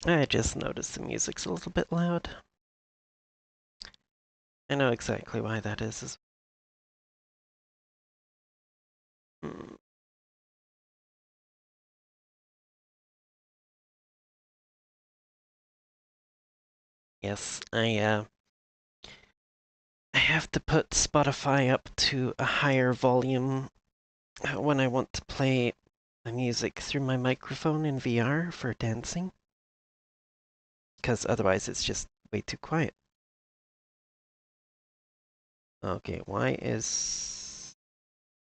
I just noticed the music's a little bit loud. I know exactly why that is. Mm, yes, I have to put Spotify up to a higher volume when I want to play the music through my microphone in VR for dancing, because otherwise it's just way too quiet. Okay, why is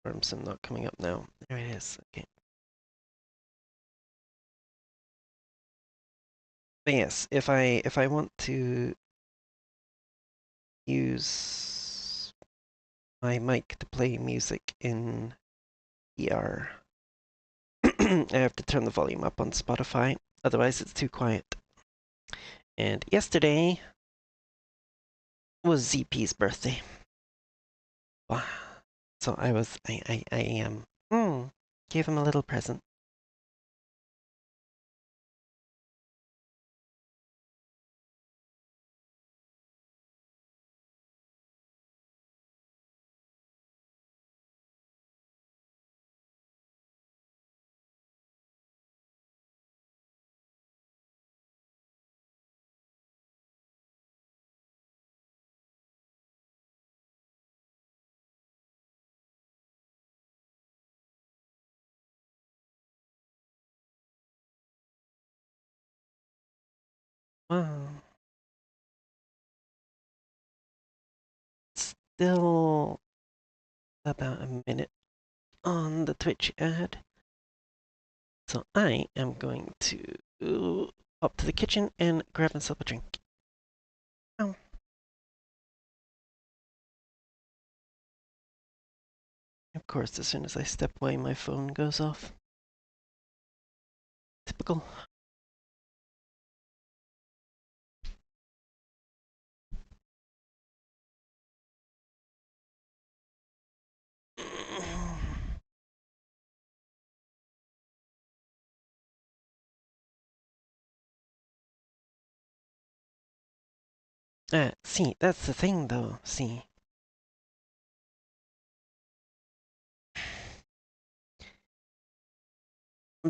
Armson not coming up now? There it is. Okay. But yes, if I want to use my mic to play music in VR, I have to turn the volume up on Spotify, otherwise it's too quiet. And yesterday was ZP's birthday. Wow. So I gave him a little present. Wow. Still about a minute on the Twitch ad. So I am going to up to the kitchen and grab myself a drink. Oh. Of course, as soon as I step away, my phone goes off. Typical. See, that's the thing though, see.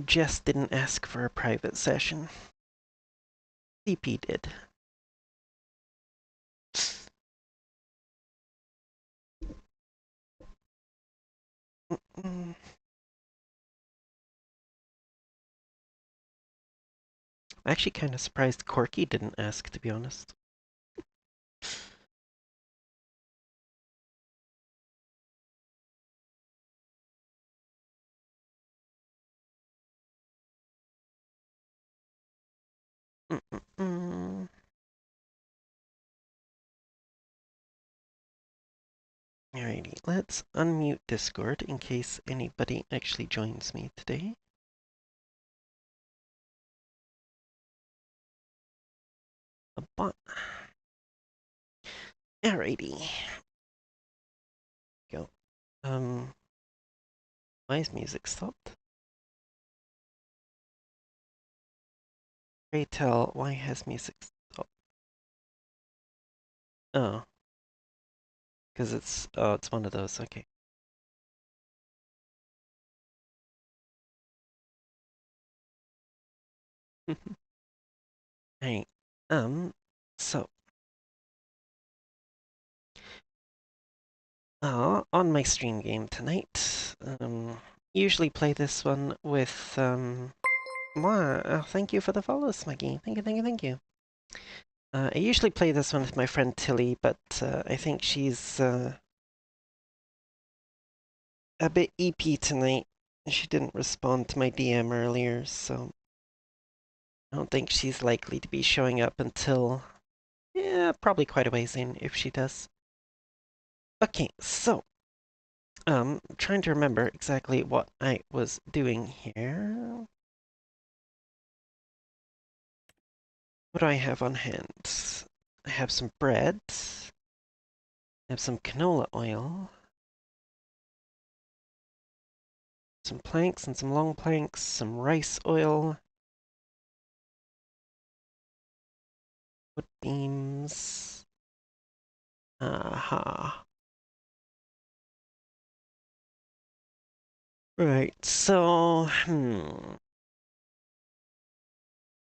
Jess didn't ask for a private session. CP did. I'm actually kind of surprised Corky didn't ask, to be honest. Alrighty, let's unmute Discord in case anybody actually joins me today. A bot. Alrighty. Go. Why is music stopped? Pray tell, why has music stopped? Oh. Because it's one of those, okay. Hey, so. On my stream game tonight, usually play this one with, thank you for the follow, Smuggy. Thank you, thank you, thank you. I usually play this one with my friend Tilly, but I think she's a bit EP tonight. She didn't respond to my DM earlier, so I don't think she's likely to be showing up until, yeah, probably quite a ways in if she does. Okay, so, trying to remember exactly what I was doing here. What do I have on hand? I have some bread. I have some canola oil. Some planks and some long planks, some rice oil. Wood beams. Aha. Right, so,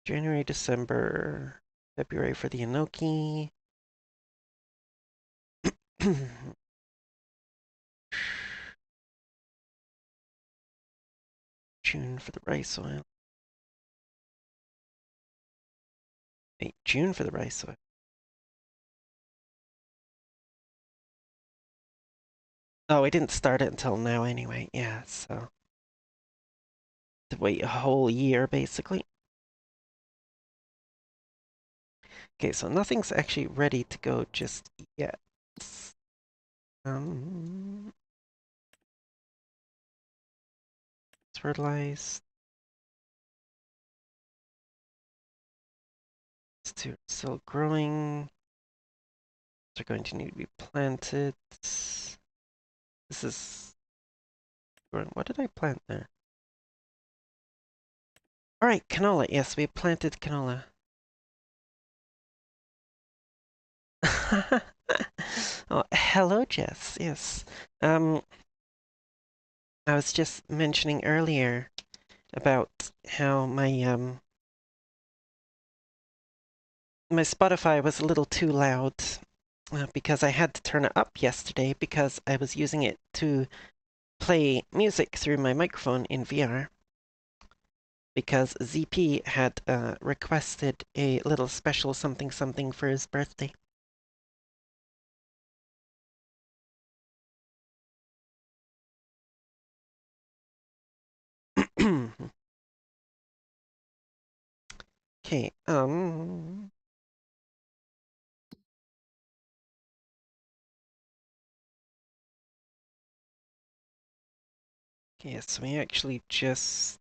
January, December, February for the enoki. June for the rice oil. Wait, June for the rice oil. Oh, I didn't start it until now anyway. Yeah, so to wait a whole year basically. Okay, so nothing's actually ready to go just yet. Um, it's fertilized. These two are still growing. They're going to need to be planted. This is growing. What did I plant there? All right, canola. Yes, we planted canola. Oh, hello, Jess. Yes. Um, I was just mentioning earlier about how my Spotify was a little too loud because I had to turn it up yesterday because I was using it to play music through my microphone in VR because ZP had requested a little special something something for his birthday. Okay, okay, so we actually just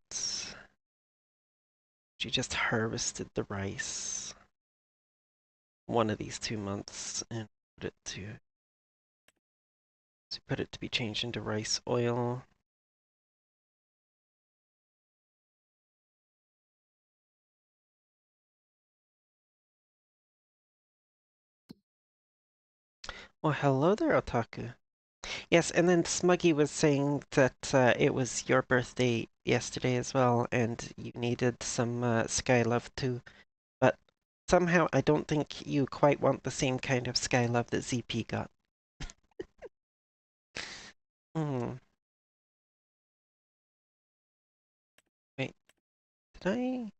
she just harvested the rice one of these 2 months and put it to be changed into rice oil. Well, hello there, Otaku. Yes, and then Smuggy was saying that it was your birthday yesterday as well, and you needed some Sky Love too. But somehow I don't think you quite want the same kind of Sky Love that ZP got. Hmm. Wait, did I?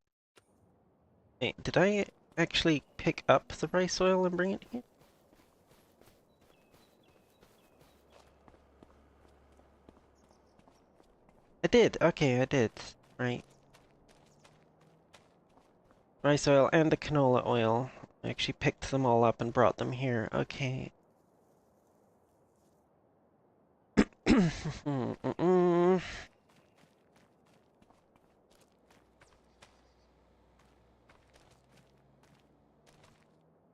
Wait, did I actually pick up the rice oil and bring it here? I did. Okay, I did. Right. Rice oil and the canola oil. I actually picked them all up and brought them here. Okay.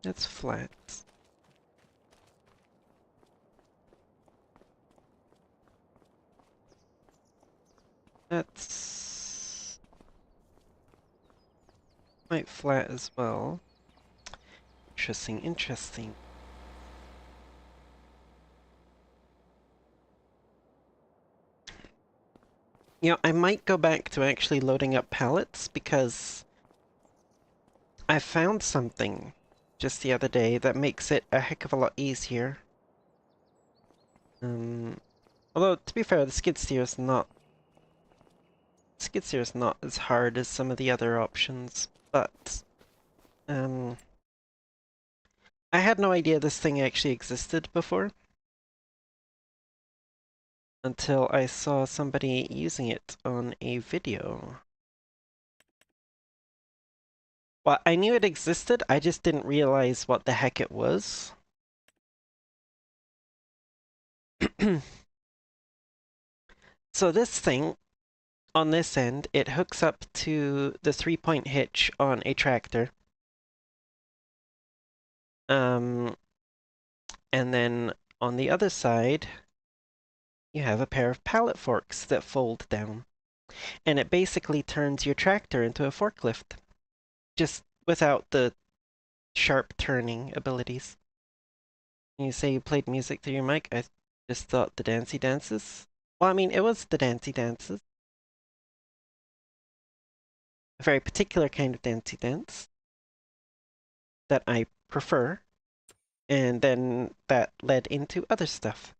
It's flat. That's quite flat as well. Interesting, interesting. You know, I might go back to actually loading up pallets because I found something just the other day that makes it a heck of a lot easier. Um, Although, to be fair, the skid steer is not as hard as some of the other options, but um, I had no idea this thing actually existed before until I saw somebody using it on a video. Well, I knew it existed, I just didn't realize what the heck it was. So this thing, on this end, it hooks up to the 3-point hitch on a tractor. Um, and then on the other side, you have a pair of pallet forks that fold down. And it basically turns your tractor into a forklift. Just without the sharp turning abilities. You say you played music through your mic? I just thought the Dancey Dances. Well, I mean, it was the Dancey Dances. A very particular kind of Dancey Dance that I prefer. And then that led into other stuff.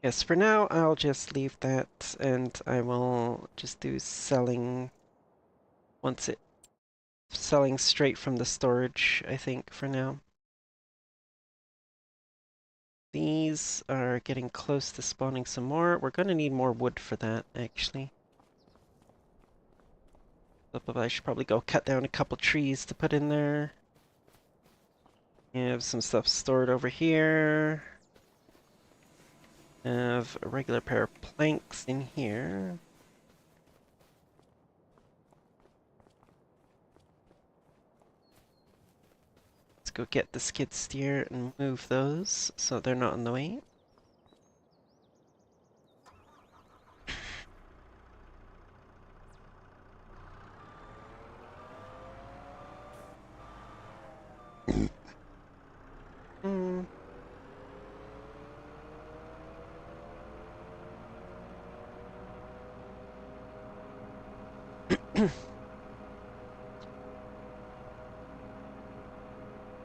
Yes, for now, I'll just leave that, and I will just do selling once it... selling straight from the storage, I think, for now. These are getting close to spawning some more. We're going to need more wood for that, actually. I should probably go cut down a couple trees to put in there. I have some stuff stored over here. I have a regular pair of planks in here. Let's go get the skid steer and move those so they're not in the way. Hmm.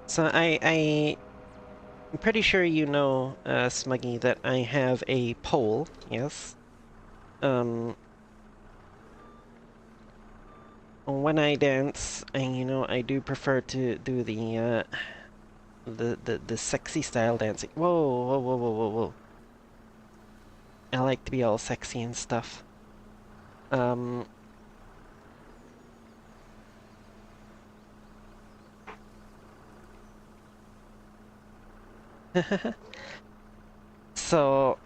So I'm pretty sure you know, Smuggy, that I have a pole, yes? When I dance, I do prefer to do the sexy style dancing. Whoa, whoa, whoa, whoa, whoa, whoa. I like to be all sexy and stuff. Um, so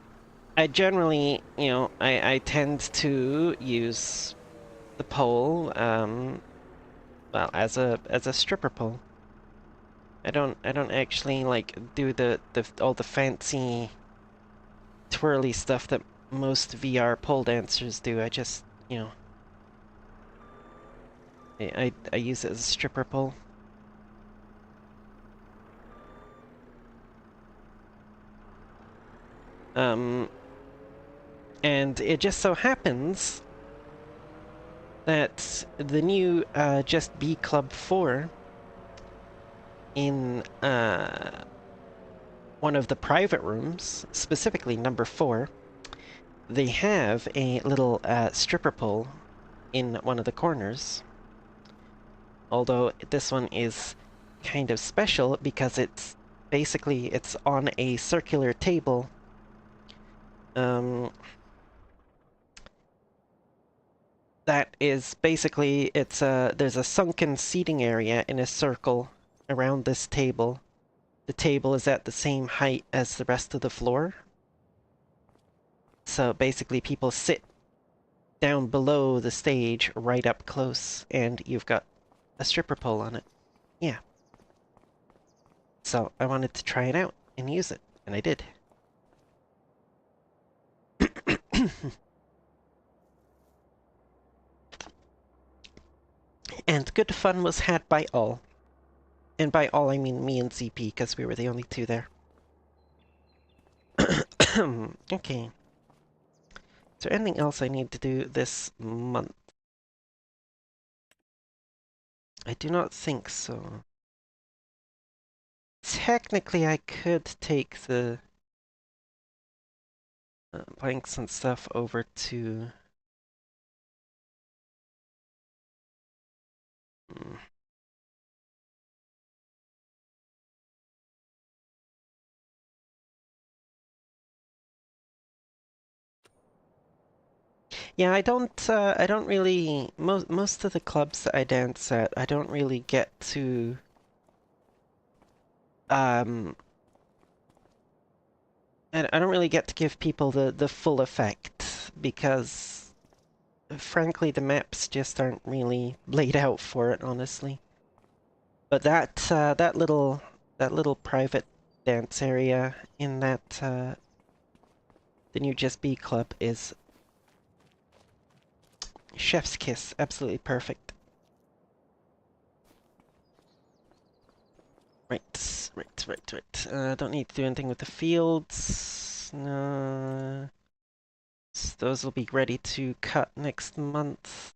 I generally, I tend to use the pole, well, as a stripper pole. I don't actually like do the all the fancy twirly stuff that most VR pole dancers do. I just, I use it as a stripper pole. Um, and it just so happens that the new Just Be Club 4 in one of the private rooms, specifically number 4, they have a little stripper pole in one of the corners. Although this one is kind of special because it's basically it's on a circular table. That is basically there's a sunken seating area in a circle around this table. The table is at the same height as the rest of the floor. So basically people sit down below the stage right up close and you've got a stripper pole on it. Yeah. So I wanted to try it out and use it, and I did. And good fun was had by all. And by all, I mean me and ZP, because we were the only two there. Okay. Is there anything else I need to do this month? I do not think so. Technically, I could take the planks and stuff over to... Hmm. Yeah, I don't really, most of the clubs that I dance at, I don't really get to, um, I don't really get to give people the full effect, because, frankly, the maps just aren't really laid out for it, honestly. But that little private dance area in the new Just Be Club is chef's kiss. Absolutely perfect. Right. Don't need to do anything with the fields. No. Those will be ready to cut next month.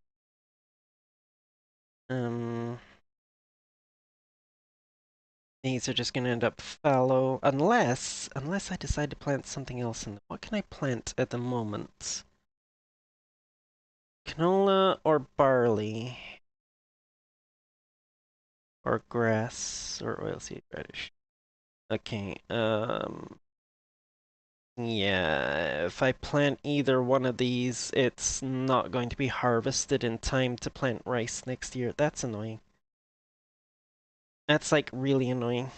These are just going to end up fallow, unless I decide to plant something else in them. What can I plant at the moment? Canola or barley? Or grass or oilseed radish. Okay, yeah, if I plant either one of these, it's not going to be harvested in time to plant rice next year. That's annoying. That's like really annoying.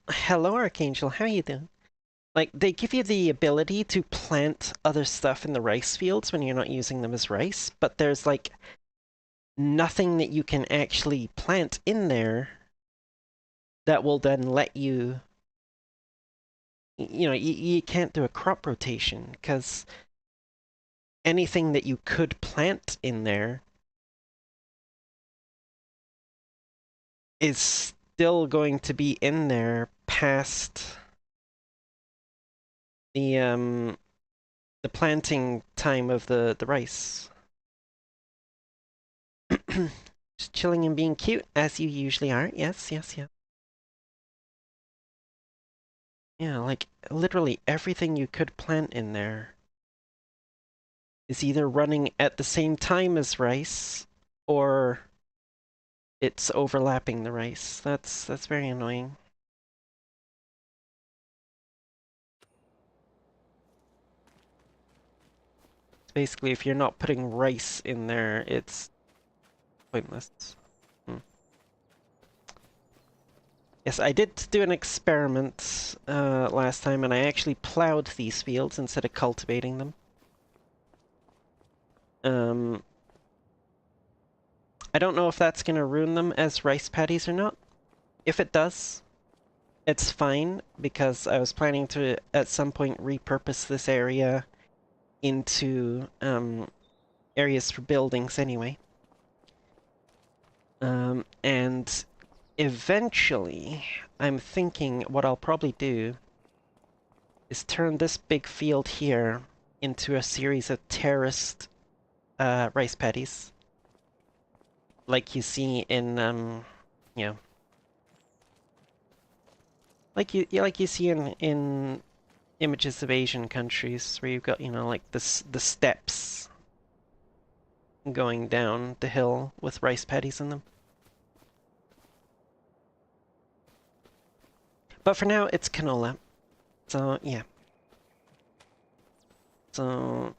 Hello, Archangel, how you doing? Like, they give you the ability to plant other stuff in the rice fields when you're not using them as rice, but there's like nothing that you can actually plant in there that will then let you, you can't do a crop rotation because anything that you could plant in there is still going to be in there past the planting time of the rice. Just chilling and being cute as you usually are. Yes. Yeah, like literally everything you could plant in there is either running at the same time as rice or it's overlapping the rice. That's very annoying. Basically, if you're not putting rice in there, it's pointless. Yes, I did do an experiment last time, and I actually plowed these fields instead of cultivating them. I don't know if that's going to ruin them as rice paddies or not. If it does, it's fine, because I was planning to, at some point, repurpose this area into areas for buildings anyway. And eventually, I'm thinking what I'll probably do is turn this big field here into a series of terraced rice paddies. Like you see in, you know, like you see in images of Asian countries where you've got, like the steps going down the hill with rice paddies in them. But for now, it's canola. So, yeah. So,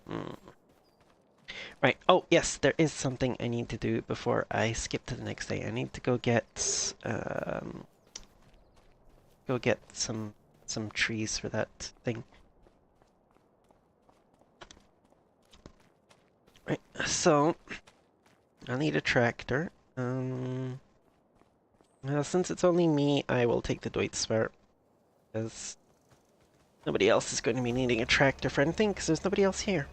right. Oh, yes, there is something I need to do before I skip to the next day. I need to go get some trees for that thing. Right. So, I'll need a tractor. Well, since it's only me, I will take the Deutzfahrt, because nobody else is going to be needing a tractor for anything, because there's nobody else here.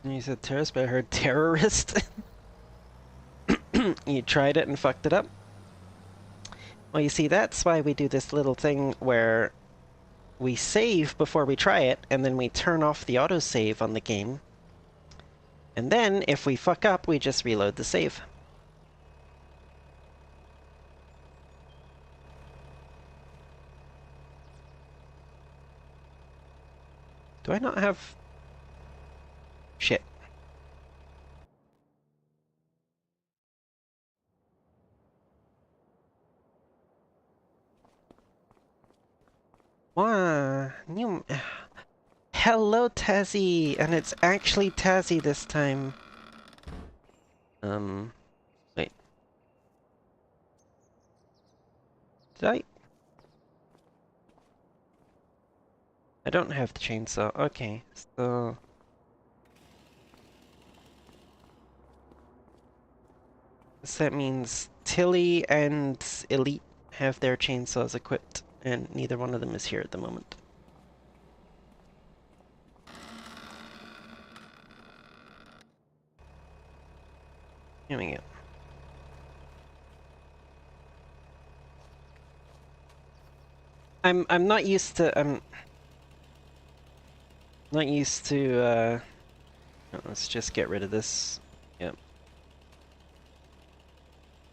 You said terrorist, but I heard terrorist. You tried it and fucked it up. Well, you see, that's why we do this little thing where we save before we try it, and then we turn off the autosave on the game. And then, if we fuck up, we just reload the save. Do I not have... Shit. Wow, new. Hello, Tazzy, and it's actually Tazzy this time. Wait, did I? I don't have the chainsaw. Okay, so that means Tilly and Elite have their chainsaws equipped, and neither one of them is here at the moment. Here we go. I'm not used to let's just get rid of this. Yep.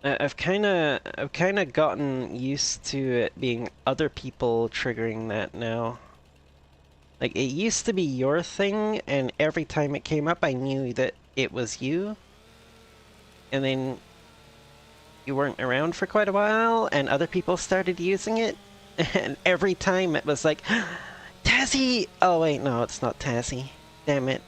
I've kind of gotten used to it being other people triggering that now. Like, it used to be your thing, and every time it came up, I knew that it was you. And then you weren't around for quite a while, and other people started using it. And every time it was like, Tazzy! Oh wait, no, it's not Tazzy. Damn it.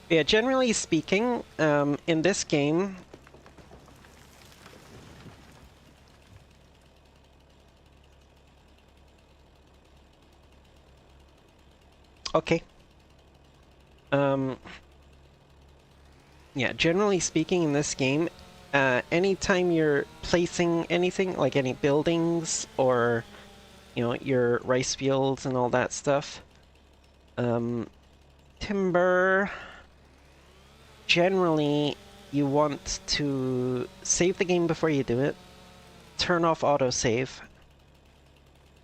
Yeah, generally speaking, in this game, okay. Um, yeah, generally speaking, in this game, anytime you're placing anything, like any buildings or, you know, your rice fields and all that stuff, timber, generally, you want to save the game before you do it, turn off autosave,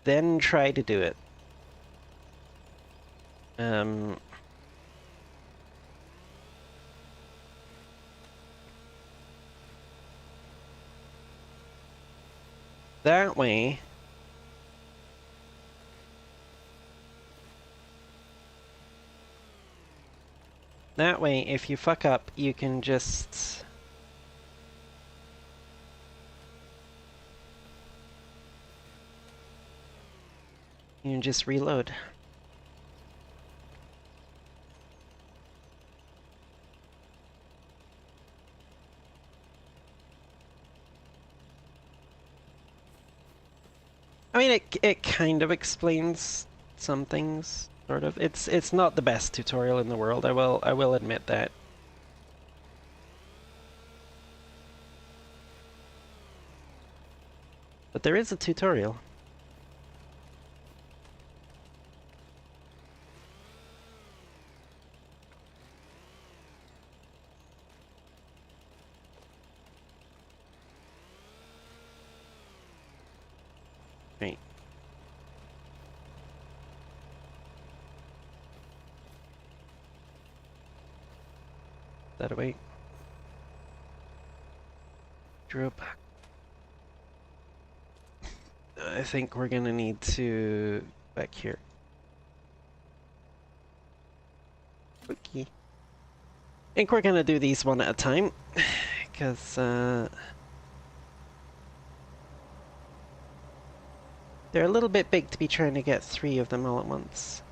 then try to do it. Um, that way, if you fuck up, you can just reload. I mean, it kind of explains some things, sort of. It's not the best tutorial in the world. I will admit that. But there is a tutorial. Right. That away. Drop. I think we're gonna need to back here. Okay. I think we're gonna do these one at a time, because they're a little bit big to be trying to get 3 of them all at once.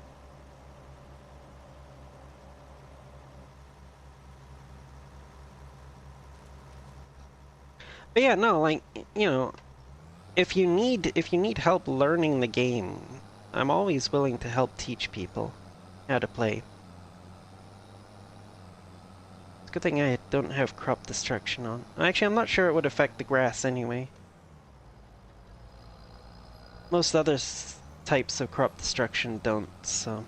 But yeah, no, like, you know, if you need help learning the game, I'm always willing to help teach people how to play. It's a good thing I don't have crop destruction on. Actually, I'm not sure it would affect the grass anyway. Most other types of crop destruction don't, so...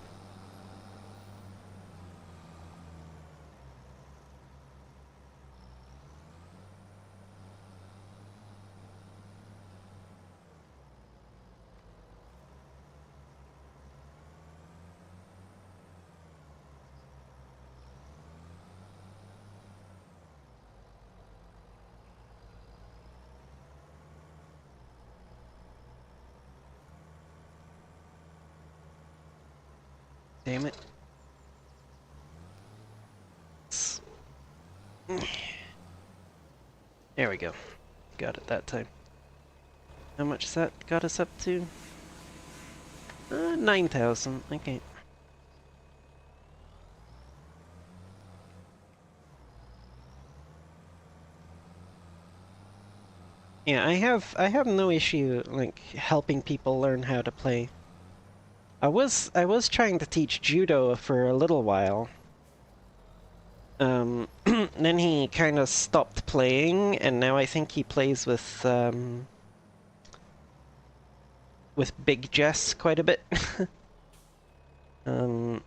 damn it. There we go. Got it that time. How much that got us up to? 9,000. Okay. Yeah, I have no issue like helping people learn how to play. I was trying to teach judo for a little while. Then he kind of stopped playing, and now I think he plays with Big Jess quite a bit. um,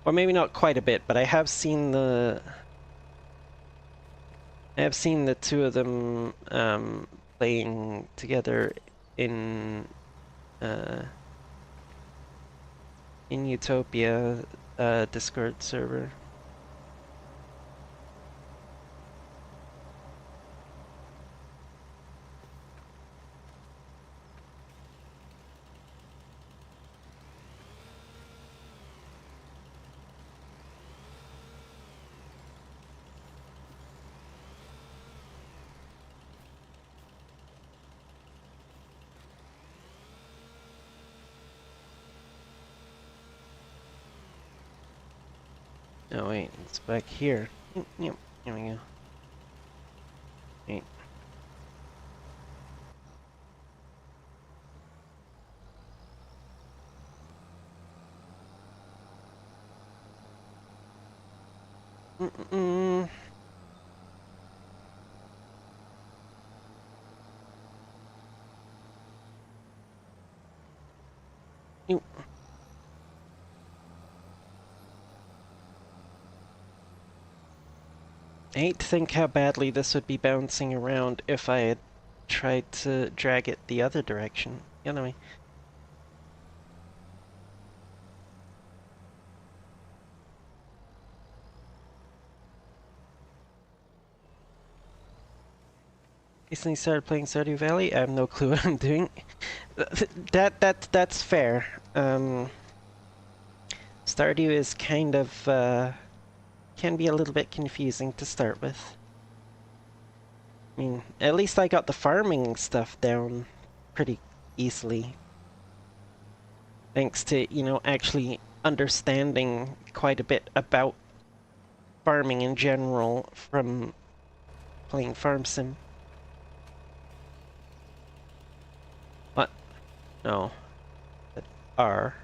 or maybe not quite a bit, but I have seen the two of them playing together in uh, in Utopia Discord server. Oh wait, it's back here. Yep, here we go. Wait. Mm-mm. You. I hate to think how badly this would be bouncing around if I had tried to drag it the other direction. Anyway. Recently started playing Stardew Valley. I have no clue what I'm doing. That's fair. Stardew is kind of can be a little bit confusing to start with. I mean, at least I got the farming stuff down pretty easily. Thanks to, actually understanding quite a bit about farming in general from playing Farm Sim. What? No. That R.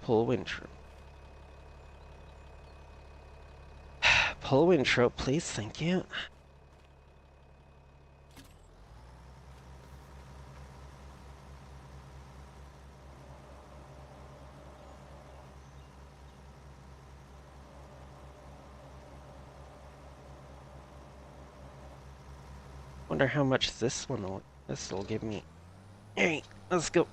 Pull Wintrope. Pull Wintrope, please, thank you. Wonder how much this'll give me. Alright, let's go.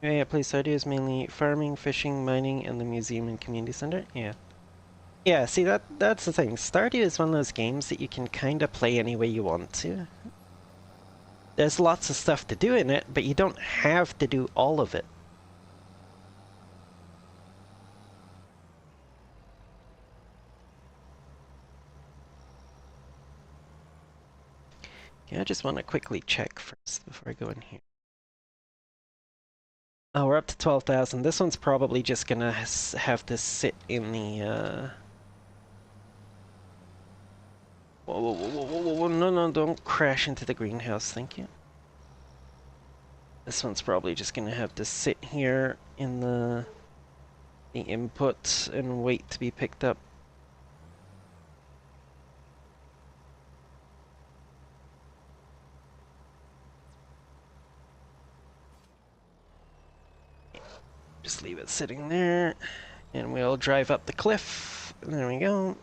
Yeah, place I do is mainly farming, fishing, mining, and the museum and community center. Yeah. Yeah, see that's the thing. Stardew is one of those games that you can kinda play any way you want to. There's lots of stuff to do in it, but you don't have to do all of it. Yeah, I just want to quickly check first before I go in here. Oh, we're up to 12,000. This one's probably just gonna have to sit in the, Whoa, whoa, whoa, whoa, whoa, whoa, no, don't crash into the greenhouse, thank you. This one's probably just gonna have to sit here in the input and wait to be picked up. Just leave it sitting there, and we'll drive up the cliff. There we go.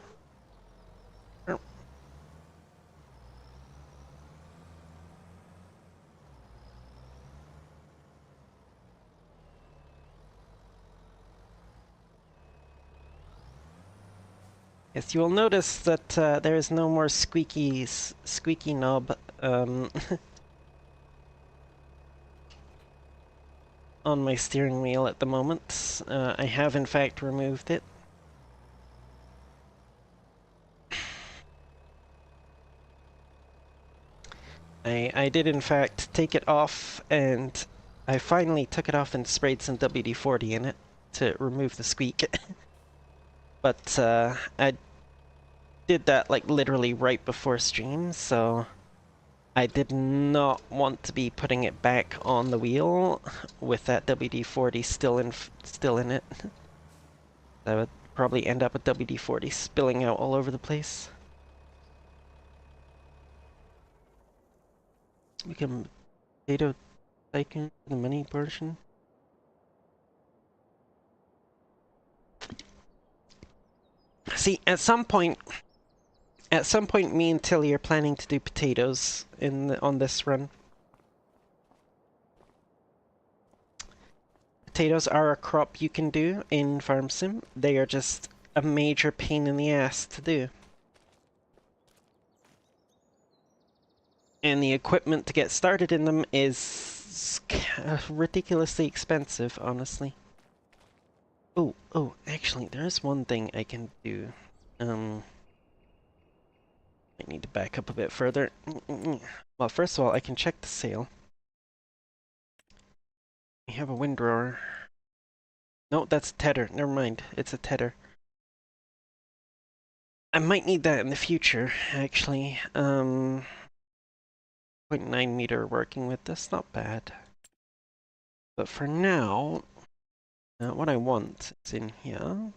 Yes, you will notice that there is no more squeaky knob on my steering wheel at the moment. I have in fact removed it. I did in fact take it off, and I finally took it off and sprayed some WD-40 in it to remove the squeak. But I did that like literally right before stream, so I did not want to be putting it back on the wheel with that WD-40 still in it. I would probably end up with WD-40 spilling out all over the place. Become potato tycoon for the money portion. See, at some point, me and Tilly are planning to do potatoes on this run. Potatoes are a crop you can do in Farm Sim. They are just a major pain in the ass to do. And the equipment to get started in them is ridiculously expensive, honestly. Oh, actually, there's one thing I can do. I need to back up a bit further. Well, first of all, I can check the sail. We have a windrower. No, that's a tedder. Never mind. It's a tedder. I might need that in the future, actually. 0.9 meter working with this, not bad. But for now, what I want is in here.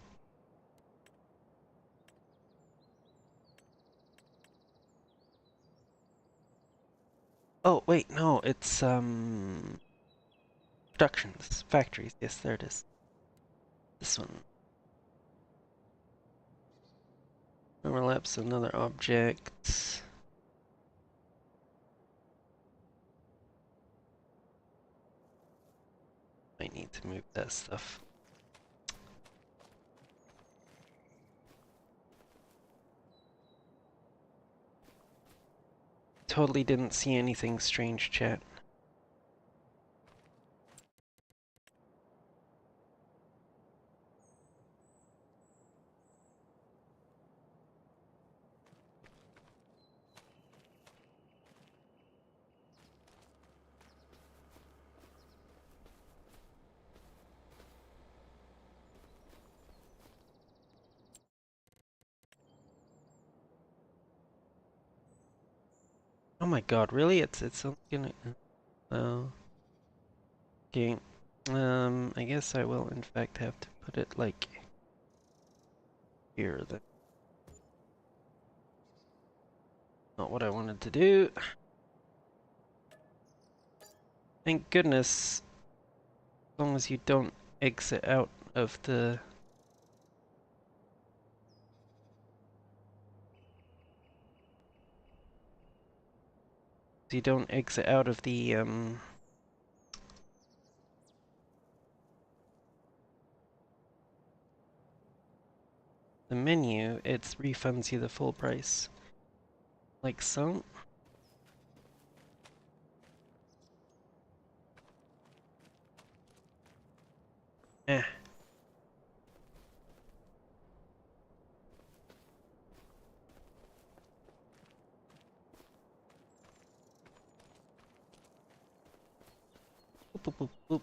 Oh, wait, no, it's, productions, factories. Yes, there it is. This one. Overlaps another object. I need to move that stuff. Totally didn't see anything strange, chat. Oh my god, really? It's gonna... Oh. Okay. I guess I will in fact have to put it like here then. Not what I wanted to do. Thank goodness, as long as you don't exit out of the... You don't exit out of the menu, it refunds you the full price. Like so. Eh. Boop, boop, boop, boop.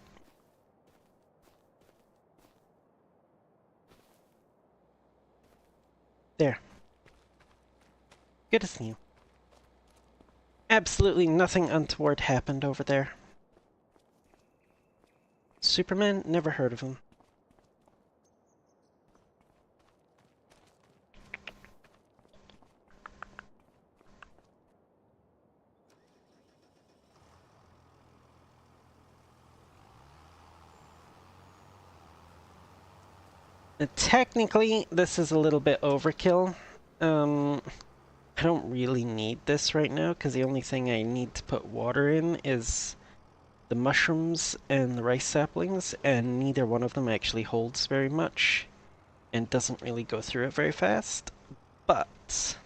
There. Good to see you. Absolutely nothing untoward happened over there. Superman? Never heard of him. Technically, this is a little bit overkill. I don't really need this right now, because the only thing I need to put water in is the mushrooms and the rice saplings, and neither one of them actually holds very much, and doesn't really go through it very fast. But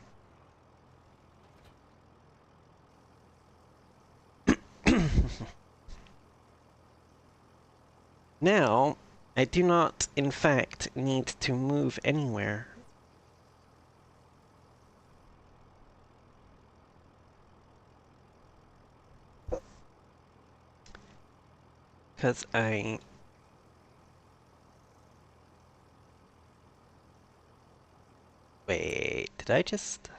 now I do not, in fact, need to move anywhere. Because Wait, did I just...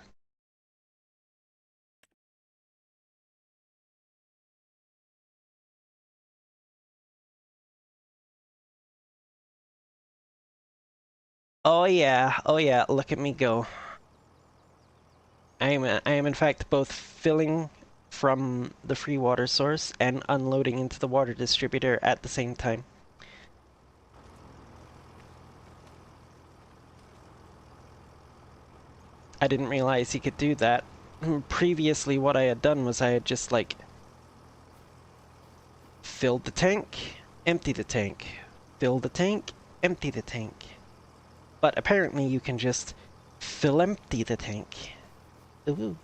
oh yeah, look at me go. I am in fact both filling from the free water source and unloading into the water distributor at the same time. I didn't realize you could do that. Previously, what I had done was I had just, like, filled the tank, empty the tank, fill the tank, empty the tank. But apparently you can just empty the tank. Ooh.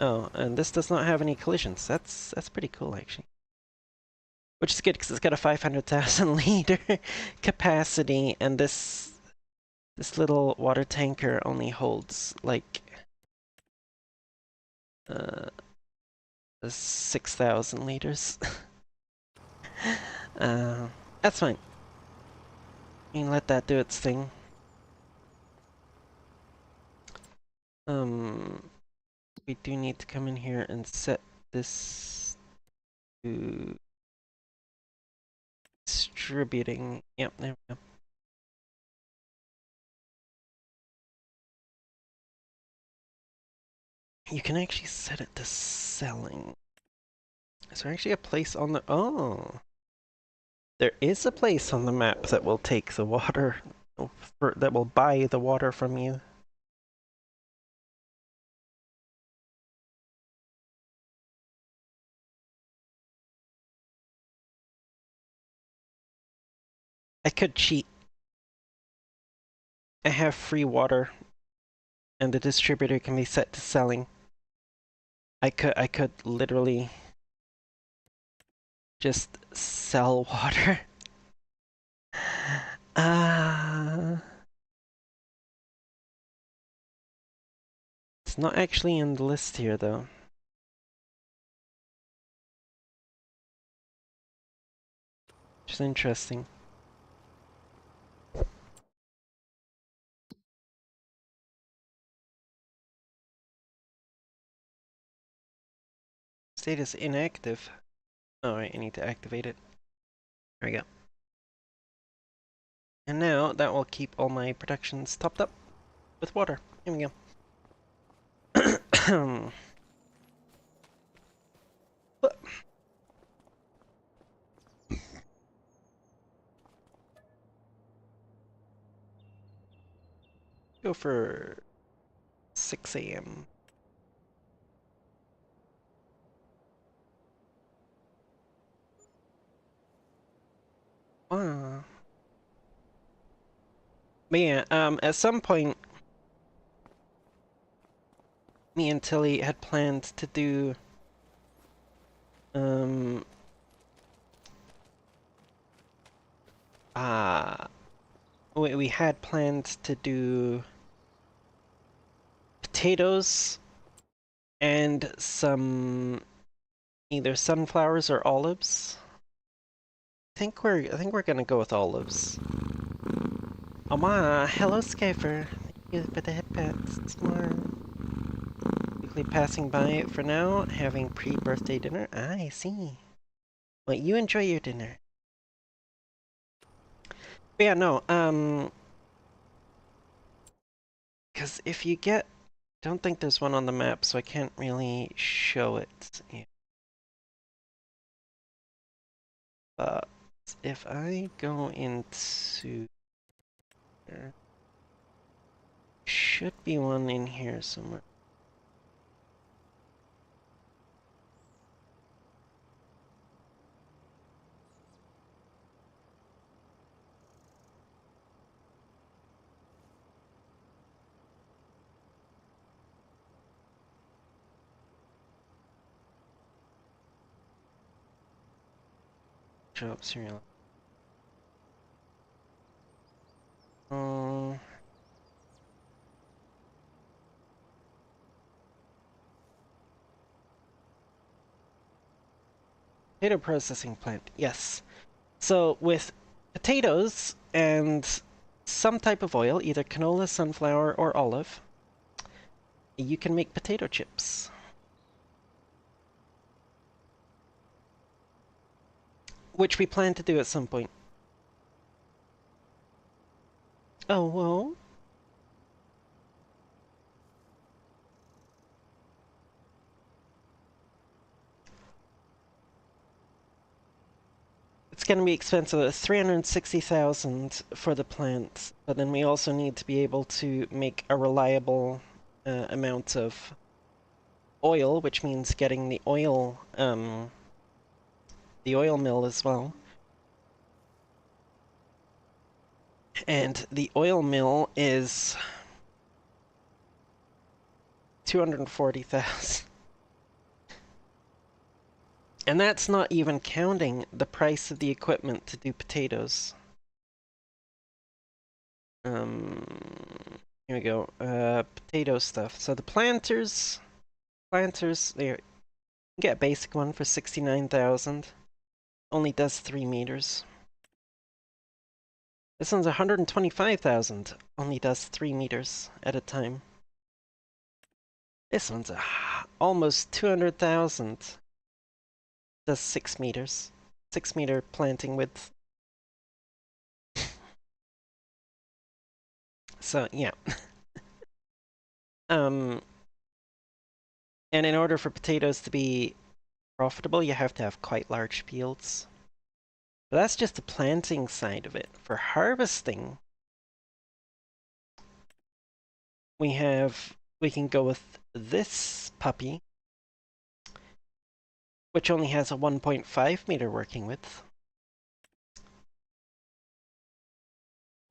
Oh, and this does not have any collisions. That's pretty cool, actually. Which is good, because it's got a 500,000 liter capacity, and this little water tanker only holds, like, 6,000 liters. That's fine. You can let that do its thing. We do need to come in here and set this to distributing. Yep, there we go. You can actually set it to selling. Is there actually a place on the... Oh! There is a place on the map that will take the water, that will buy the water from you. I could cheat. I have free water, and the distributor can be set to selling. I could literally just sell water. It's not actually in the list here, though. Which is interesting. Status inactive. Alright, I need to activate it. There we go. And now that will keep all my productions topped up with water. Here we go. Go for 6 a.m. But yeah, at some point, me and Tilly had planned to do, um, we had planned to do potatoes and some either sunflowers or olives. I think we're gonna go with olives. Oh ma, hello Skyfer. Thank you for the head pats. It's more quickly passing by it for now, having pre-birthday dinner. I see. Well, you enjoy your dinner. But yeah, no, because if you get... Don't think there's one on the map, so I can't really show it. Yeah. But if I go into... There should be one in here somewhere. Drop cereal. Um, Potato processing plant. Yes. So with potatoes and some type of oil, either canola, sunflower, or olive, you can make potato chips. Which we plan to do at some point. Oh, well. It's going to be expensive. It's 360,000 for the plant, but then we also need to be able to make a reliable amount of oil, which means getting the oil mill as well. And the oil mill is 240,000. And that's not even counting the price of the equipment to do potatoes. Here we go. Potato stuff. So the planters, there. You get a basic one for 69,000. Only does 3 meters. This one's 125,000. Only does 3 meters at a time. This one's almost 200,000. Does 6 meters. 6-meter planting width. So, yeah. And in order for potatoes to be profitable, you have to have quite large fields. But that's just the planting side of it. For harvesting, we can go with this puppy, which only has a 1.5 meter working width.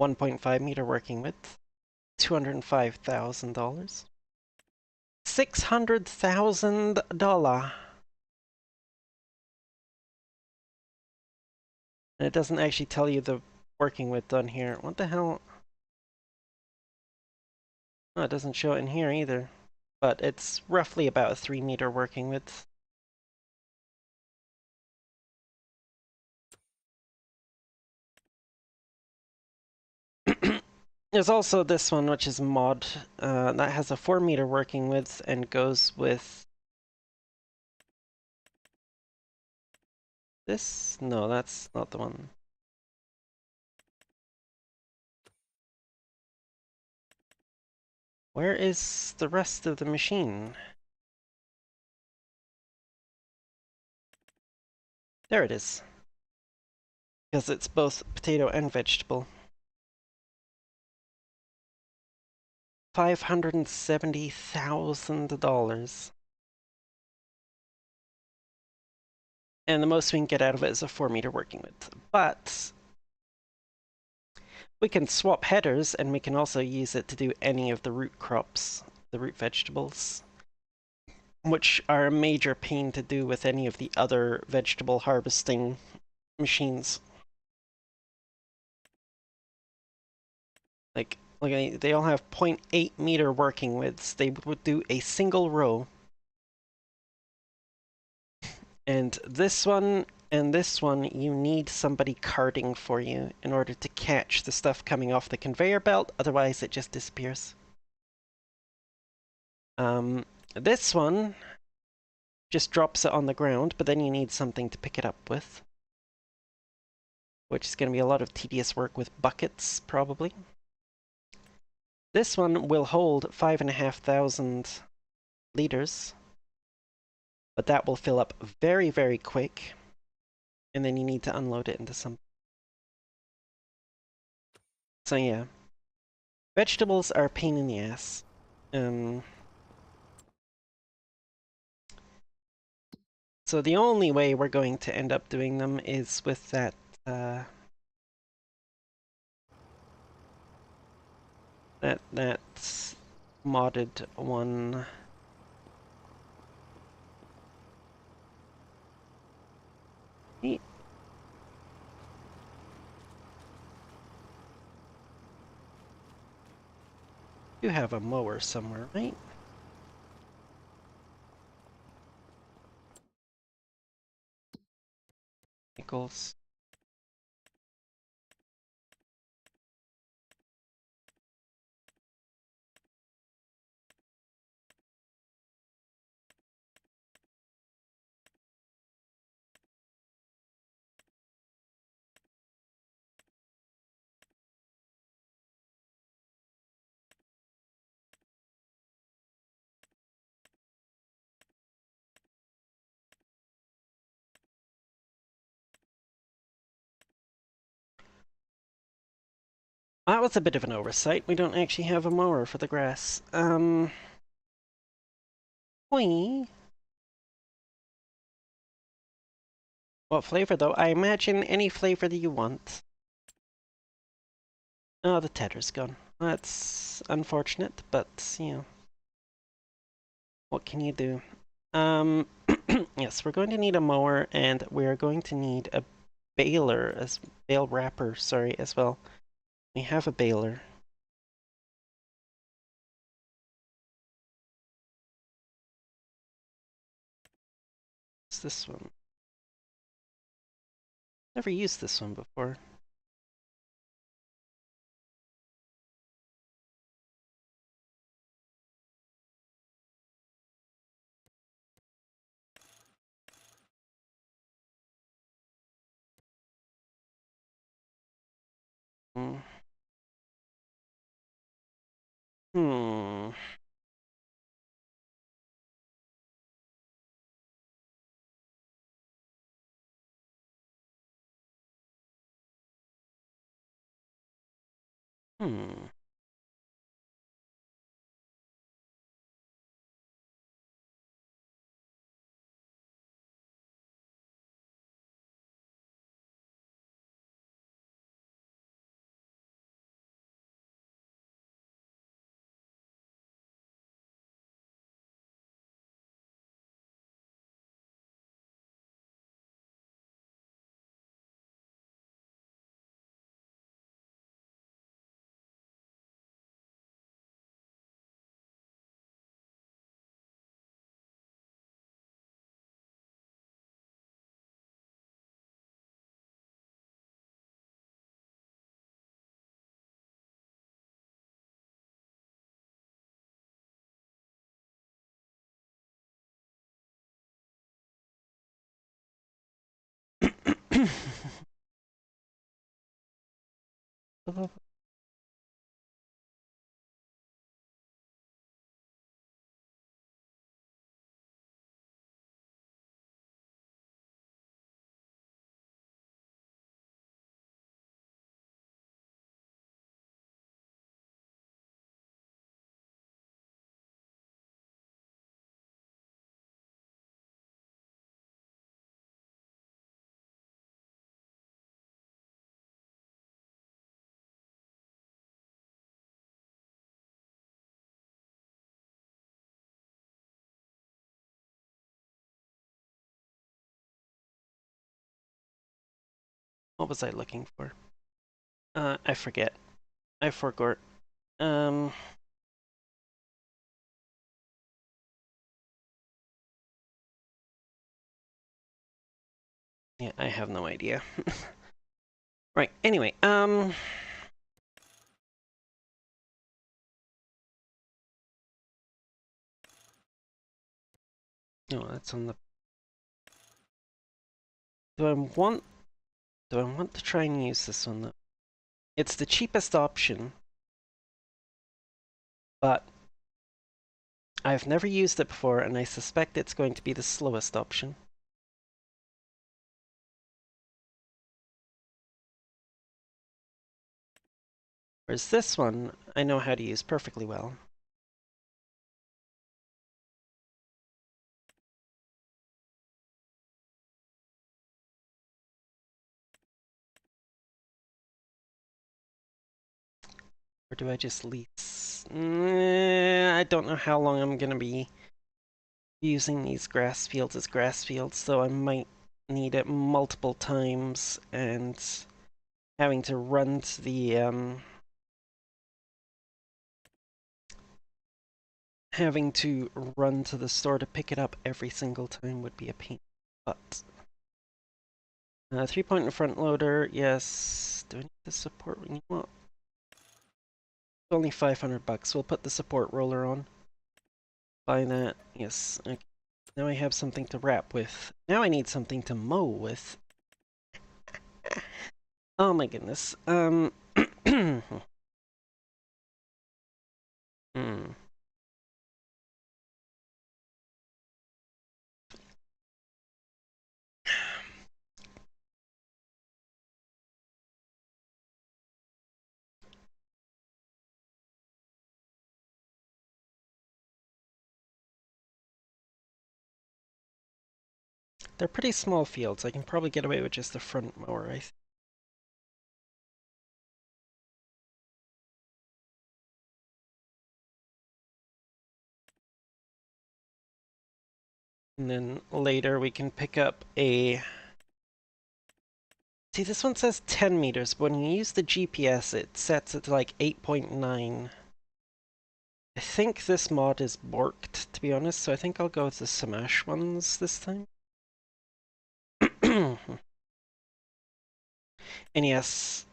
1.5 meter working width. $205,000. $600,000. And it doesn't actually tell you the working width on here. What the hell? Oh, it doesn't show it in here either. But it's roughly about a 3-meter working width. There's also this one, which is mod, that has a 4-meter working width and goes with this? No, that's not the one. Where is the rest of the machine? There it is. Because it's both potato and vegetable. $570,000. And the most we can get out of it is a 4-meter working width. But we can swap headers, and we can also use it to do any of the root crops, the root vegetables, which are a major pain to do with any of the other vegetable harvesting machines. Like they all have 0.8 meter working widths. They would do a single row. And this one and this one, you need somebody carting for you in order to catch the stuff coming off the conveyor belt, otherwise it just disappears. This one just drops it on the ground, but then you need something to pick it up with, which is going to be a lot of tedious work with buckets, probably. This one will hold 5,500 liters, but that will fill up very, very quick, and then you need to unload it into some. So yeah, vegetables are a pain in the ass. So the only way we're going to end up doing them is with that that modded one. do have a mower somewhere, right? Nichols. That was a bit of an oversight. We don't actually have a mower for the grass. We. What flavor, though? I imagine any flavor that you want. Oh, the tether's gone. That's unfortunate, but, you know, what can you do? Um, yes, we're going to need a mower, and we're going to need a bale wrapper, sorry, as well. We have a baler. What's this one? Never used this one before. Hmm. Hmm. Hmm. What was I looking for? I forget. I forgot. Um, yeah, I have no idea. Right, anyway, no, that's on the... Do I want... Do I want to try and use this one, though? It's the cheapest option, but I've never used it before, and I suspect it's going to be the slowest option. Whereas this one, I know how to use perfectly well. Or do I just lease? I don't know how long I'm going to be using these grass fields as grass fields, so I might need it multiple times, and having to run to having to run to the store to pick it up every single time would be a pain. But 3-point in front loader, yes. Do I need the support? You know what? It's only 500 bucks. We'll put the support roller on. Buy that. Yes. Okay. Now I have something to wrap with. Now I need something to mow with. Oh my goodness. Hmm. They're pretty small fields. I can probably get away with just the front mower, I think. And then later we can pick up a... See, this one says 10 meters, but when you use the GPS, it sets it to like 8.9. I think this mod is borked, to be honest, so I think I'll go with the Smash ones this time. And yes,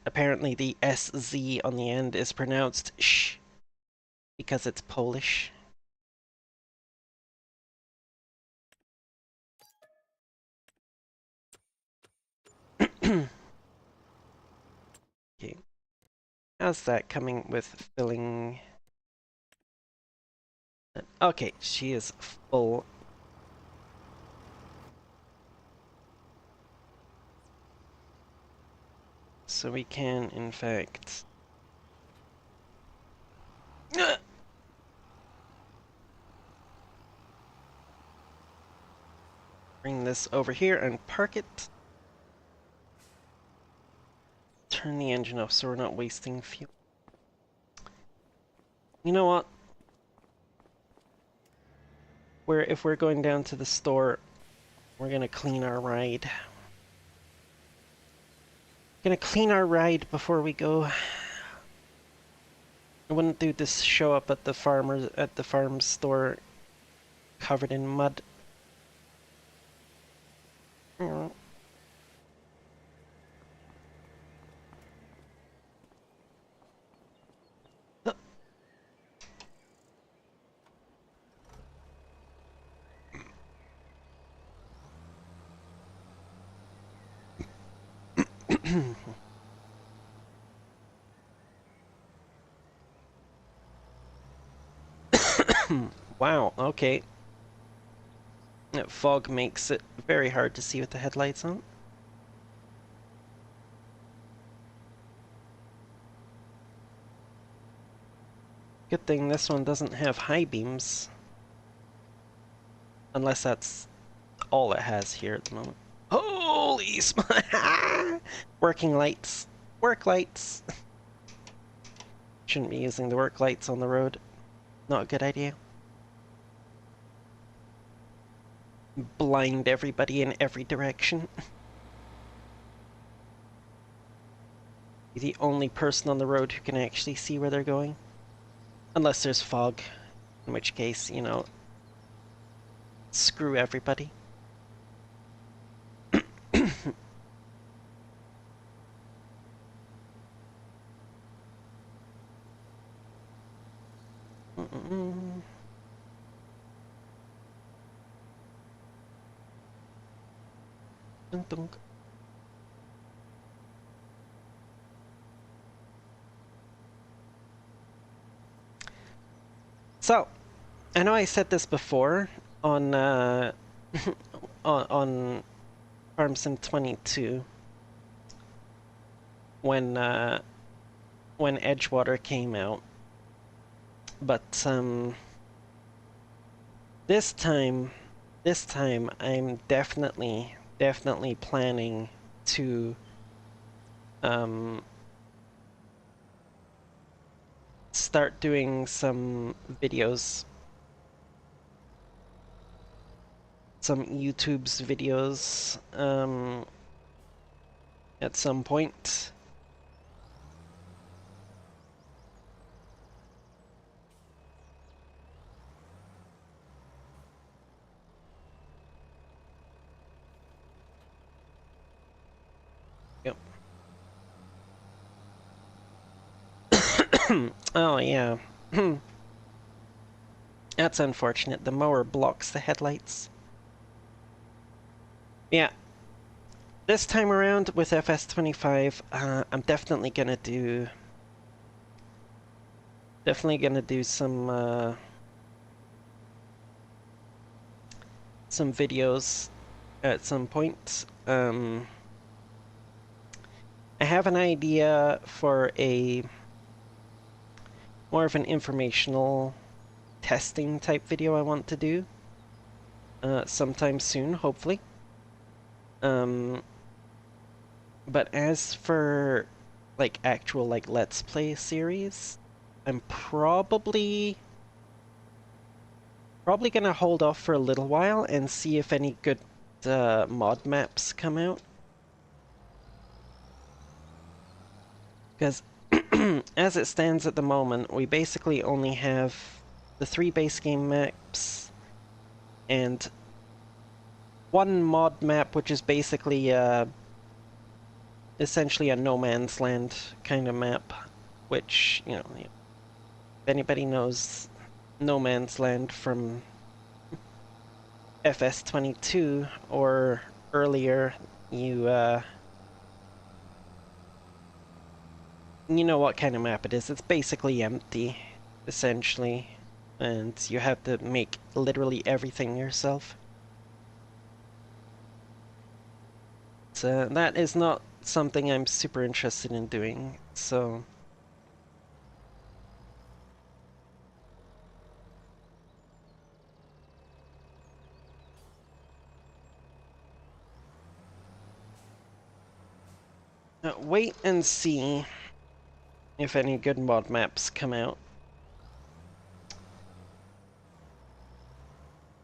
apparently the SZ on the end is pronounced sh because it's Polish. Okay. How's that coming with filling? Okay, she is full. So we can, in fact... bring this over here and park it. Turn the engine off so we're not wasting fuel. You know what? If we're going down to the store, we're gonna clean our ride. Gonna clean our ride before we go. I wouldn't do this show up at the farm store covered in mud. Wow, okay. That fog makes it very hard to see with the headlights on. Good thing this one doesn't have high beams. Unless that's all it has here at the moment. Holy smart! Working lights. Work lights. Shouldn't be using the work lights on the road. Not a good idea. Blind everybody in every direction. Be the only person on the road who can actually see where they're going. Unless there's fog. In which case, you know, screw everybody. Dunk, dunk. So, I know I said this before on on Farm Sim 22 when Edgewater came out, but this time I'm definitely planning to start doing some videos, some YouTube's videos at some point. Yep. Oh, yeah. That's unfortunate. The mower blocks the headlights. Yeah. This time around with FS25, I'm definitely gonna do some videos at some point. I have an idea for a more of an informational testing type video I want to do sometime soon, hopefully. But as for like actual like Let's Play series, I'm probably gonna hold off for a little while and see if any good mod maps come out. Because as it stands at the moment, we basically only have the 3 base game maps and one mod map, which is basically essentially a no man's land kind of map, which, you know, if anybody knows no man's land from FS22 or earlier, you know what kind of map it is. It's basically empty, essentially, and you have to make literally everything yourself. So that is not something I'm super interested in doing, so... wait and see if any good mod maps come out.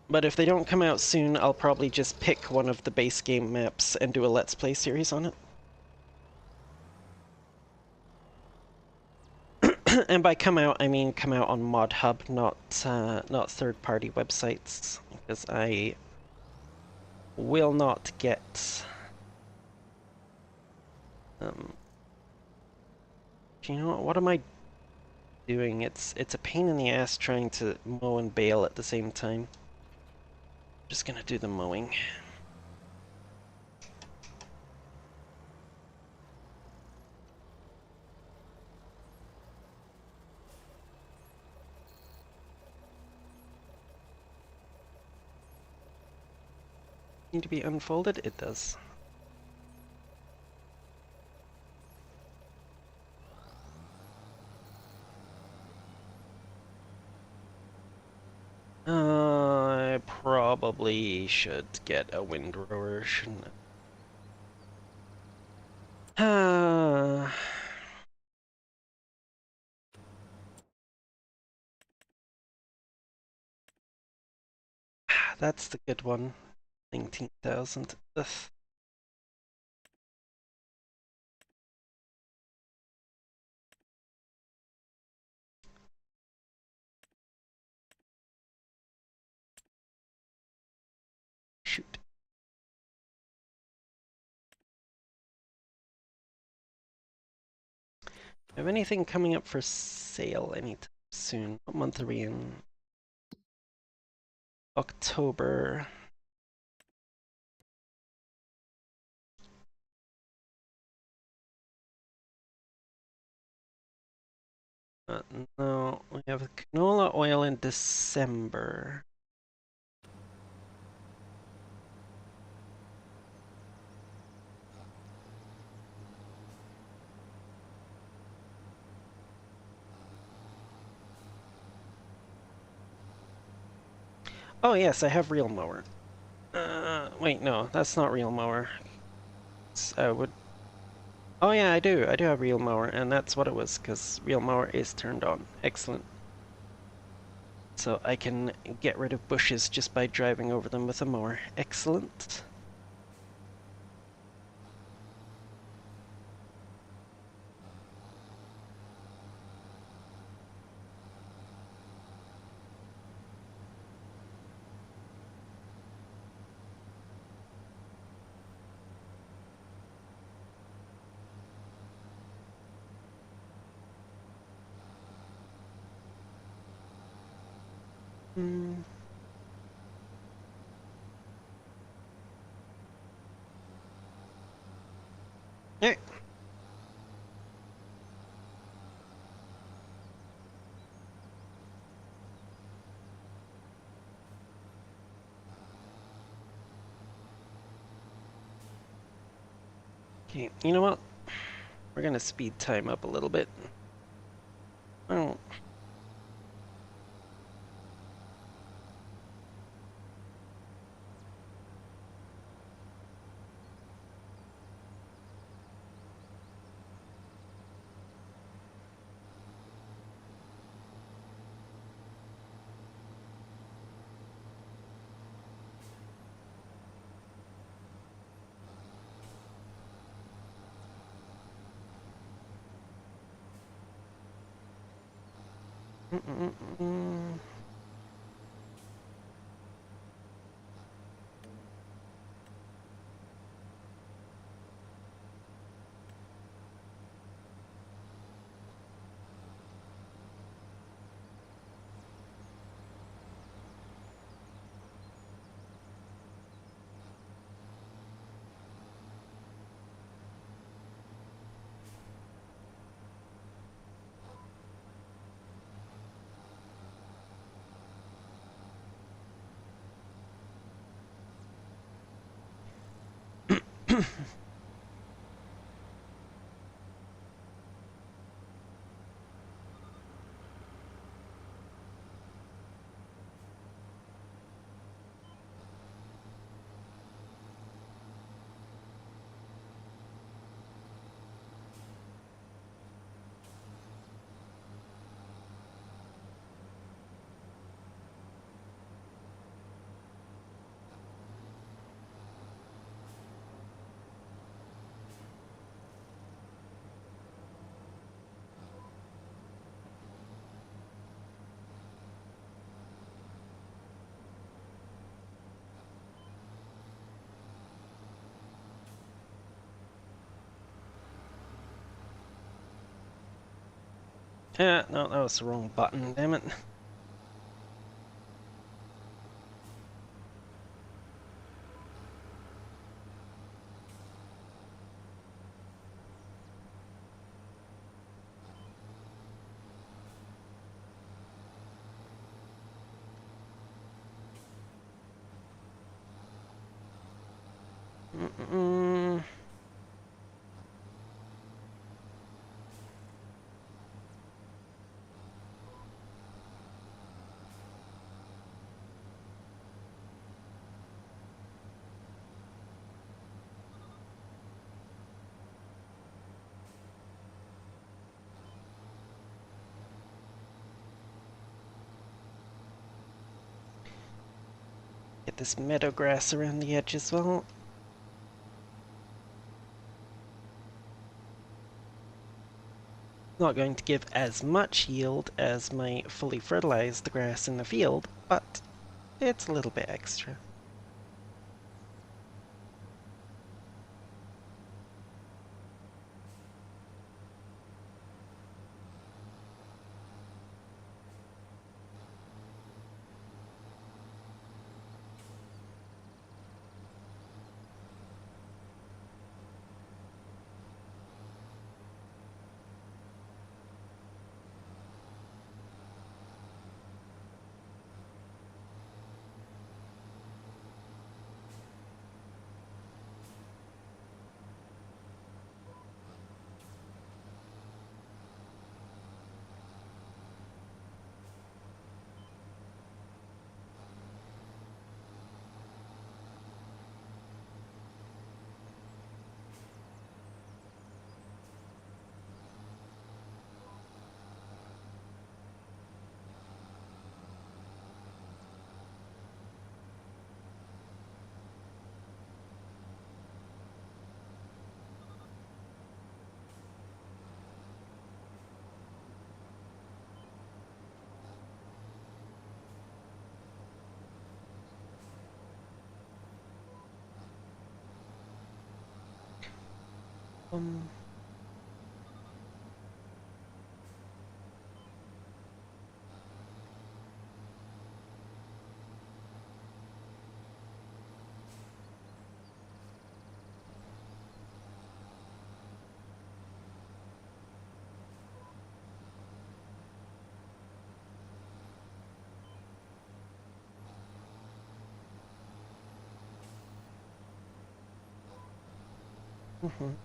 But if they don't come out soon, I'll probably just pick one of the base game maps and do a Let's Play series on it. And by come out, I mean come out on Mod Hub, not third-party websites, because I will not get... you know what am I doing? It's a pain in the ass trying to mow and bale at the same time. Just gonna do the mowing. Need to be unfolded? It does. I probably should get a windrower, shouldn't I? That's the good one. 19,000. Ugh. Shoot. Have anything coming up for sale anytime soon? What month are we in? October. No, we have canola oil in December. Oh yes, I have real mower. Wait, no, that's not real mower. Would... Oh yeah, I do. I do have real mower, and that's what it was, because real mower is turned on. Excellent. So I can get rid of bushes just by driving over them with a mower. Excellent. Mm. Alright. Okay, you know what? We're gonna speed time up a little bit. Oh. Mm-mm-mm. No, that was the wrong button, damn it. Mm-mm. Get this meadow grass around the edge as well. Not going to give as much yield as my fully fertilized grass in the field, but it's a little bit extra. Um, Mhm.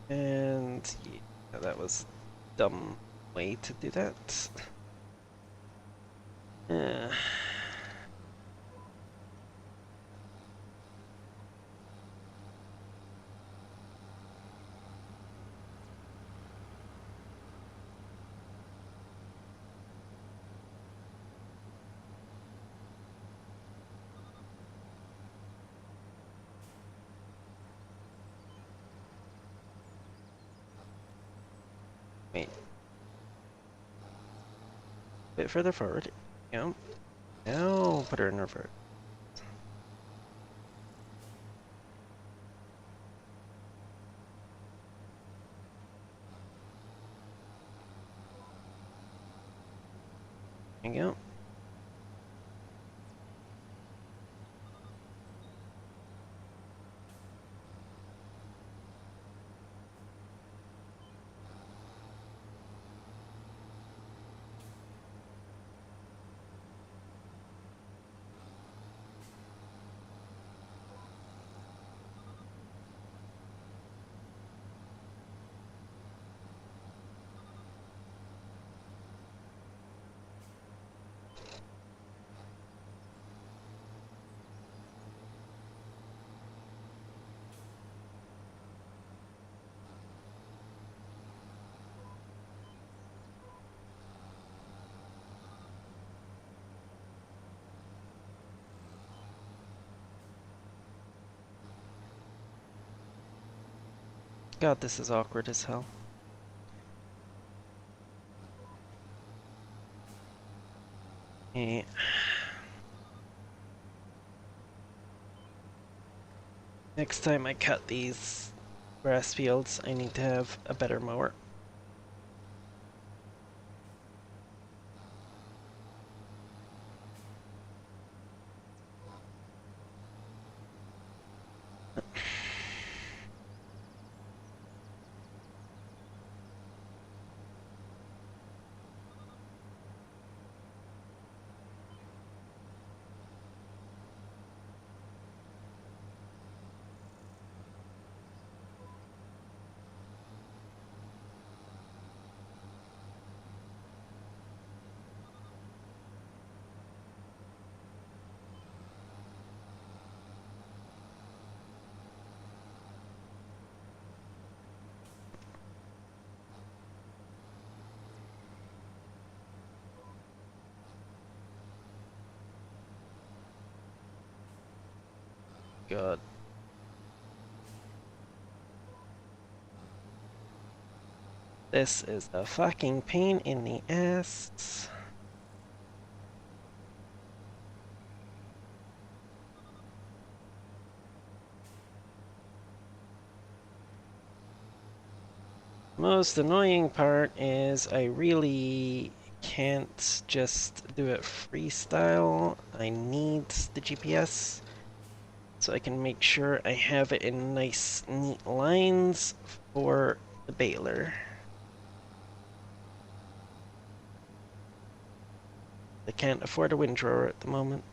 And yeah, that was a dumb way to do that. Uh, wait, a bit further forward. Yeah. Now put her in reverse. There you go. God, this is awkward as hell. Eh. Next time I cut these grass fields, I need to have a better mower. God. This is a fucking pain in the ass. Most annoying part is I really can't just do it freestyle. I need the GPS so I can make sure I have it in nice, neat lines for the baler. I can't afford a windrower at the moment.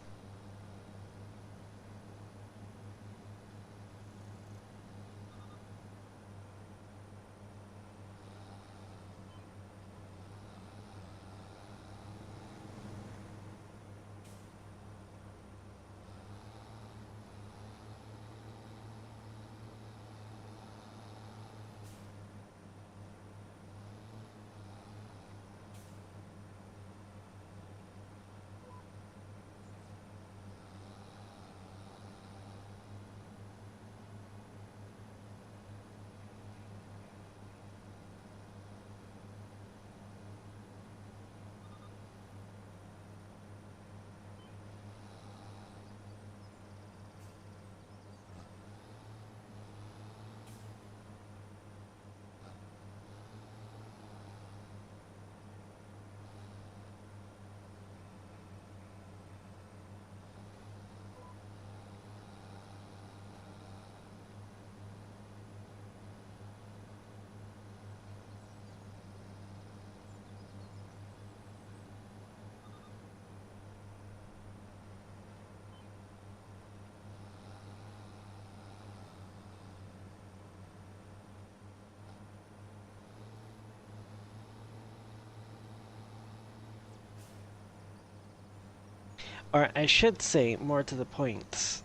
Or I should say, more to the point,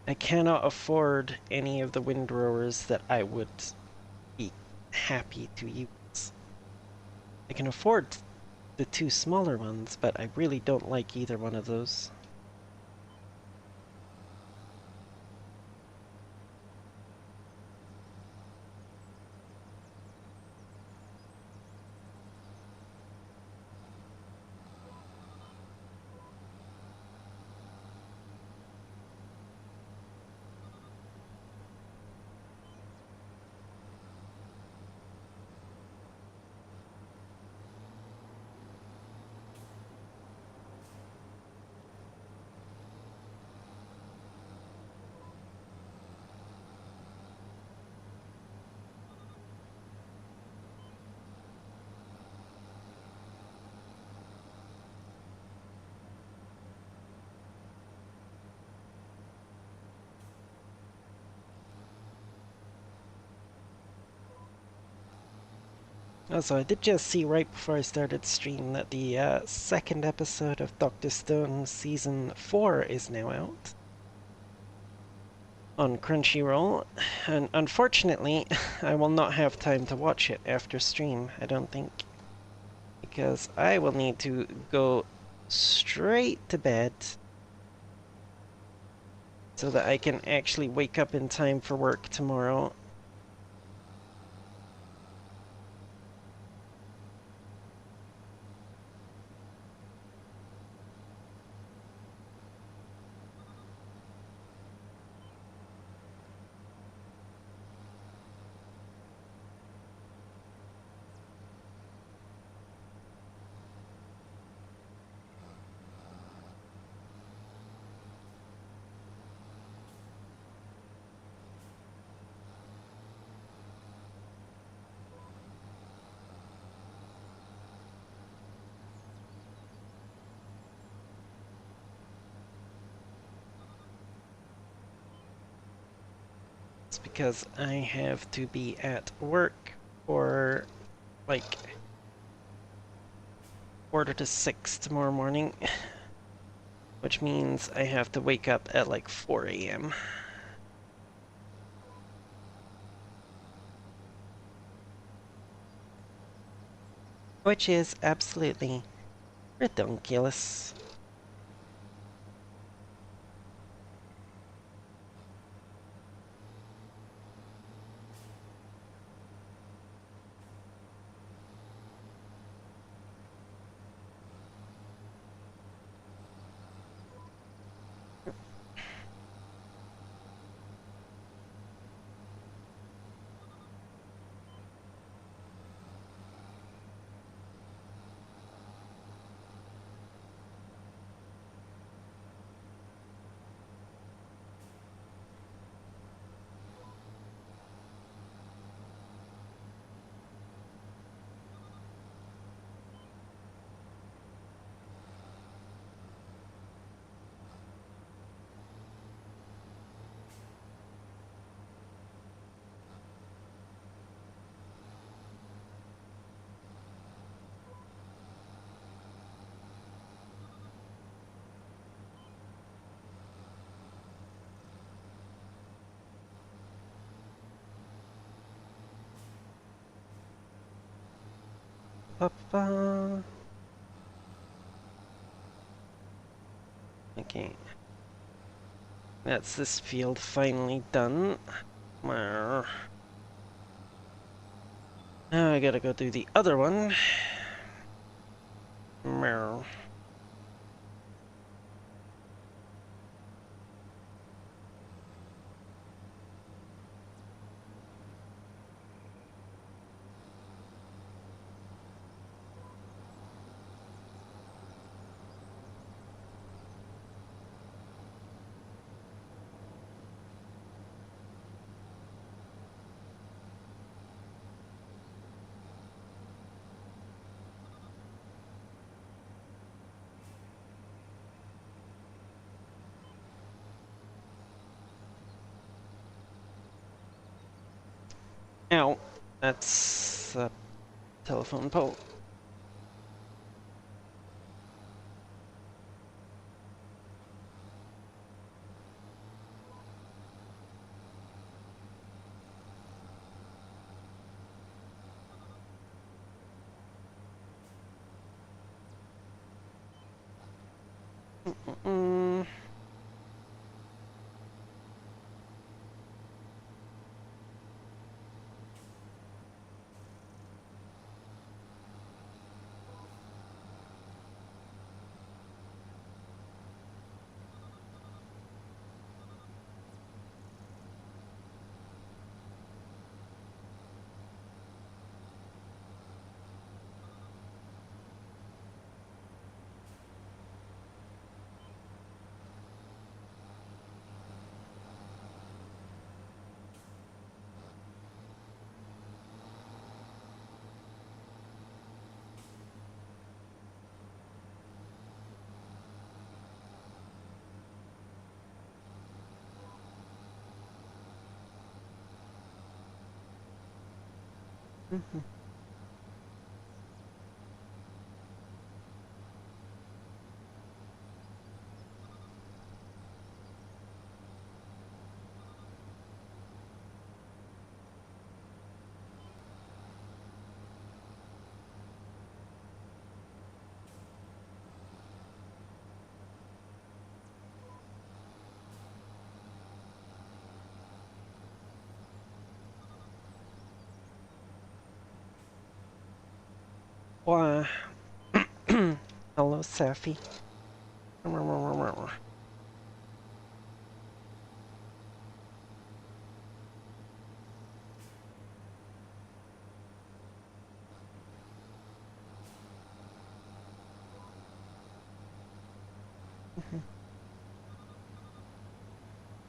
I cannot afford any of the windrowers that I would be happy to use. I can afford the two smaller ones, but I really don't like either one of those. Also, I did just see right before I started stream that the second episode of Doctor Stone Season 4 is now out on Crunchyroll, and unfortunately, I will not have time to watch it after stream, I don't think, because I will need to go straight to bed so that I can actually wake up in time for work tomorrow. It's because I have to be at work for like 4 to 6 tomorrow morning, which means I have to wake up at like 4 a.m. Which is absolutely ridiculous. Ba-ba. Okay. That's this field finally done. Now I gotta go do the other one. Ow. That's a telephone pole. Mm. Mhm. Why? Hello, Safi.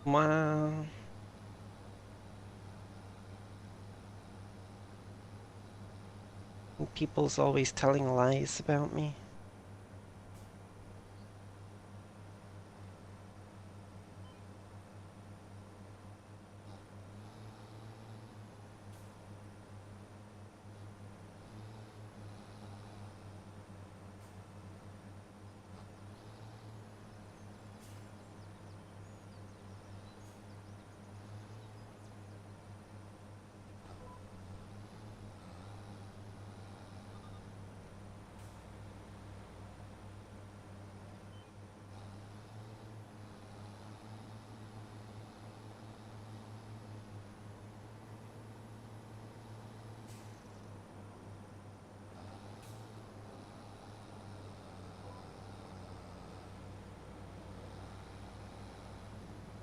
Wow. People's always telling lies about me.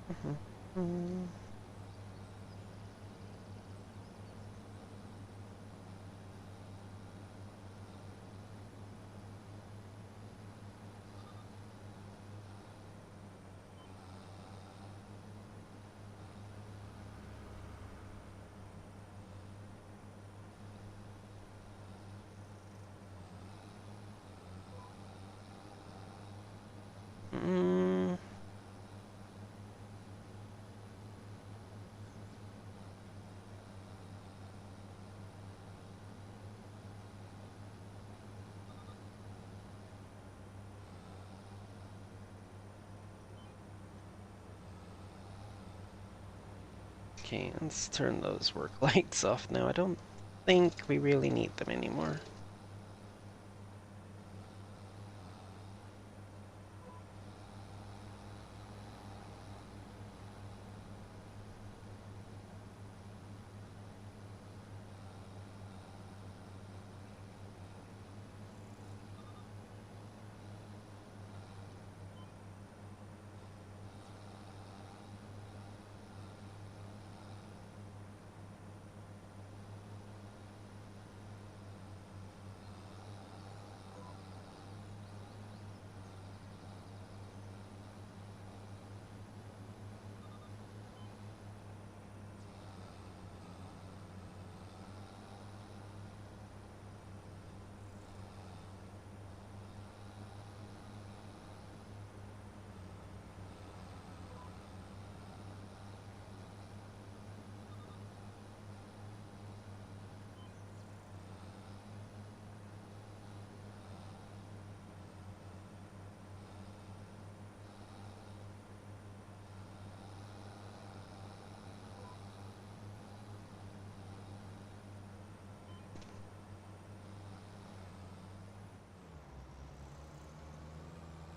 Mhm. Mm. Mm. Okay, let's turn those work lights off now. I don't think we really need them anymore.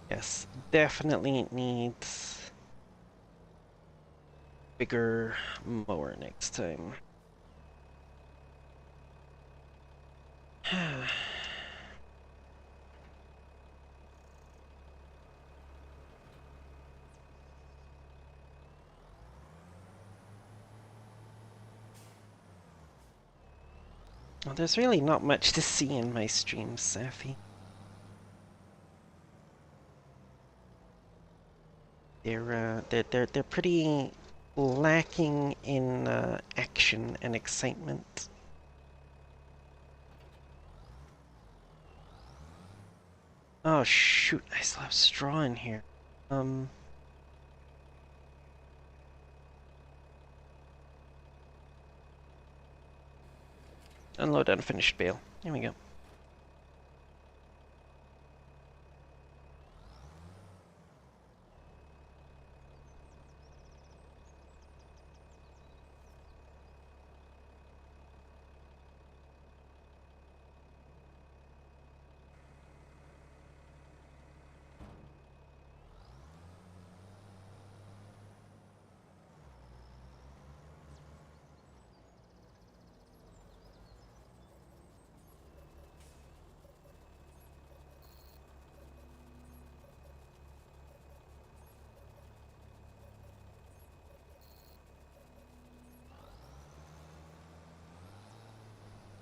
Yes, definitely needs bigger mower next time. Well, there's really not much to see in my streams, Safi. They're pretty lacking in action and excitement. Oh shoot, I still have straw in here. Um, Unload unfinished bale. Here we go.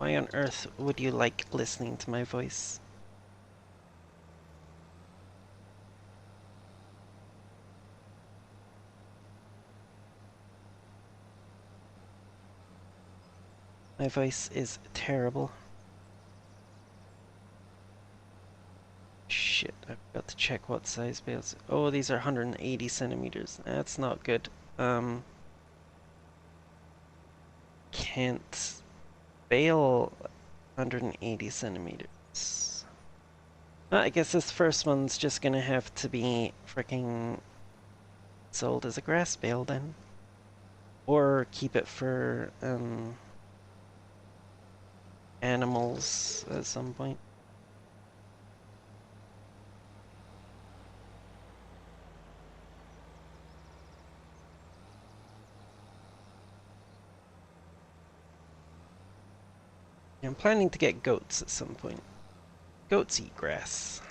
Why on earth would you like listening to my voice? My voice is terrible. Shit, I've got to check what size bales. Oh, these are 180 centimeters. That's not good. Can't bale 180 centimeters. I guess this first one's just gonna have to be freaking sold as a grass bale then. Or keep it for, animals at some point. I'm planning to get goats at some point. Goats eat grass.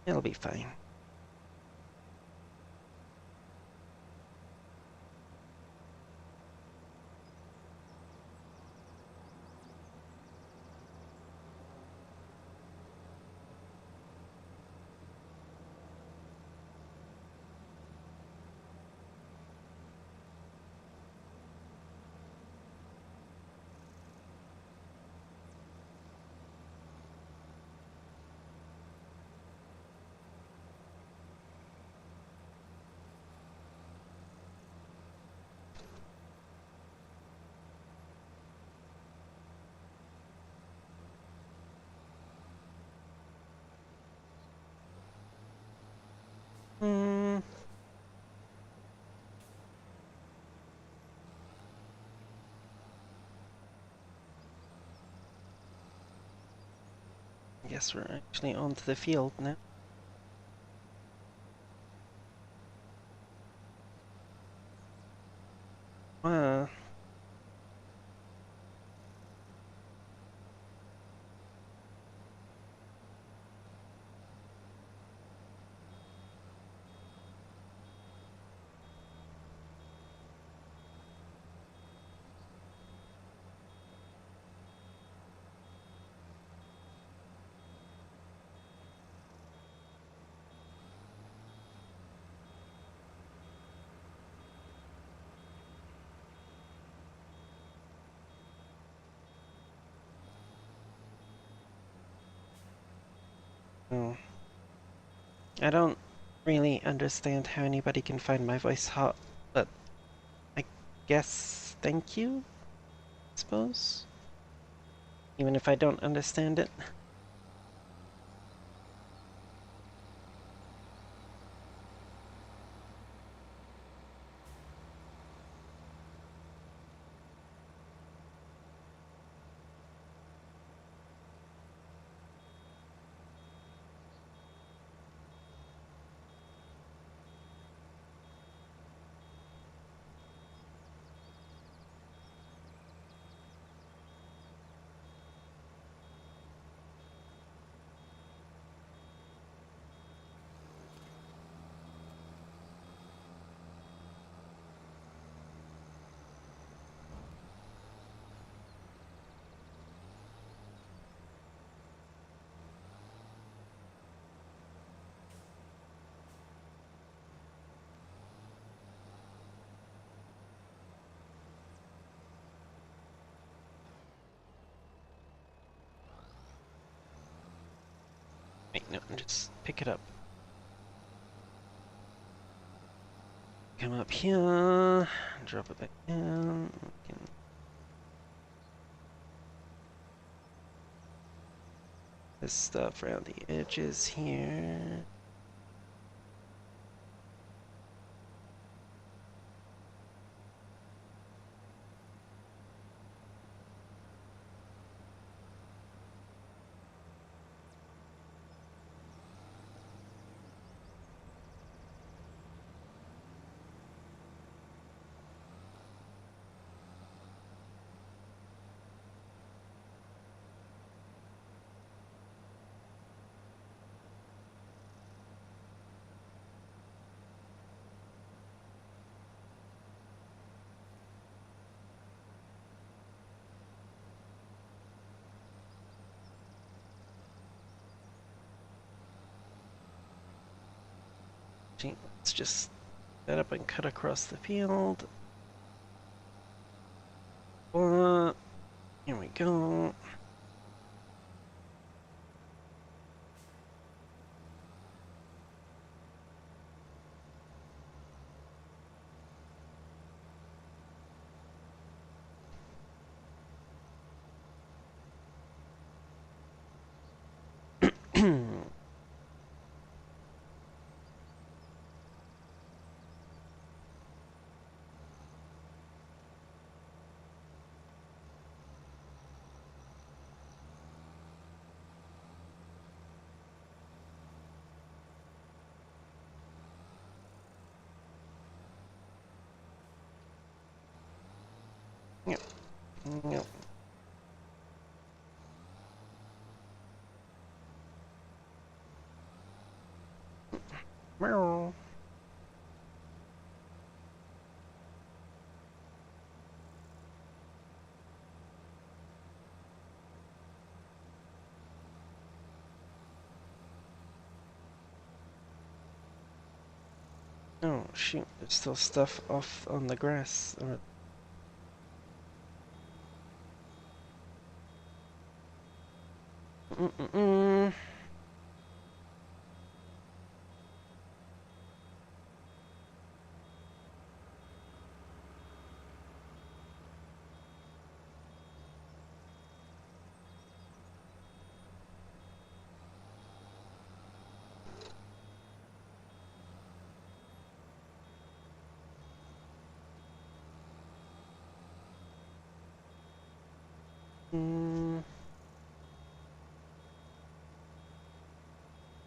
It'll be fine. Hmm. I guess we're actually onto the field now. Uh, oh. I don't really understand how anybody can find my voice hot, but I guess thank you, I suppose. Even if I don't understand it. no, just pick it up. Come up here, drop it back down. This stuff around the edges here. Let's just set up and cut across the field. Here we go. Yep. Yep. Meow. Oh shoot, there's still stuff off on the grass. Mm-mm-mm.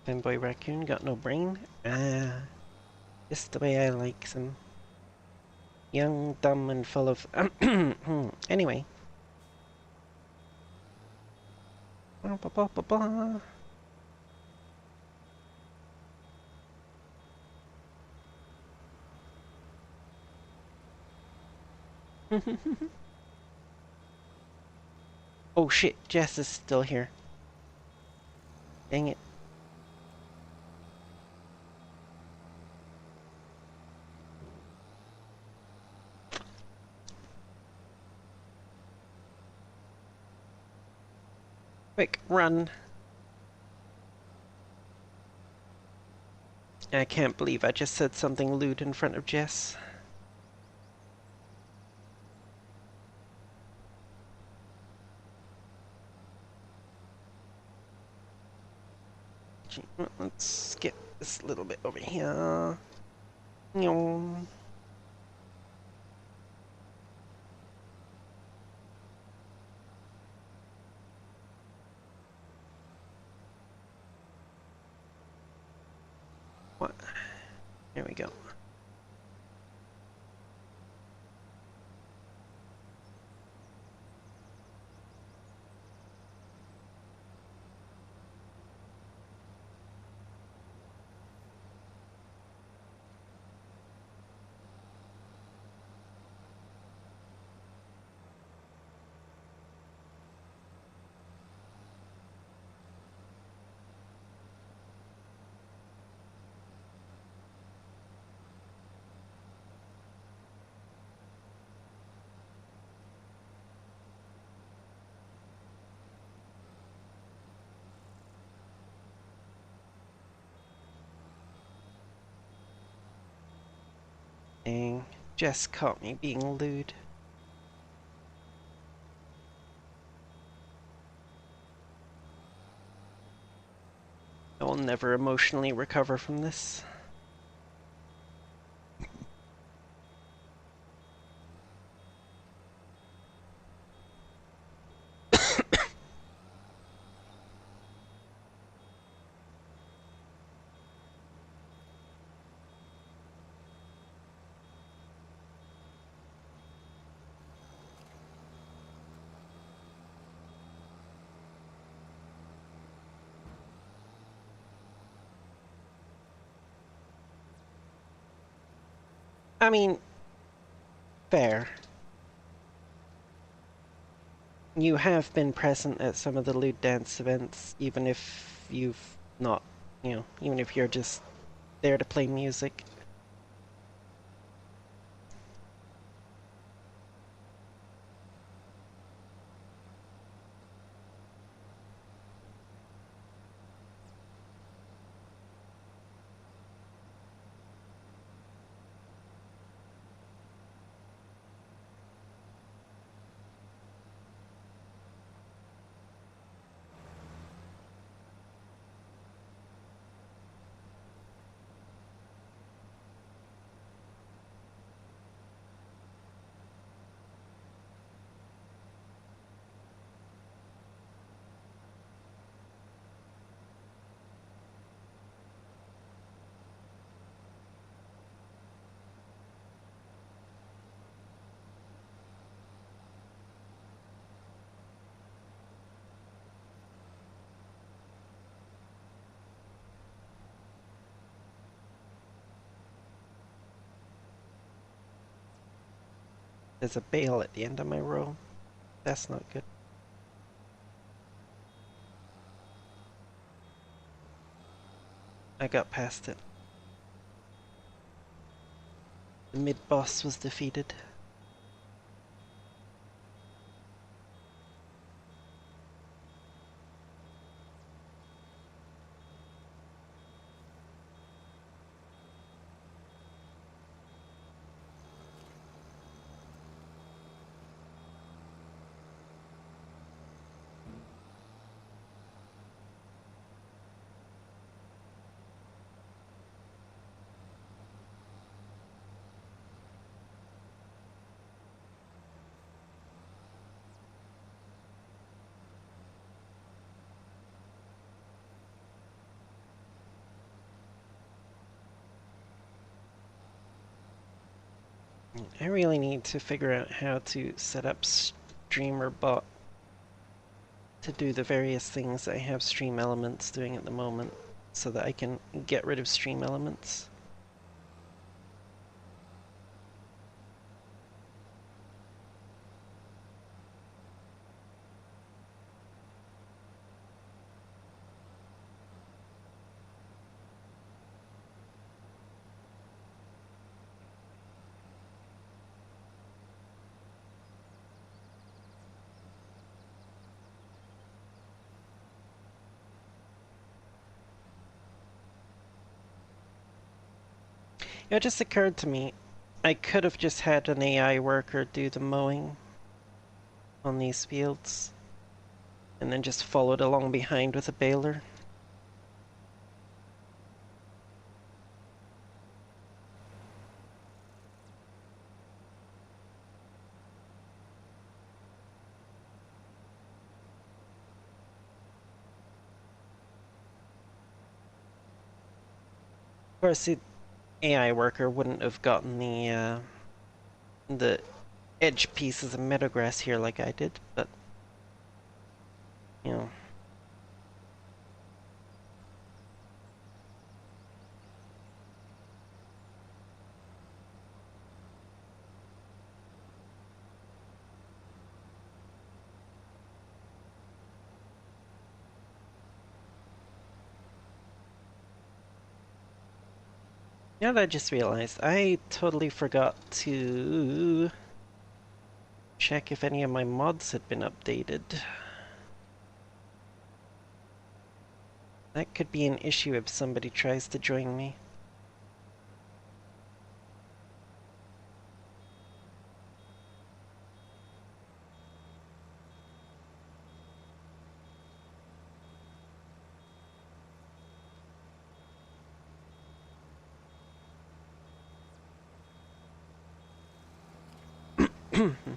Fanboy raccoon got no brain? Ah, just the way I like them. Young, dumb, and full of... Anyway. Oh shit, Jess is still here. Dang it. Quick, run. I can't believe I just said something lewd in front of Jess. Let's skip this little bit over here. What? There we go. Dang, Jess caught me being lewd. I will never emotionally recover from this. I mean, fair. You have been present at some of the lewd dance events, even if you've not, even if you're just there to play music. There's a bale at the end of my row. That's not good. I got past it. The mid-boss was defeated. I really need to figure out how to set up streamer bot to do the various things I have stream elements doing at the moment so that I can get rid of stream elements. It just occurred to me, I could have just had an AI worker do the mowing on these fields and then just followed along behind with a baler. Of course, the AI worker wouldn't have gotten the edge pieces of meadowgrass here like I did, but you know. Now that I just realized, I totally forgot to check if any of my mods had been updated. That could be an issue if somebody tries to join me. Mhm.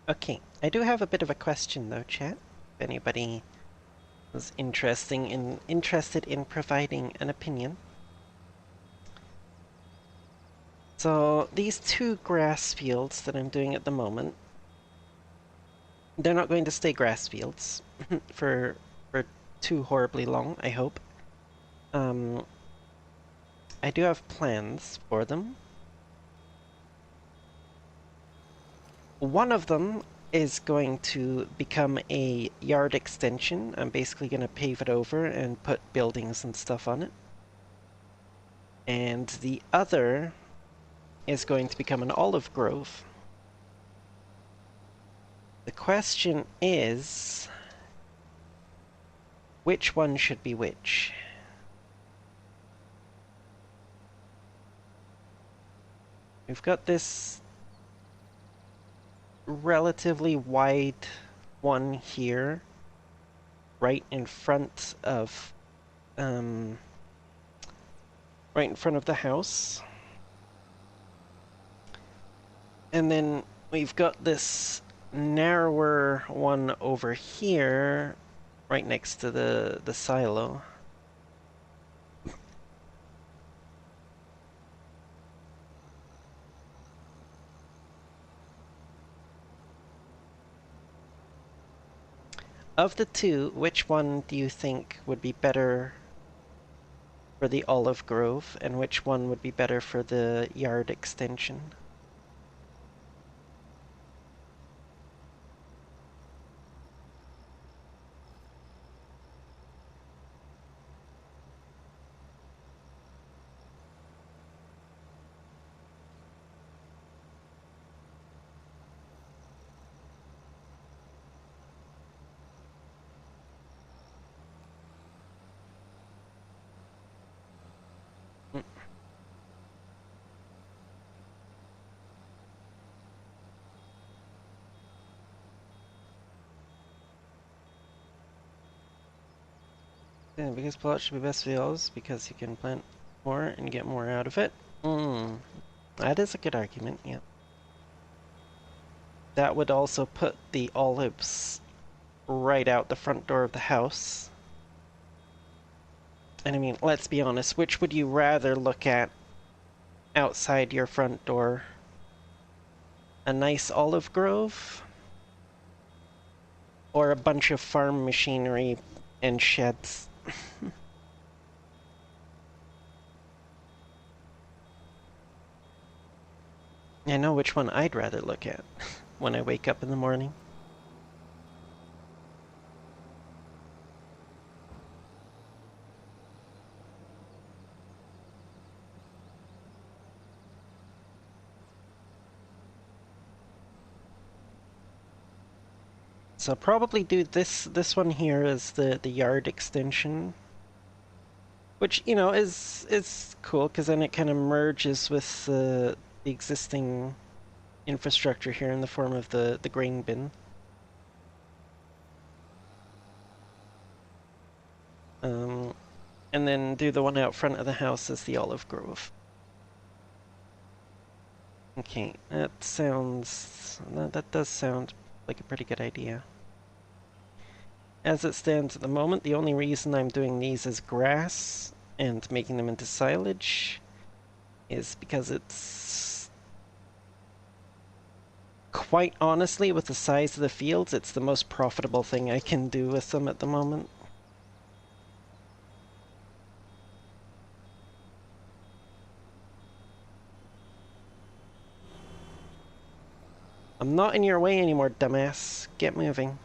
Okay, I do have a bit of a question though, chat. If anybody is interested in providing an opinion. So these two grass fields that I'm doing at the moment, they're not going to stay grass fields for too horribly long, I hope. Um, I do have plans for them. One of them is going to become a yard extension. I'm basically going to pave it over and put buildings and stuff on it. And the other is going to become an olive grove. The question is, which one should be which? We've got this relatively wide one here, right in front of, um, right in front of the house. And then we've got this narrower one over here, right next to the silo. Of the two, which one do you think would be better for the olive grove, and which one would be better for the yard extension? Yeah, biggest plot should be best for yours because you can plant more and get more out of it. That is a good argument, yeah. That would also put the olives right out the front door of the house. And I mean, let's be honest, which would you rather look at outside your front door? A nice olive grove? Or a bunch of farm machinery and sheds? I know which one I'd rather look at when I wake up in the morning. So I'll probably do this one here as the yard extension, which is cool because then it kind of merges with the existing infrastructure here in the form of the grain bin. And then do the one out front of the house as the olive grove. Okay, that does sound like a pretty good idea. As it stands at the moment, the only reason I'm doing these as grass and making them into silage is because it's, quite honestly, with the size of the fields, it's the most profitable thing I can do with them at the moment. I'm not in your way anymore, dumbass. Get moving.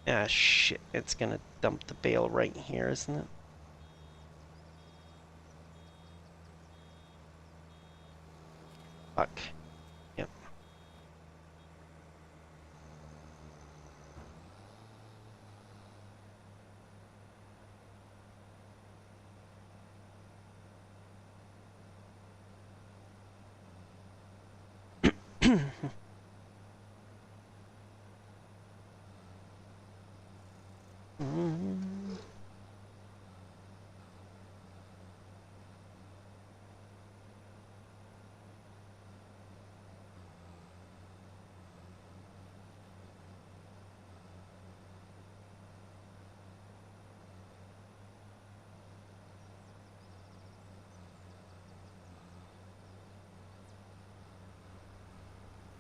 Ah, shit. It's gonna dump the bale right here, isn't it? Fuck. Yep.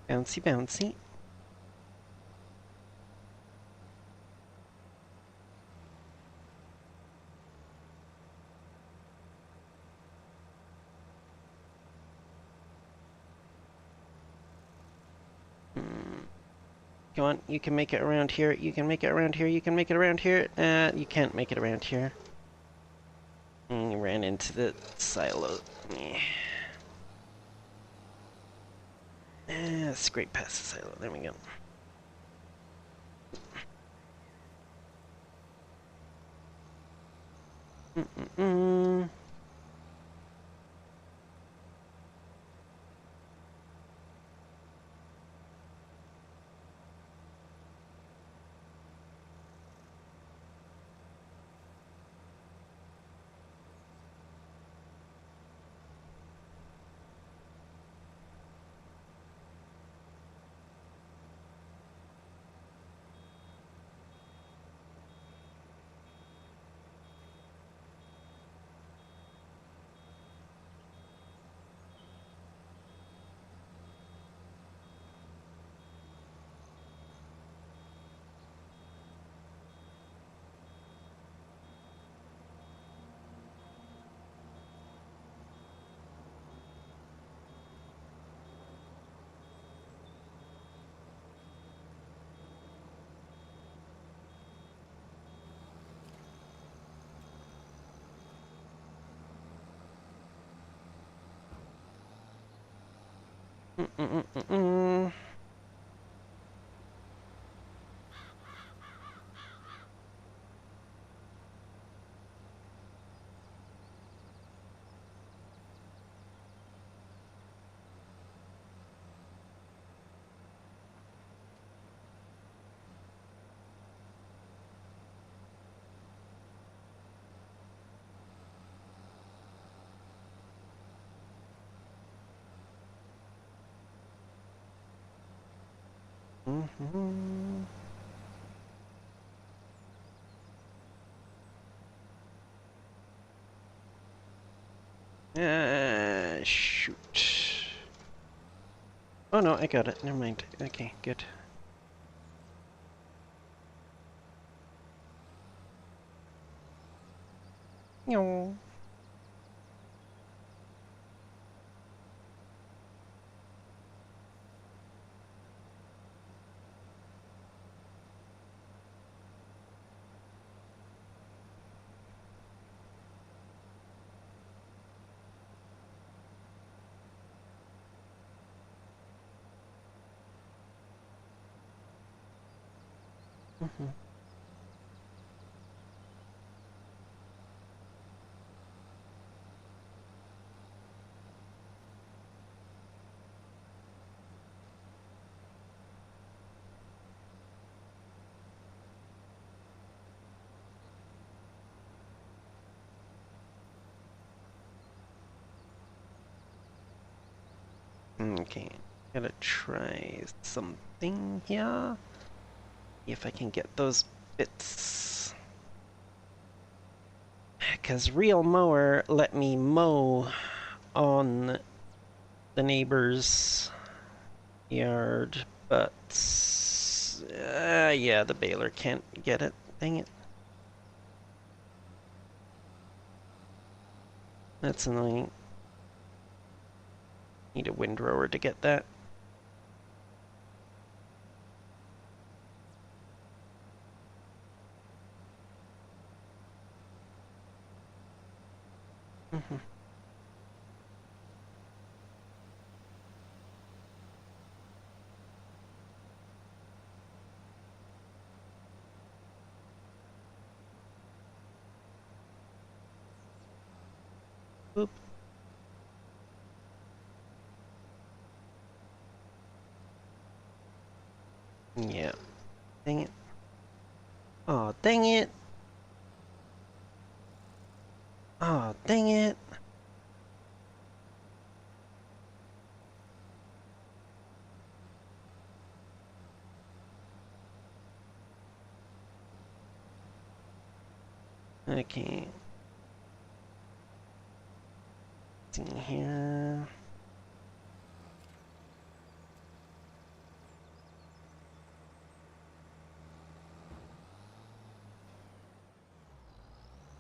Bouncy, bouncy. Go on, you can make it around here. You can make it around here. You can make it around here. You can't make it around here. You ran into the silo. Scrape past the silo. There we go. Mm-mm-mm. Mm-mm-mm-mm. Mm-hmm. Shoot. Oh no, I got it. Never mind. Okay, good. No. Mm-hmm. Okay, gotta try something here. See if I can get those bits. Because real mower let me mow on the neighbor's yard, but yeah, the baler can't get it. Dang it. That's annoying. Need a windrower to get that. Mhm. Oop. Yeah. Dang it. Oh, dang it. Oh, dang it. Okay. See here.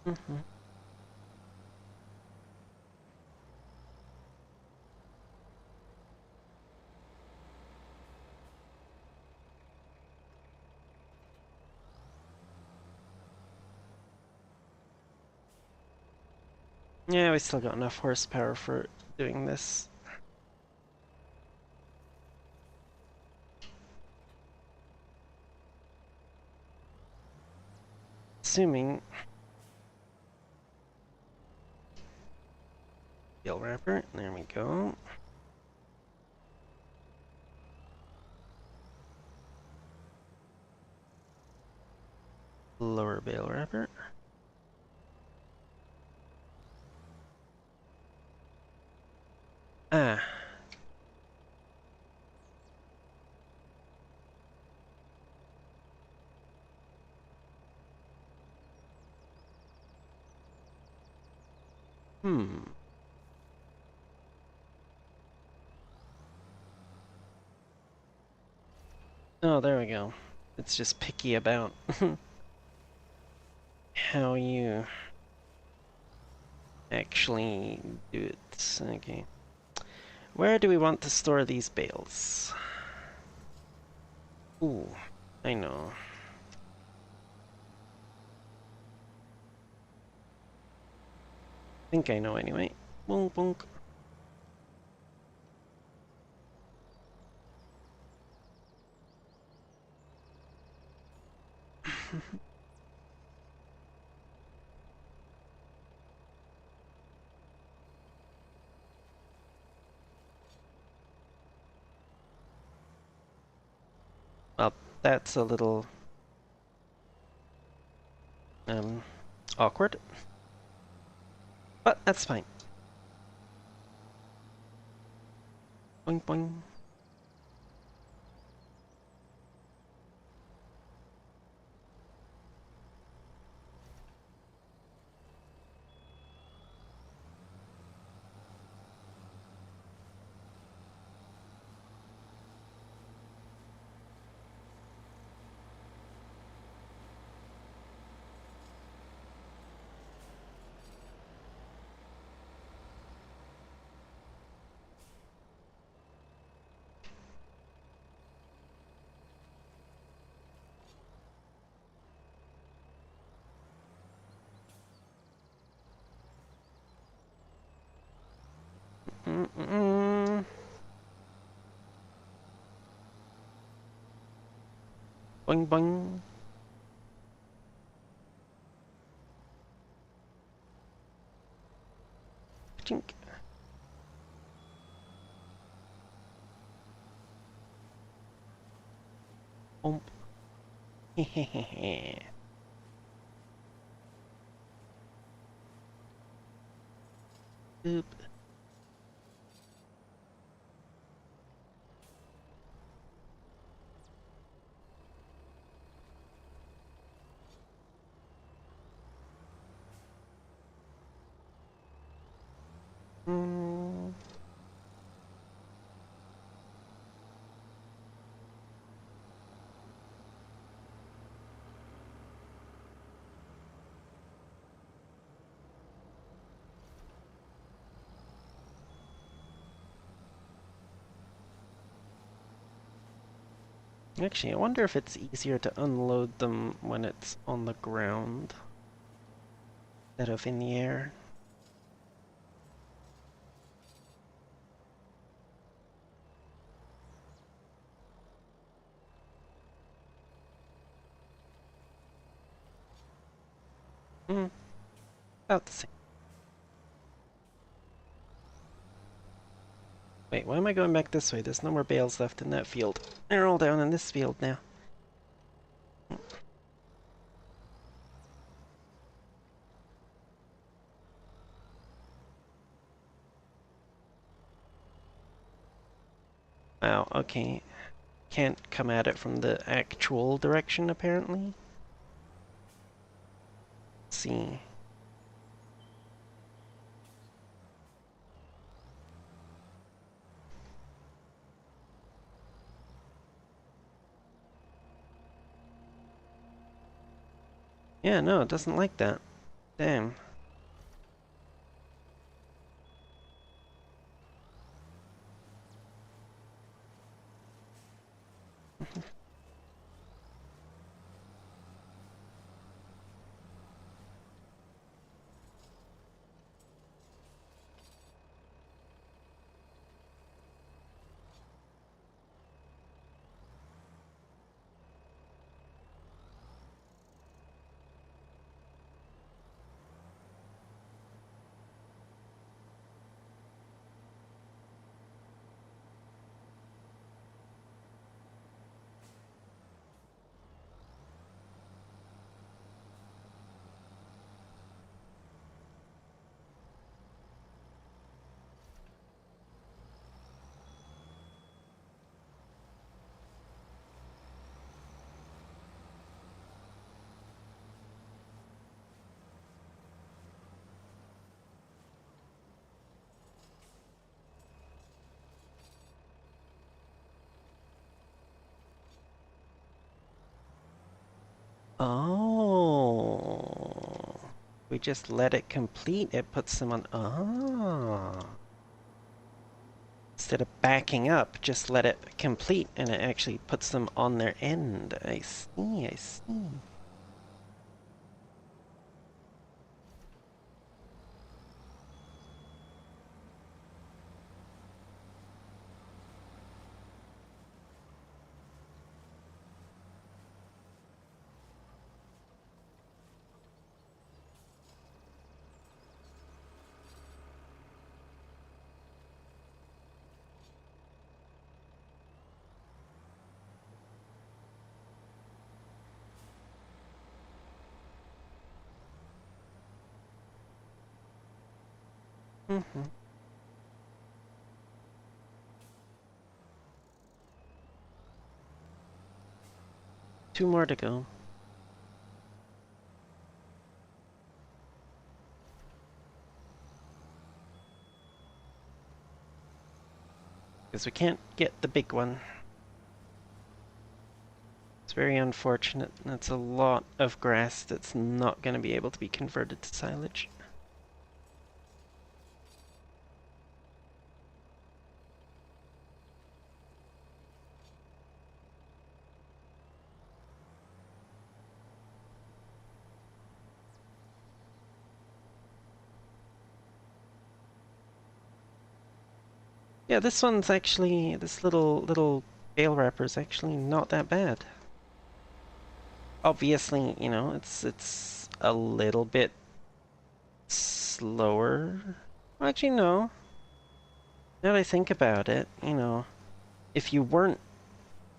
Mhm. Yeah, we still got enough horsepower for doing this. Assuming. Bale wrapper. There we go. Lower bale wrapper. Ah. Hmm. Oh, there we go. It's just picky about how you actually do it. Okay. Where do we want to store these bales? Ooh, I know. Think I know anyway. Boonk, boonk. Well, that's a little um awkward, but that's fine. Boing boing. Mm-mm. Boing boing. Chink. Boom. Hehehe. Oop. Mm. Actually, I wonder if it's easier to unload them when it's on the ground instead of in the air. Hmm, about the same. Wait, why am I going back this way? There's no more bales left in that field. They're all down in this field now. Wow, okay. Can't come at it from the actual direction, apparently. Let's see. Yeah, no, it doesn't like that. Damn. Oh. We just let it complete, it puts them on. Ah. Instead of backing up, just let it complete and it actually puts them on their end. I see, I see. Mm-hmm. 2 more to go. Because we can't get the big one. It's very unfortunate. That's a lot of grass that's not going to be able to be converted to silage. Yeah, this one's actually, this little bale wrapper is actually not that bad. Obviously, you know, it's a little bit slower. Actually, no. Now that I think about it, you know, if you weren't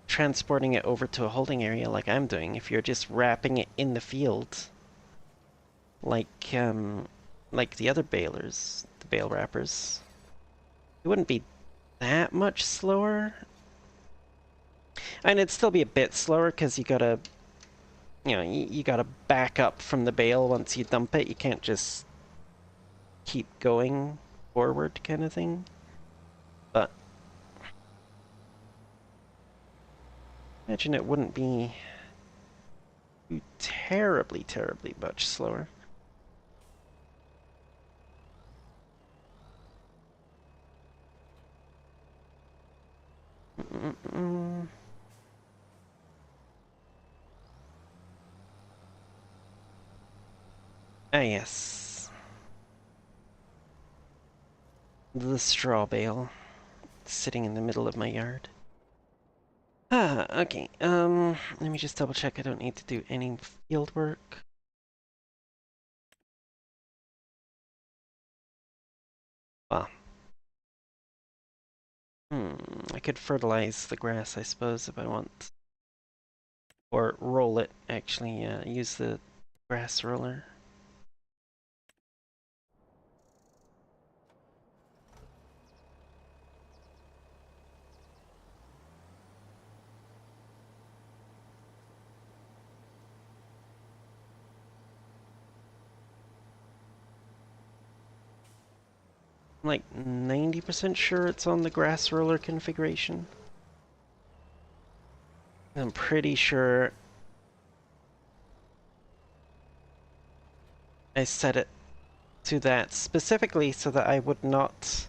transporting it over to a holding area like I'm doing, if you're just wrapping it in the field, like like the other balers, the bale wrappers, it wouldn't be that much slower. And it'd still be a bit slower because you gotta, you know, you gotta back up from the bale once you dump it. You can't just keep going. forward kind of thing. But imagine it wouldn't be too terribly much slower. Mm-mm-mm. Ah, yes. The straw bale sitting in the middle of my yard. Ah, okay. Let me just double check I don't need to do any field work. Well, I could fertilize the grass, I suppose, if I want. Or roll it, actually. Use the grass roller. I'm like 90% sure it's on the grass roller configuration. I'm pretty sure I set it to that specifically so that I would not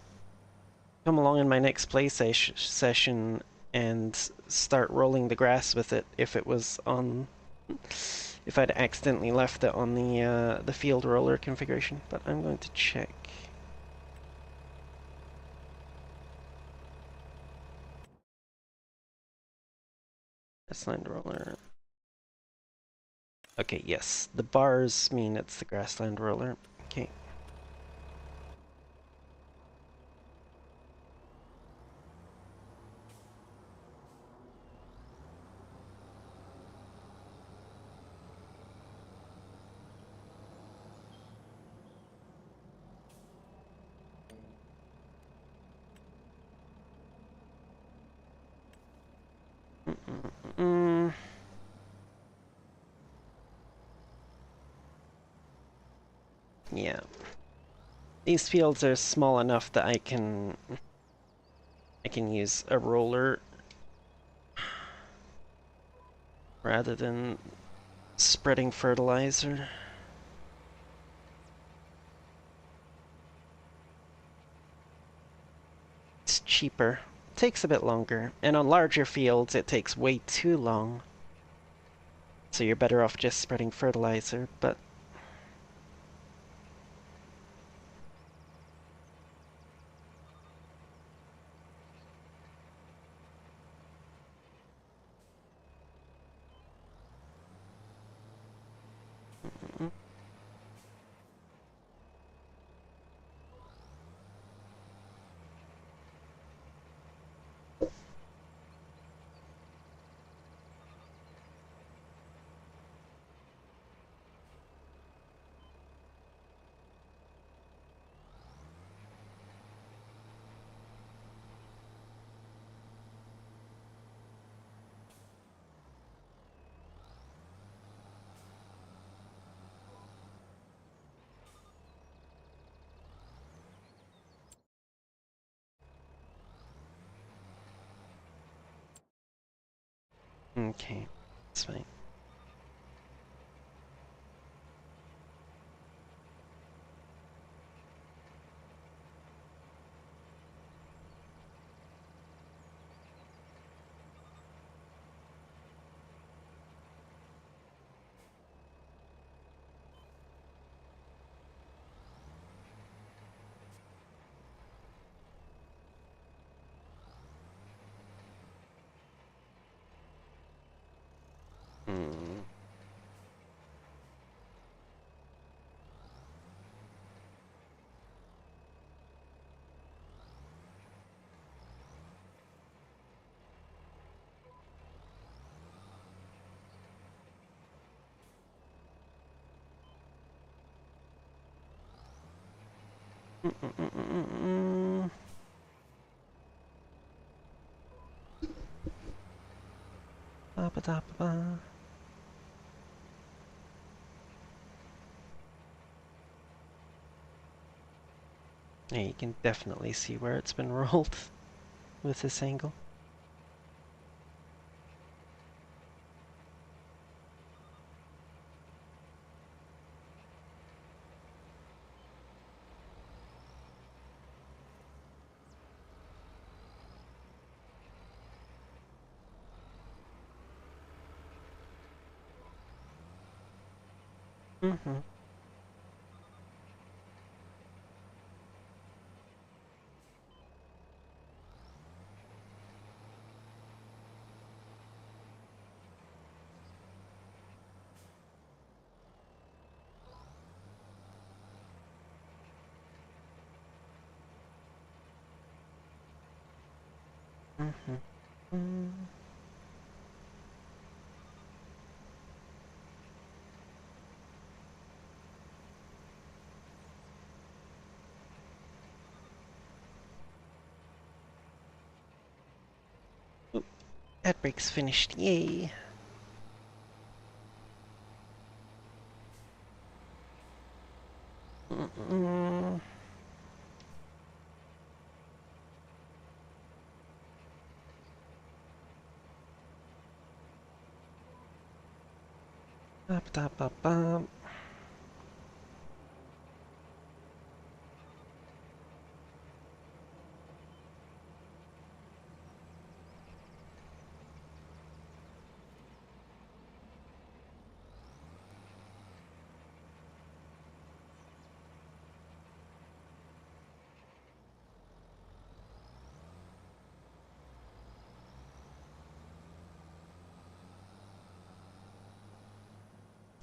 come along in my next play session and start rolling the grass with it if it was on, if I'd accidentally left it on the field roller configuration. But I'm going to check. Grassland roller. Okay, yes, the bars mean it's the grassland roller. Okay. Mm-mm-mm. Yeah. These fields are small enough that I can use a roller rather than spreading fertilizer. It's cheaper. Takes a bit longer. And on larger fields, it takes way too long. So you're better off just spreading fertilizer, but okay, it's fine. Mm. Mm-mm-mm-mm-mm. Ba-ba-da-ba-ba. Yeah, you can definitely see where it's been rolled with this angle. Mm-hmm. Mm-hmm. Mm. Oop, that break's finished. Yay. Mm-mm. Up, up, up, up.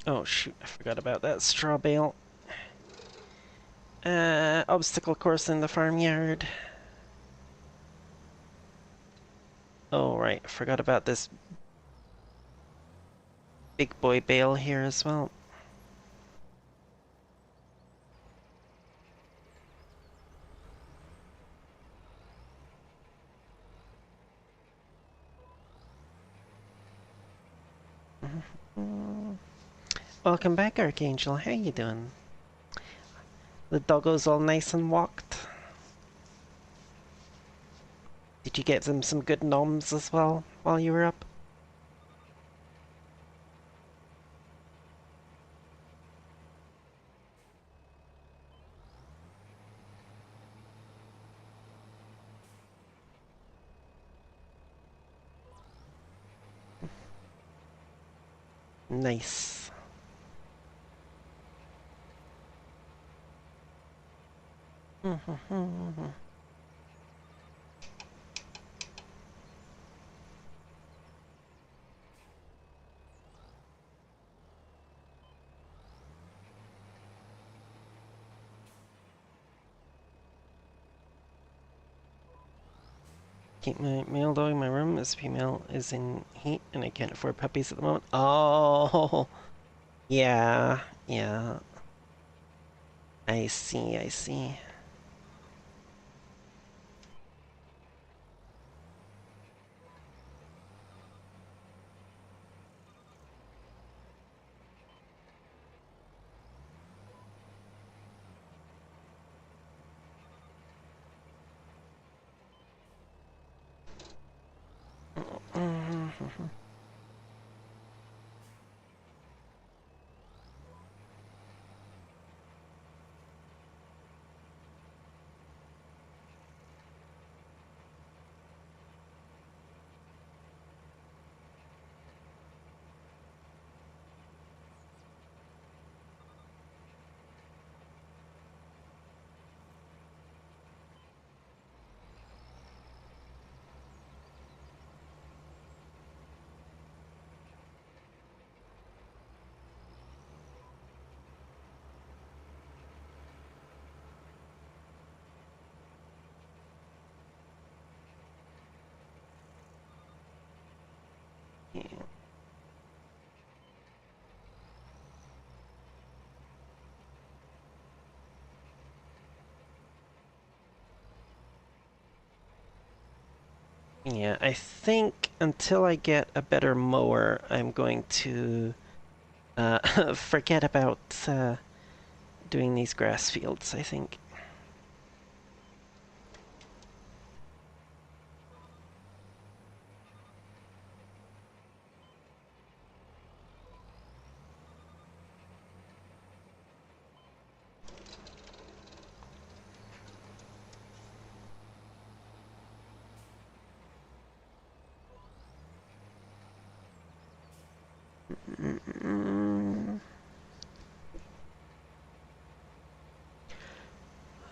Oh shoot, I forgot about that straw bale. Obstacle course in the farmyard. Oh right, forgot about this big boy bale here as well. Mm. Welcome back, Archangel. How you doing? The doggo's all nice and walked. Did you get them some good noms as well while you were up? Nice. Keep my male dog in my room. This female is in heat and I can't afford puppies at the moment. Oh, yeah, yeah. I see, I see. Yeah, I think until I get a better mower, I'm going to forget about doing these grass fields, I think.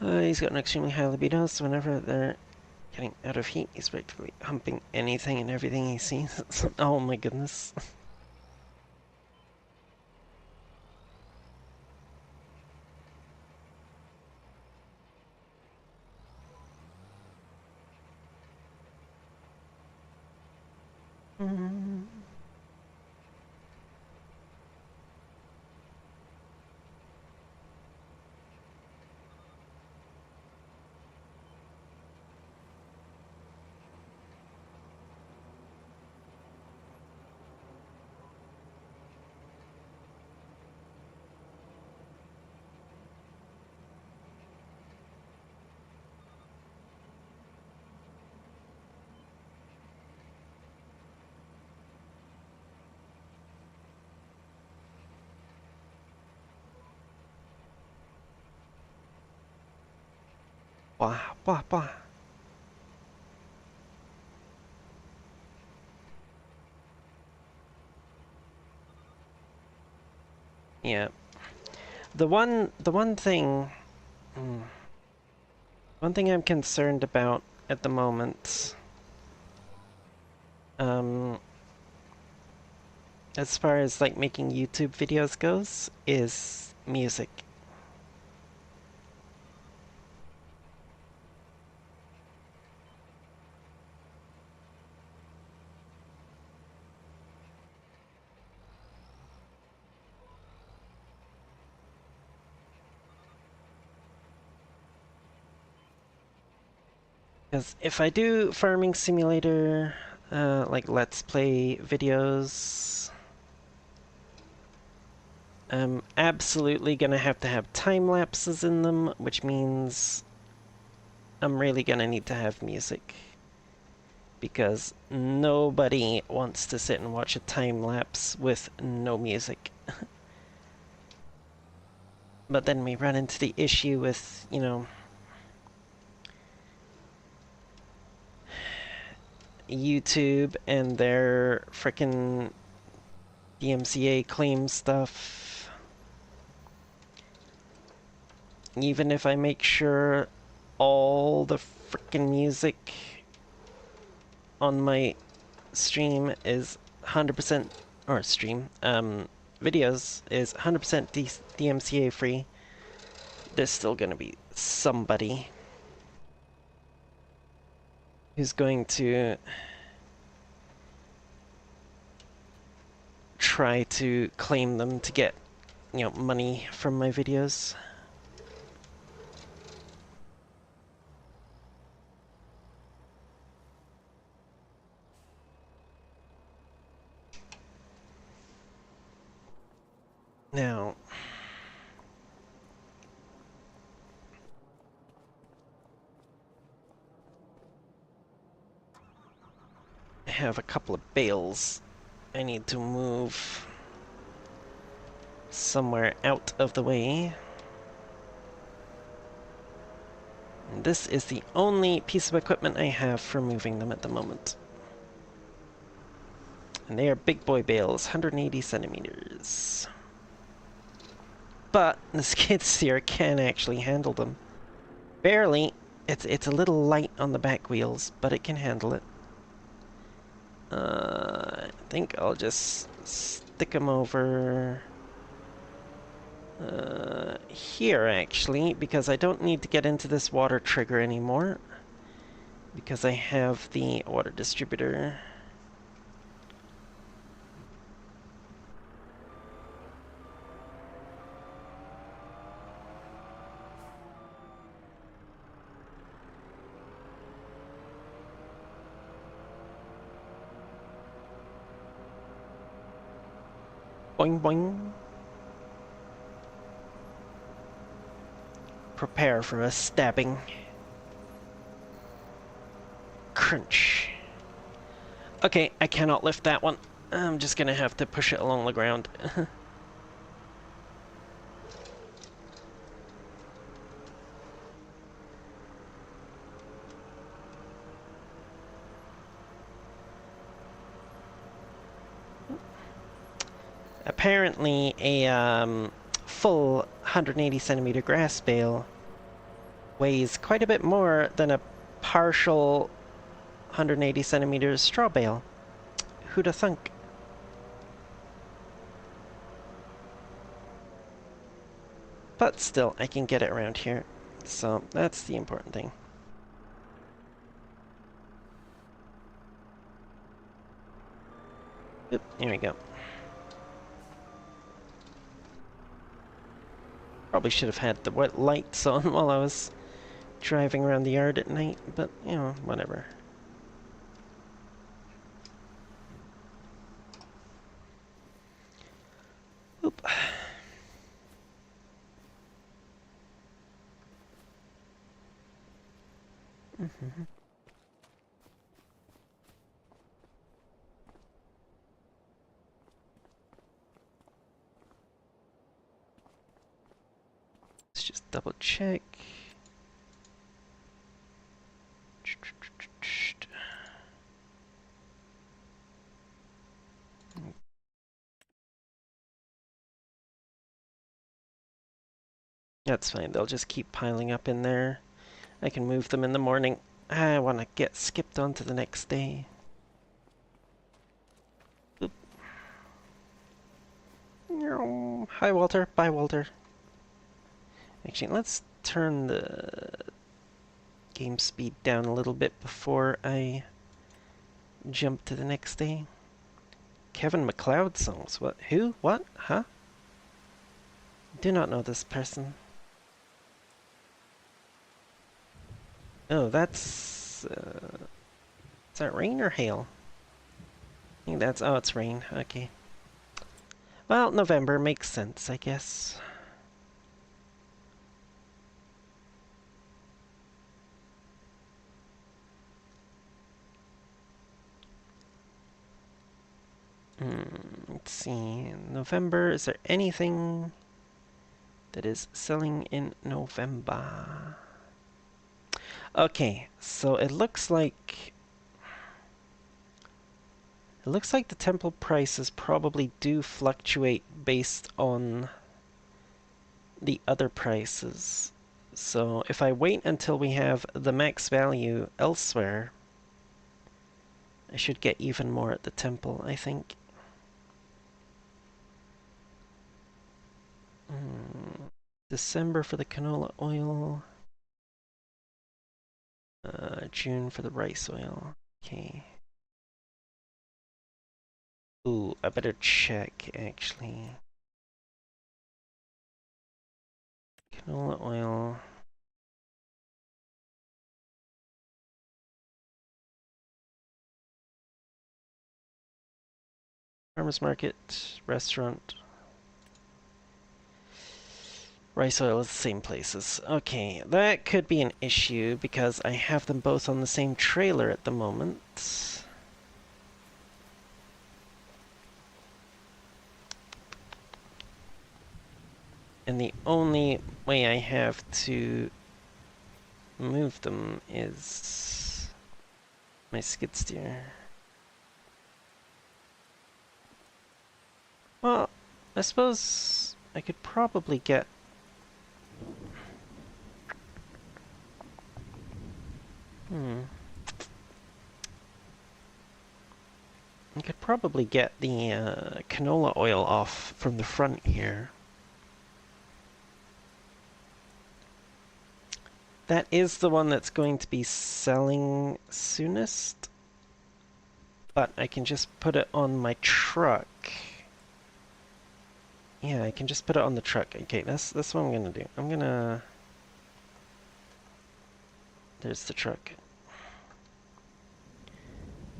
He's got an extremely high libido, so whenever they're getting out of heat, he's practically humping anything and everything he sees. Oh my goodness. Mm. Wah, wah, wah. Yeah. The one thing, one thing I'm concerned about at the moment, um, as far as like making YouTube videos goes, is music. Because if I do farming simulator, like let's play videos, I'm absolutely gonna have to have time lapses in them, which means I'm really gonna need to have music. Because nobody wants to sit and watch a time lapse with no music. But then we run into the issue with, YouTube and their frickin' DMCA claim stuff. Even if I make sure all the frickin' music on my stream is 100%, or stream, videos is 100% DMCA free, there's still gonna be somebody who's going to try to claim them to get, money from my videos. Now, I have a couple of bales I need to move somewhere out of the way. And this is the only piece of equipment I have for moving them at the moment. And they are big boy bales, 180 centimeters. But the skid steer can actually handle them. Barely. It's a little light on the back wheels, but it can handle it. I think I'll just stick them over here, actually, because I don't need to get into this water trigger anymore, because I have the water distributor. Boing boing. Prepare for a stabbing. Crunch. Okay, I cannot lift that one. I'm just gonna have to push it along the ground. Apparently, a full 180 centimeter grass bale weighs quite a bit more than a partial 180 centimeters straw bale. Who'da thunk? But still, I can get it around here. So that's the important thing. Oop, here we go. Probably should have had the wet lights on while I was driving around the yard at night, but, you know, whatever. Oop. Let's just double check. That's fine, they'll just keep piling up in there. I can move them in the morning. I want to get skipped on to the next day. Oop. Hi, Walter. Bye, Walter. Actually, let's turn the game speed down a little bit before I jump to the next day. Kevin MacLeod songs. What? Who? What? Huh? Do not know this person. Oh, that's... is that rain or hail? I think that's... Oh, it's rain. Okay. Well, November makes sense, I guess. Let's see. November, is there anything that is selling in November? Okay, so it looks like the temple prices probably do fluctuate based on the other prices. So if I wait until we have the max value elsewhere, I should get even more at the temple, I think. December for the canola oil. June for the rice oil. Okay. Ooh, I better check, actually. Canola oil. Farmers market, restaurant. Rice oil is the same places. Okay, that could be an issue because I have them both on the same trailer at the moment. And the only way I have to move them is my skid steer. Well, I suppose I could probably get... I could probably get the canola oil off from the front here. That is the one that's going to be selling soonest. But I can just put it on my truck. Yeah, I can just put it on the truck. Okay, that's what I'm gonna do. I'm gonna... There's the truck.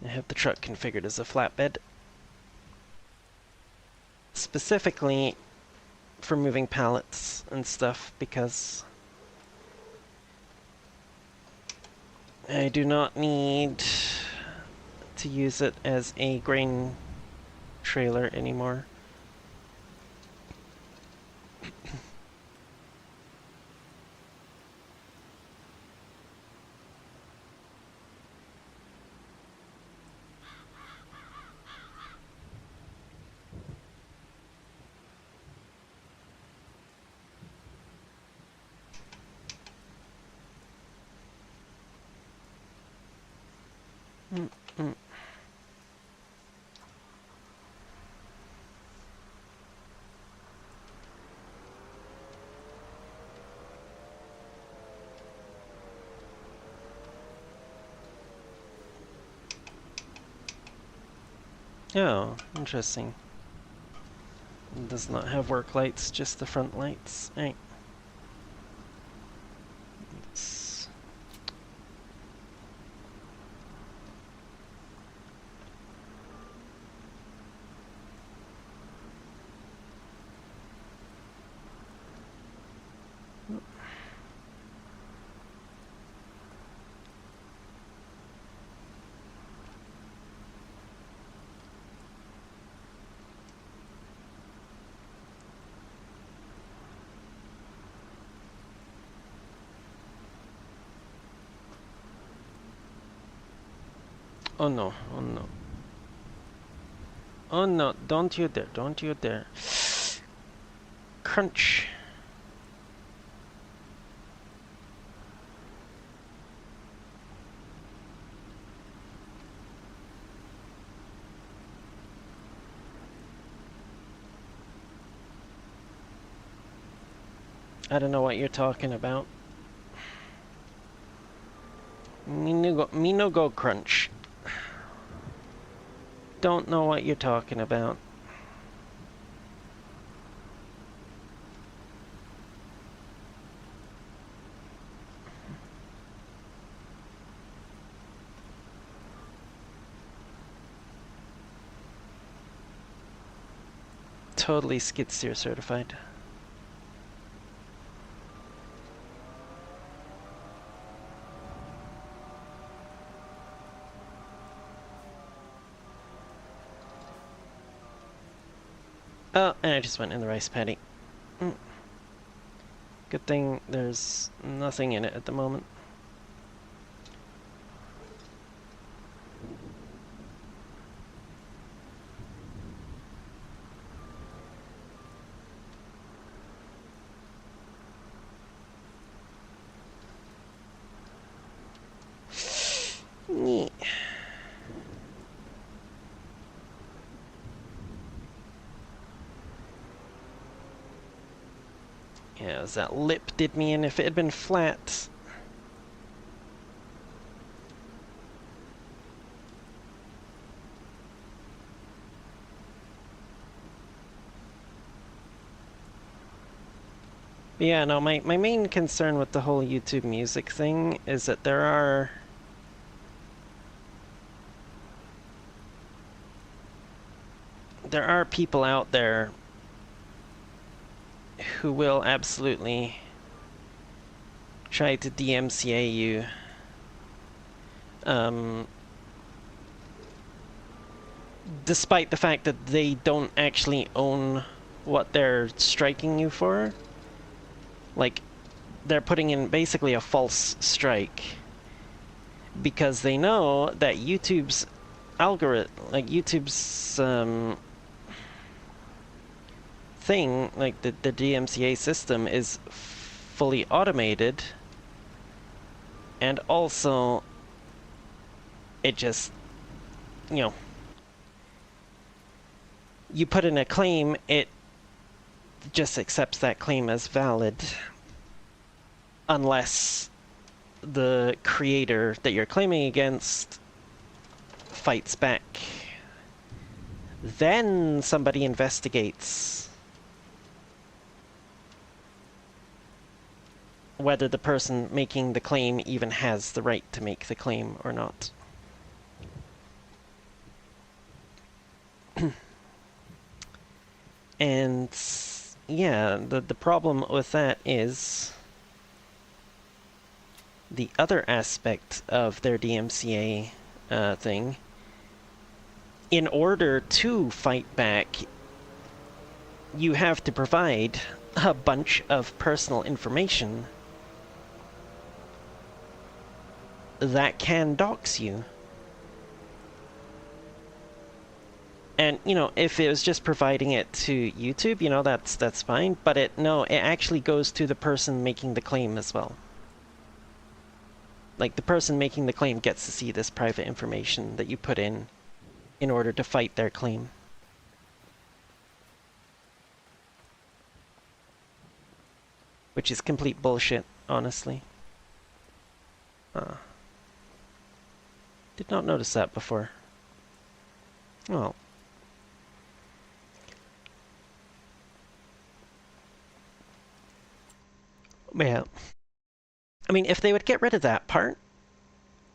I have the truck configured as a flatbed. Specifically for moving pallets and stuff, because I do not need to use it as a grain trailer anymore. Oh, interesting. It does not have work lights, just the front lights. Right. Oh no, oh no. Oh no, don't you dare, don't you dare. Crunch. I don't know what you're talking about. Me no go crunch. Don't know what you're talking about. Totally skid steer certified. Oh, and I just went in the rice paddy. Good thing there's nothing in it at the moment. Yeah. Yeah, that lip did me in. If it had been flat. But yeah, no, my main concern with the whole YouTube music thing is that there are people out there who will absolutely try to DMCA you. Despite the fact that they don't actually own what they're striking you for. Like, they're putting in basically a false strike because they know that YouTube's algorithm, like YouTube's thing, like the DMCA system is fully automated, and also it just, you know, you put in a claim, it just accepts that claim as valid unless the creator that you're claiming against fights back. Then somebody investigates whether the person making the claim even has the right to make the claim or not. And yeah, the problem with that is the other aspect of their DMCA thing. In order to fight back, you have to provide a bunch of personal information that can dox you. And, you know, if it was just providing it to YouTube, you know, that's fine. But it actually goes to the person making the claim as well. Like, the person making the claim gets to see this private information that you put in order to fight their claim. Which is complete bullshit, honestly. Did not notice that before. Well, Yeah. I mean, if they would get rid of that part,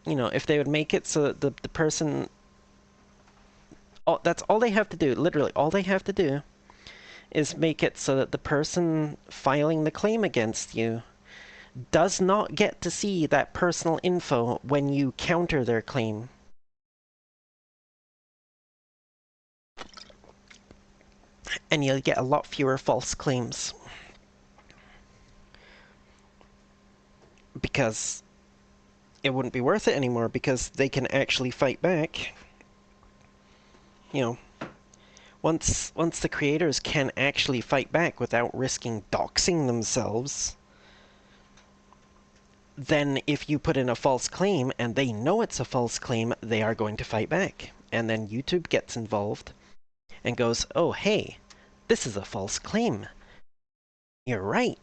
if they would make it so that the person, that's all they have to do, literally, all they have to do is make it so that the person filing the claim against you does not get to see that personal info when you counter their claim. And you'll get a lot fewer false claims. Because it wouldn't be worth it anymore because they can actually fight back. You know, once the creators can actually fight back without risking doxing themselves, then if you put in a false claim and they know it's a false claim, they are going to fight back. And then YouTube gets involved and goes, oh, hey, this is a false claim. You're right.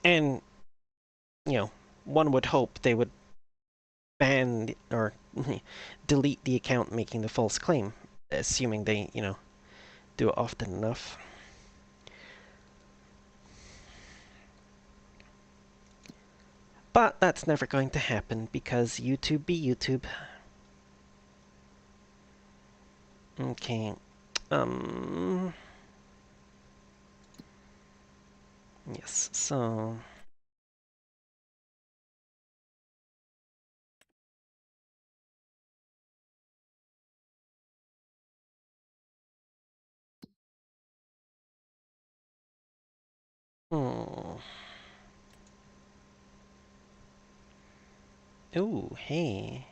And, one would hope they would ban or delete the account making the false claim, assuming they, do it often enough. But that's never going to happen because YouTube be YouTube. Okay. Yes, so... Oh. Ooh, hey.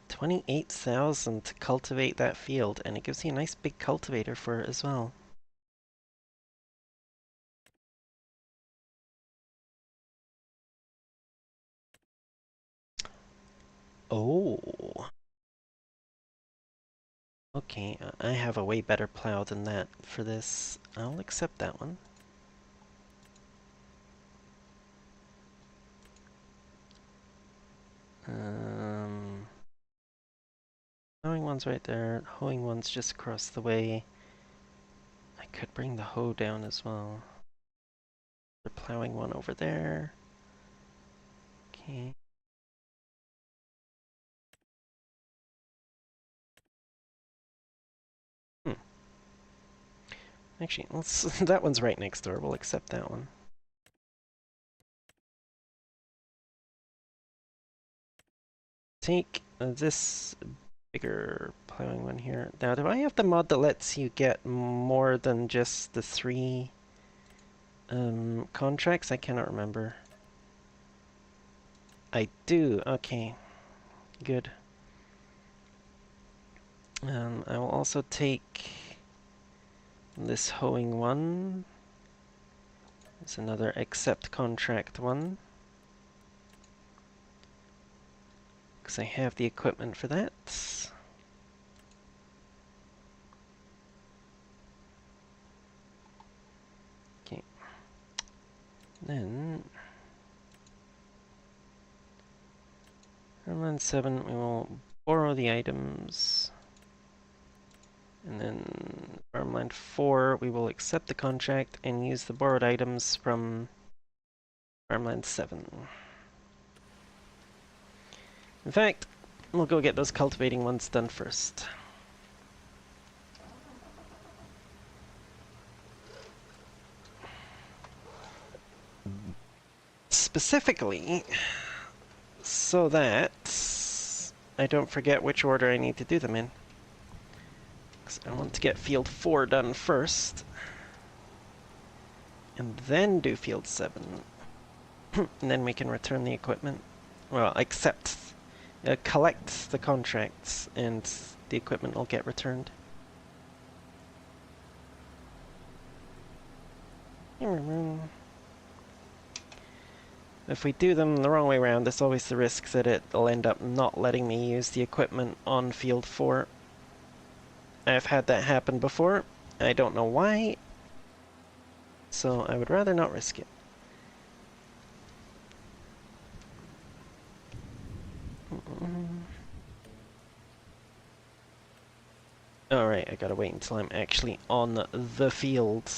28,000 to cultivate that field, and it gives you a nice big cultivator for it as well. Oh. Okay, I have a way better plow than that for this. I'll accept that one. Plowing one's right there, hoeing one's just across the way. I could bring the hoe down as well. They're plowing one over there. Okay. Actually, let's that one's right next door. We'll accept that one. Take this bigger plowing one here. Now, do I have the mod that lets you get more than just the 3 contracts? I cannot remember. I do. Okay. Good. I will also take this hoeing one. There's another accept contract one. Because I have the equipment for that. Okay. Then... Farmland 7, we will borrow the items. And then Farmland 4, we will accept the contract and use the borrowed items from Farmland 7. In fact, we'll go get those cultivating ones done first. Specifically, so that I don't forget which order I need to do them in. Because I want to get Field 4 done first. And then do Field 7. And then we can return the equipment. Well, collect the contracts, and the equipment will get returned. If we do them the wrong way around, there's always the risk that it'll end up not letting me use the equipment on Field 4. I've had that happen before. I don't know why, so I would rather not risk it. Alright, I gotta wait until I'm actually on the field.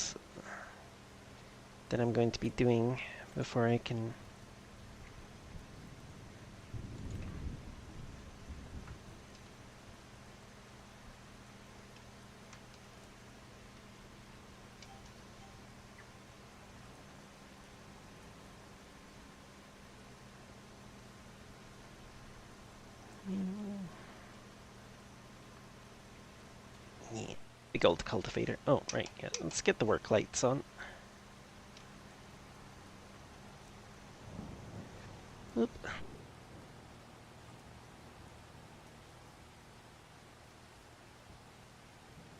that I'm going to be doing before I can... Yeah, big old cultivator. Oh, right, yeah, let's get the work lights on. Oop.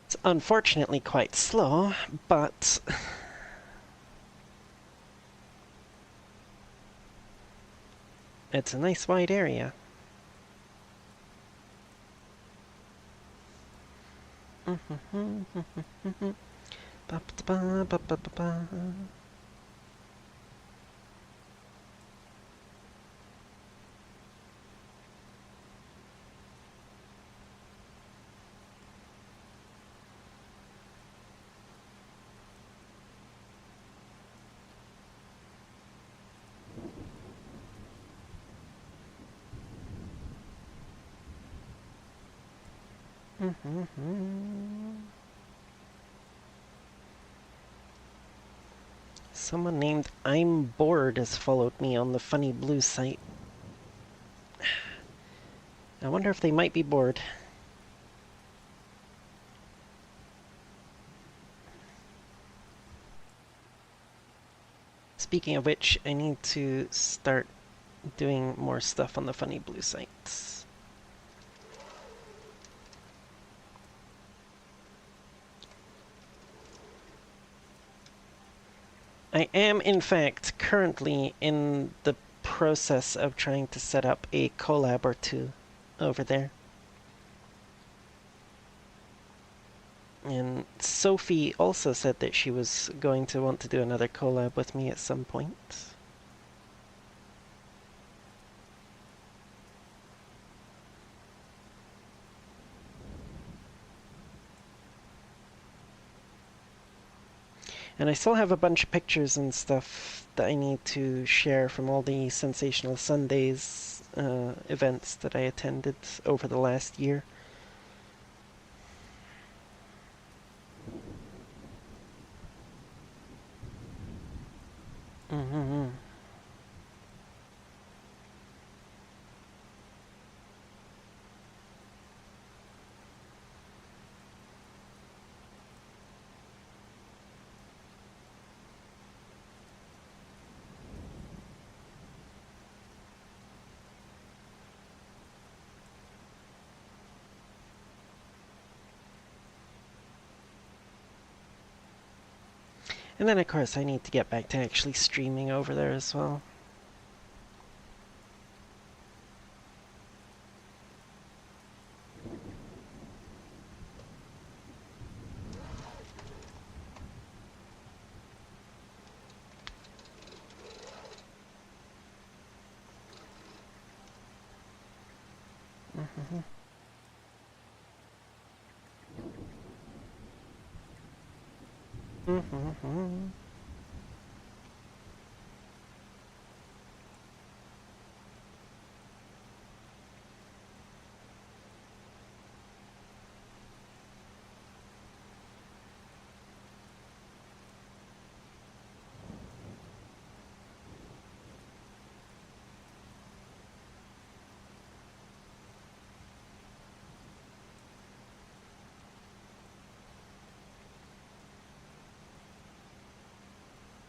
It's unfortunately quite slow, but it's a nice wide area. Someone named I'm Bored has followed me on the Funny Blue site. I wonder if they might be bored. Speaking of which, I need to start doing more stuff on the Funny Blue sites. I am, in fact, currently in the process of trying to set up a collab or two over there. And Sophie also said that she was going to want to do another collab with me at some point. And I still have a bunch of pictures and stuff that I need to share from all the Sensational Sundays events that I attended over the last year. And then, of course, I need to get back to actually streaming over there as well.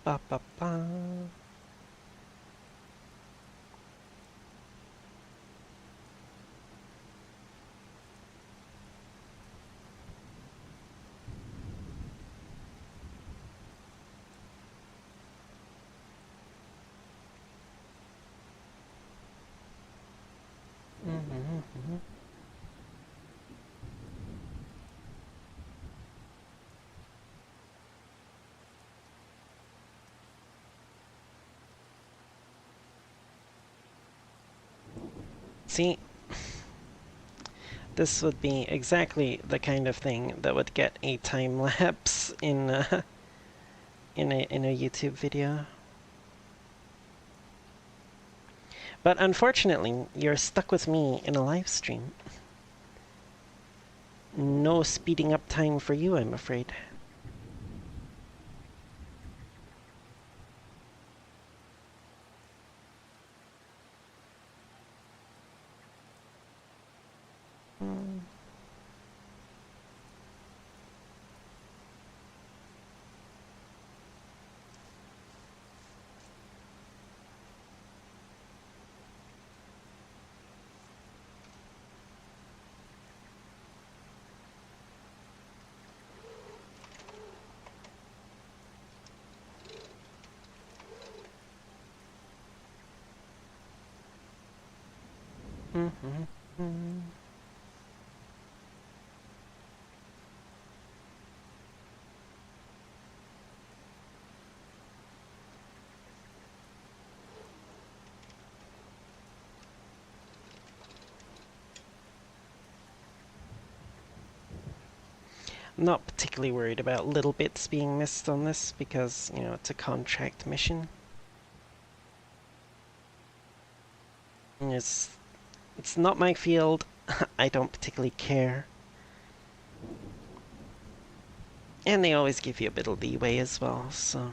Ba ba ba. See, this would be exactly the kind of thing that would get a time lapse in in a YouTube video. But unfortunately, you're stuck with me in a live stream. No speeding up time for you, I'm afraid. I'm not particularly worried about little bits being missed on this because, you know, it's a contract mission. It's not my field. I don't particularly care. And they always give you a bit of leeway as well, so...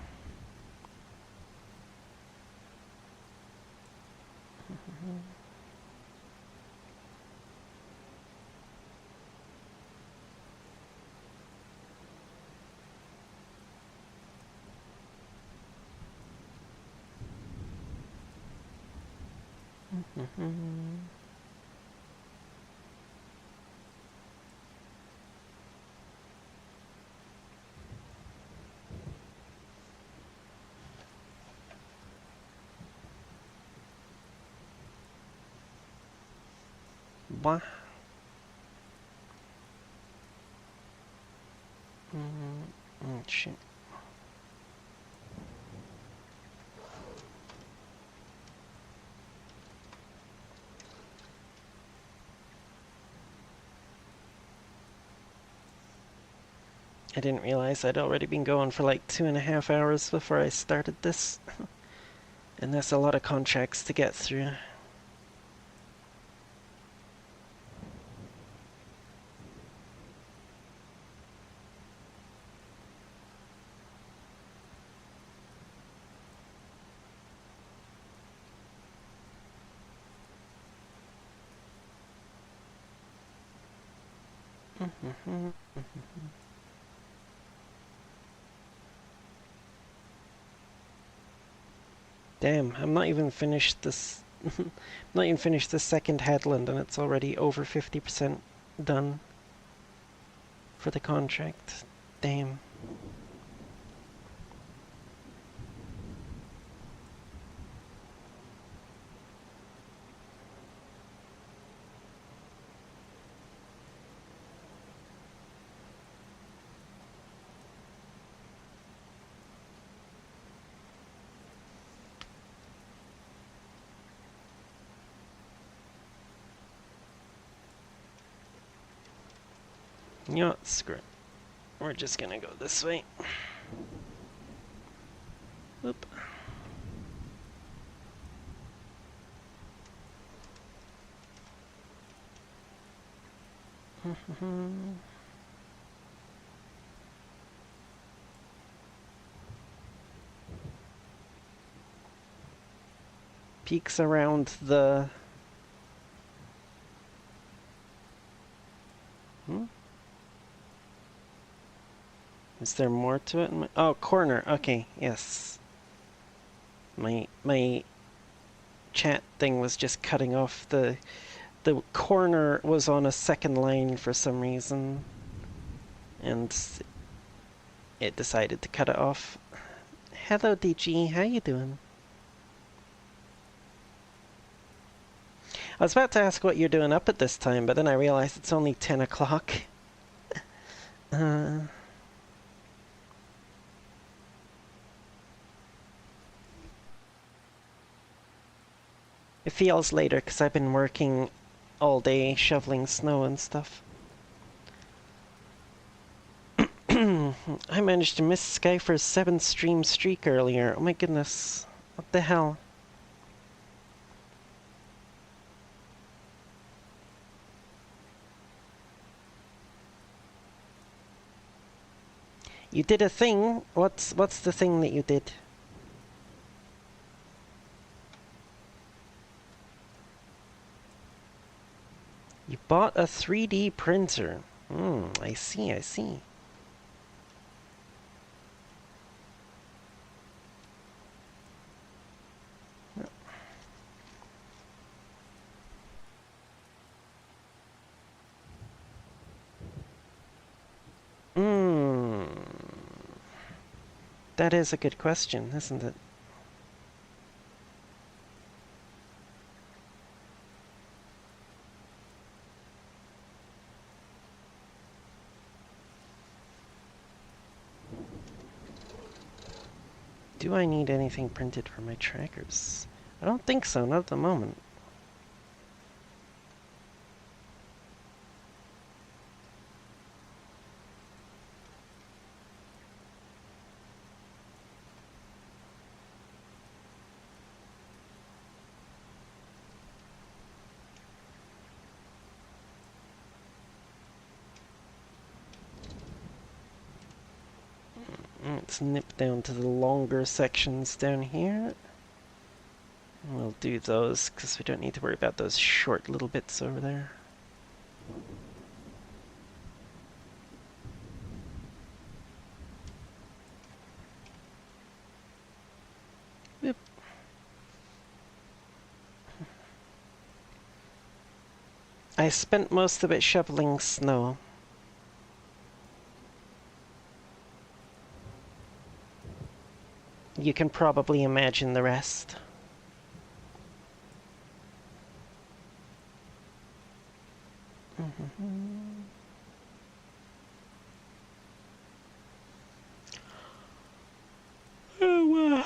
What? Shit. I didn't realize I'd already been going for like 2.5 hours before I started this. And there's a lot of contracts to get through. Damn, I'm not even finished this. Not even finished the second headland, and it's already over 50% done for the contract. Damn. You know what? Screw it. We're just gonna go this way. Oop. Peaks around the... Is there more to it? Oh, corner. Okay, yes. My chat thing was just cutting off. The corner was on a second line for some reason, and it decided to cut it off. Hello, DG. How you doing? I was about to ask what you're doing up at this time, but then I realized it's only 10 o'clock. It feels later because I've been working all day shoveling snow and stuff. I managed to miss Sky for a 7-stream streak earlier. Oh my goodness. What the hell? You did a thing? What's the thing that you did? You bought a 3D printer. I see, I see. Hmm. That is a good question, isn't it? Do I need anything printed for my trackers? I don't think so, not at the moment. Let's nip down to the longer sections down here. We'll do those because we don't need to worry about those short little bits over there. Yep. I spent most of it shoveling snow. You can probably imagine the rest. Oh, wow.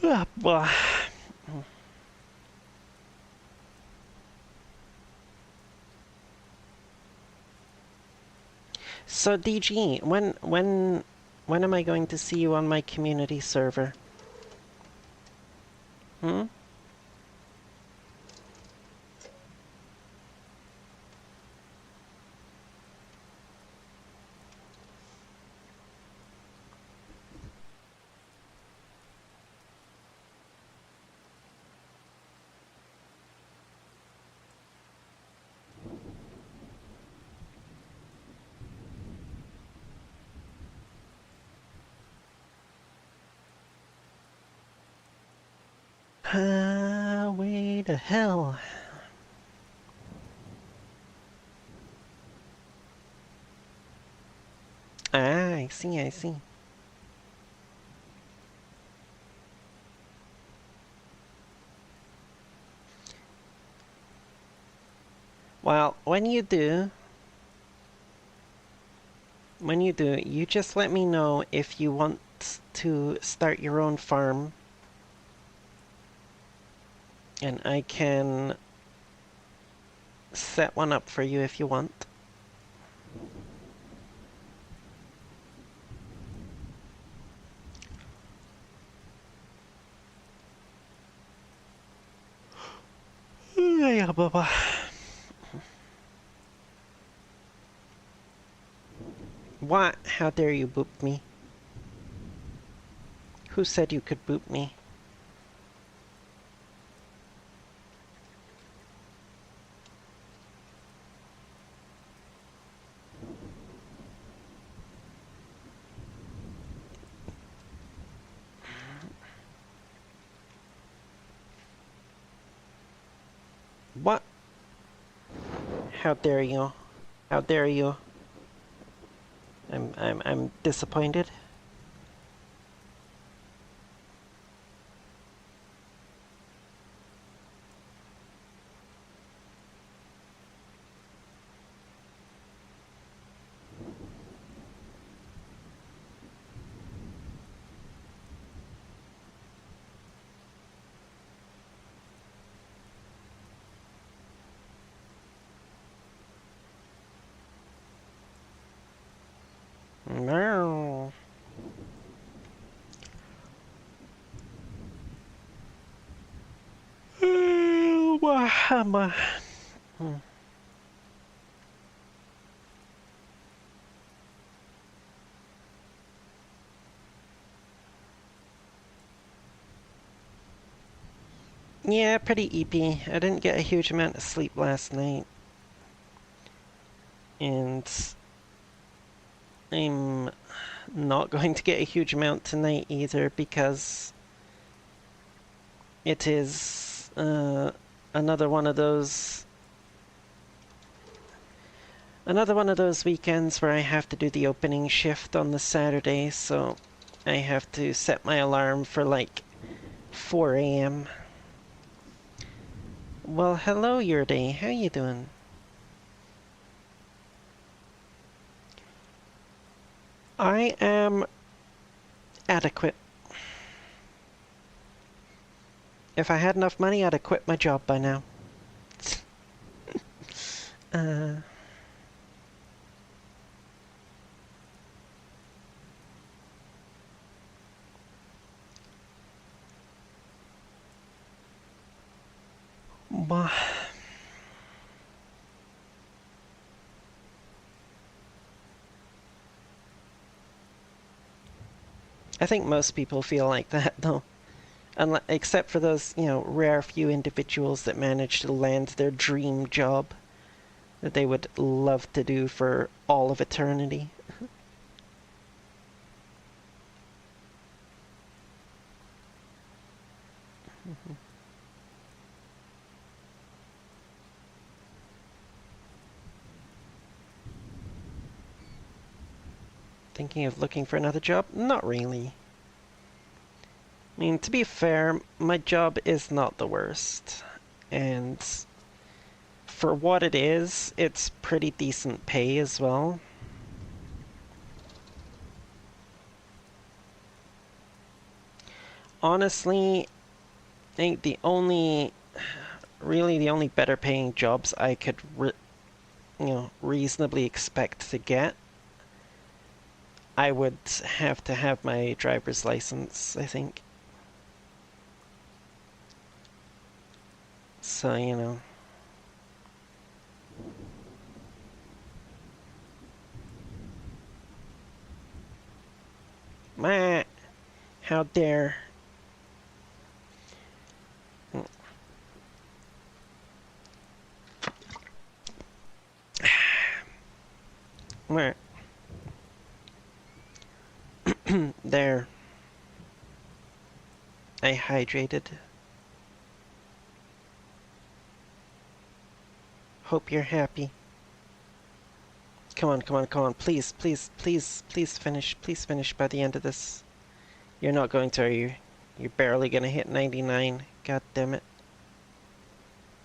Ah, boy. So DG, when am I going to see you on my community server? Hmm? Way to hell. Ah, I see, I see. Well, when you do, you just let me know if you want to start your own farm. And I can set one up for you if you want. Yeah, Baba. What? How dare you boop me? Who said you could boop me? What? How dare you? How dare you? I'm disappointed. No. Yeah, pretty eepy. I didn't get a huge amount of sleep last night. And I'm not going to get a huge amount tonight either because it is another one of those weekends where I have to do the opening shift on the Saturday, so I have to set my alarm for like 4 a.m. Well, hello, your day. How you doing? I am adequate. If I had enough money, I'd have quit my job by now. uh, bah. I think most people feel like that, though. Except for those, rare few individuals that manage to land their dream job that they would love to do for all of eternity. Thinking of looking for another job? Not really. I mean, to be fair, my job is not the worst. And for what it is, it's pretty decent pay as well. Honestly, I think really the only better paying jobs I could, reasonably expect to get, I would have to have my driver's license, I think. So, meh, how dare. Meh. There. I hydrated. Hope you're happy. Come on, come on, come on. Please, please, please, please finish. Please finish by the end of this. You're not going to, are you? You're barely gonna hit 99. God damn it.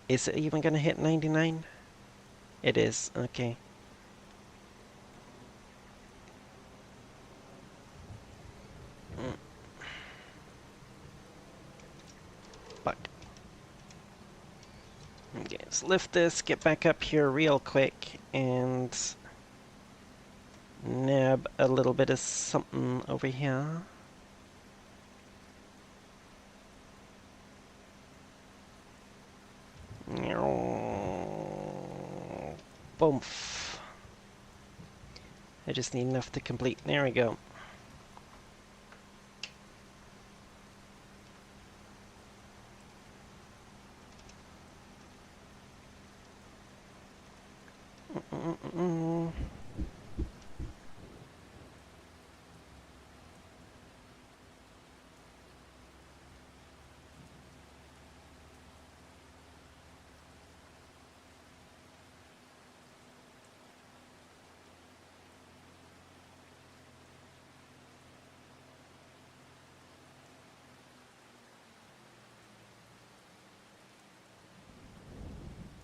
Is it even gonna hit 99? It is. Okay. Fuck. Okay, let's lift this, get back up here real quick, and nab a little bit of something over here. Boomf. I just need enough to complete. There we go.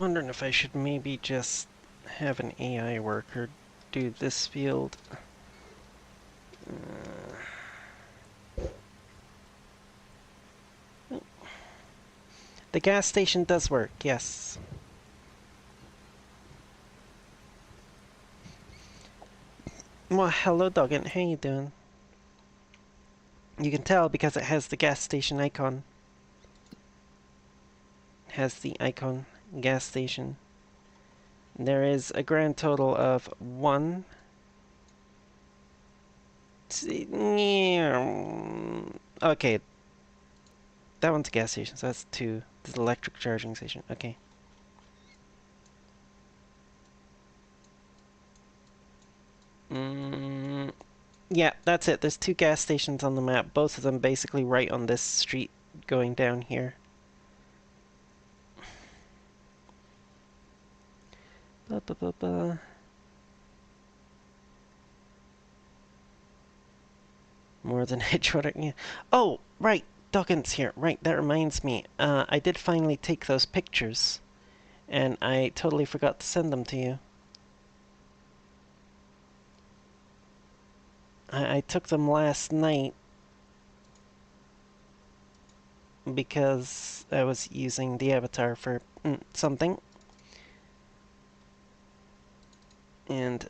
Wondering if I should maybe just have an AI worker do this field. The gas station does work, yes. Well, hello Doggin, how you doing? You can tell because it has the gas station icon. It has the icon, gas station. There is a grand total of one. Okay, that one's a gas station, so that's two. This is an electric charging station, okay. Yeah, that's it. There's two gas stations on the map, both of them basically right on this street going down here. Ba, ba, ba, ba. More than Edgewater, yeah. Oh, right, Dawkins here. Right, that reminds me. I did finally take those pictures, and I totally forgot to send them to you. I took them last night because I was using the avatar for something. And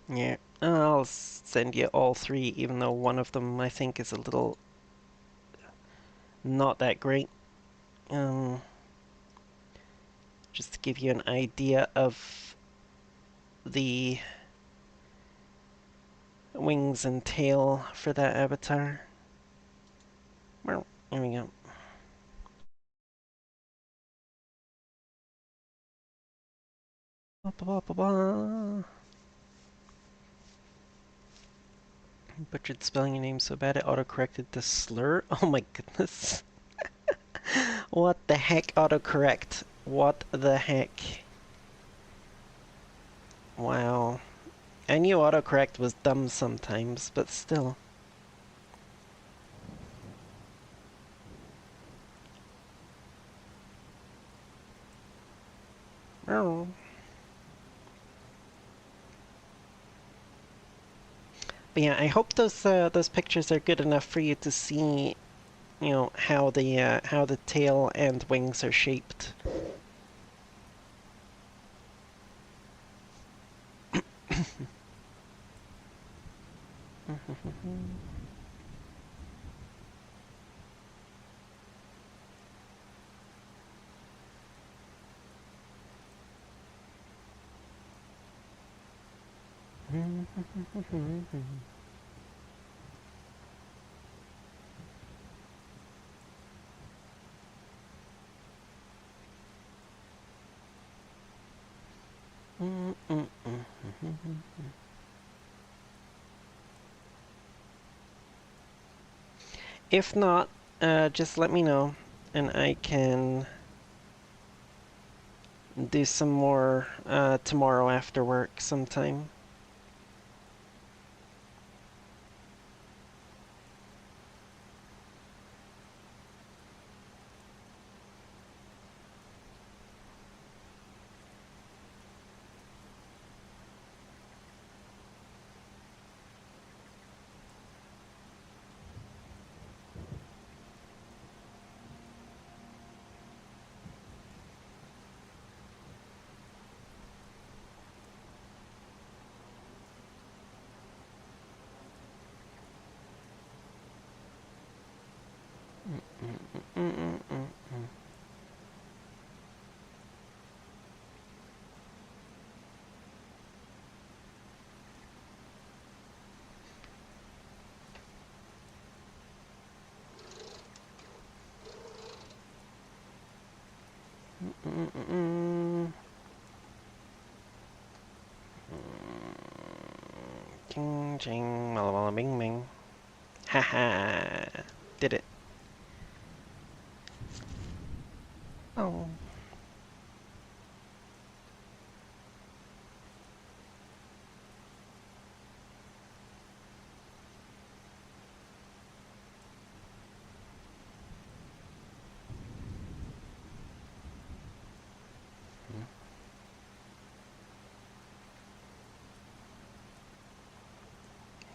yeah, I'll send you all three, even though one of them I think is a little not that great. Just to give you an idea of the wings and tail for that avatar. Well, there we go. Ba, ba, ba, ba. Butchered spelling your name so bad it autocorrected the slur. Oh my goodness. What the heck autocorrect? What the heck? Wow. I knew autocorrect was dumb sometimes, but still. Oh. But yeah, I hope those pictures are good enough for you to see, you know, how the tail and wings are shaped. If not, just let me know, and I can do some more tomorrow after work sometime. Ching ching, mala mala bing bing. Haha, did it. Oh.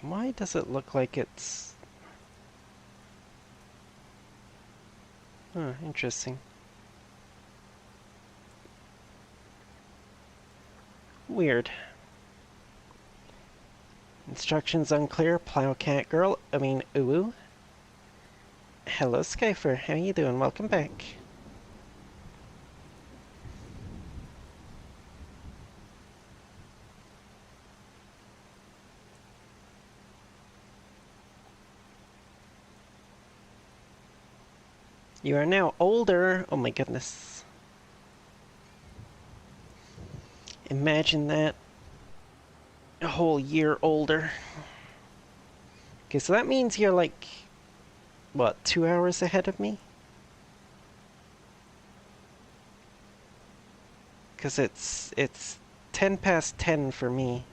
Why does it look like it's... Huh, interesting. Weird. Instructions unclear. Plow Catgirl. Uwu. Hello, Skyfer. How you doing? Welcome back. You are now older. Oh my goodness. Imagine that. A whole year older. Okay, so that means you're like, what, 2 hours ahead of me? Because it's 10 past 10 for me.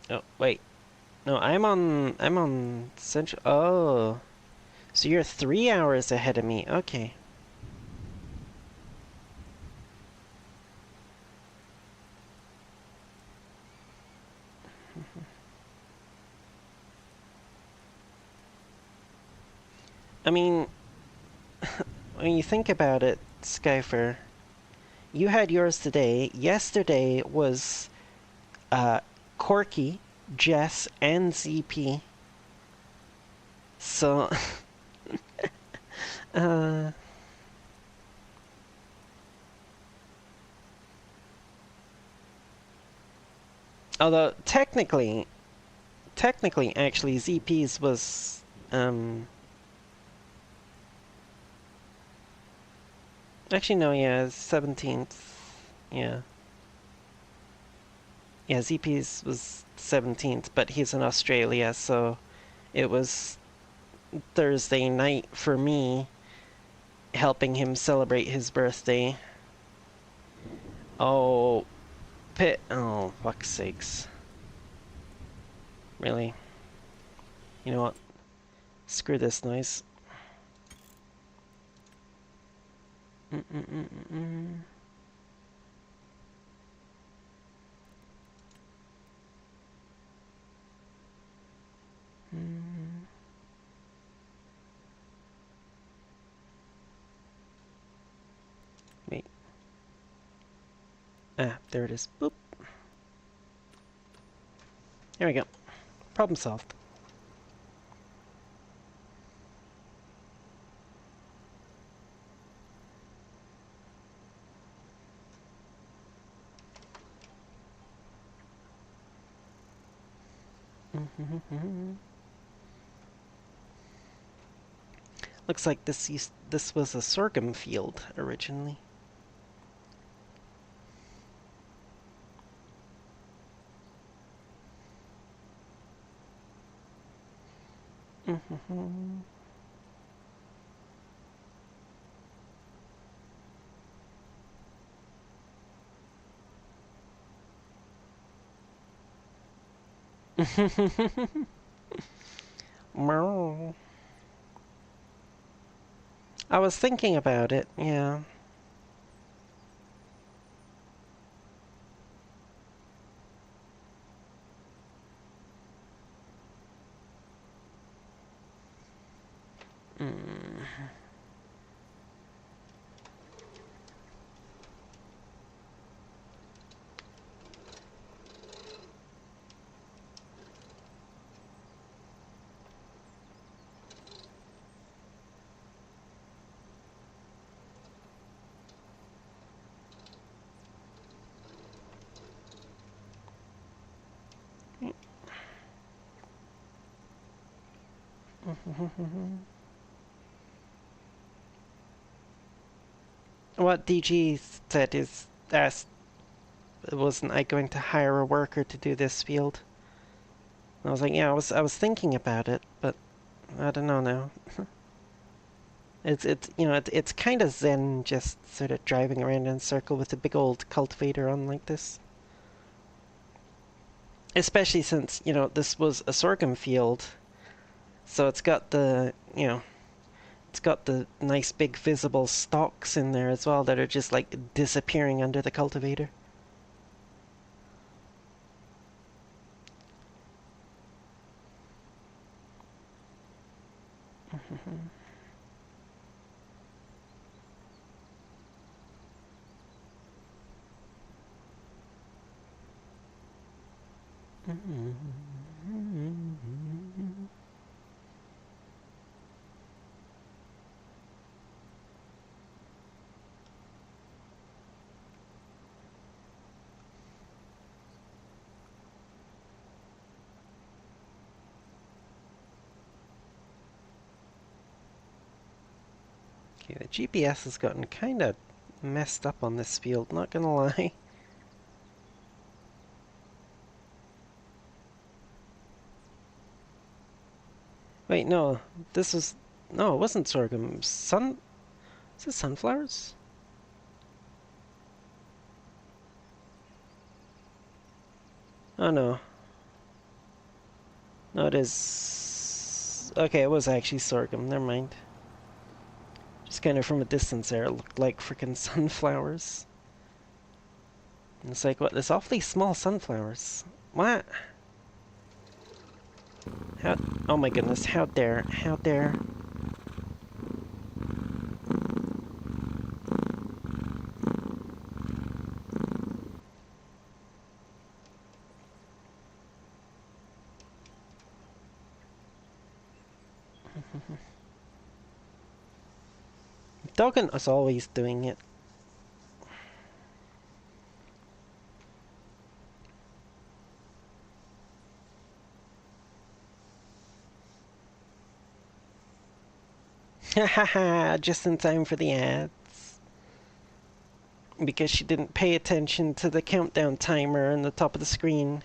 Oh, wait. No, I'm on Central. Oh. So you're 3 hours ahead of me. Okay. I mean, when you think about it, Skyfer, you had yours today. Yesterday was uh, Corky, Jess, and ZP. So, uh, although technically, actually, ZP's was, actually, no, yeah, 17th. Yeah. Yeah, ZP's was 17th, but he's in Australia, so it was Thursday night for me, helping him celebrate his birthday. Oh, oh, fuck's sakes. Really? You know what? Screw this noise. Mm-mm-mm-mm. Wait. Ah, there it is. Boop. There we go. Problem solved. Looks like this was a sorghum field originally. I was thinking about it, yeah. What DG said is asked, wasn't I going to hire a worker to do this field? And I was like, yeah, I was thinking about it, but I don't know now. It's kind of zen just sort of driving around in a circle with a big old cultivator on like this. Especially since, this was a sorghum field, so it's got the It's got the nice big visible stalks in there as well that are just like disappearing under the cultivator. Okay, the GPS has gotten kind of messed up on this field, not gonna lie. Wait, no, this was... No, it wasn't sorghum. Is it sunflowers? Oh, no. No, it is... Okay, it was actually sorghum. Never mind. Just kind of from a distance there, it looked like freaking sunflowers. And it's like, what? There's awfully small sunflowers. What? How? Oh my goodness, how dare, how dare. Doggone us always doing it. Hahaha, just in time for the ads. Because she didn't pay attention to the countdown timer on the top of the screen.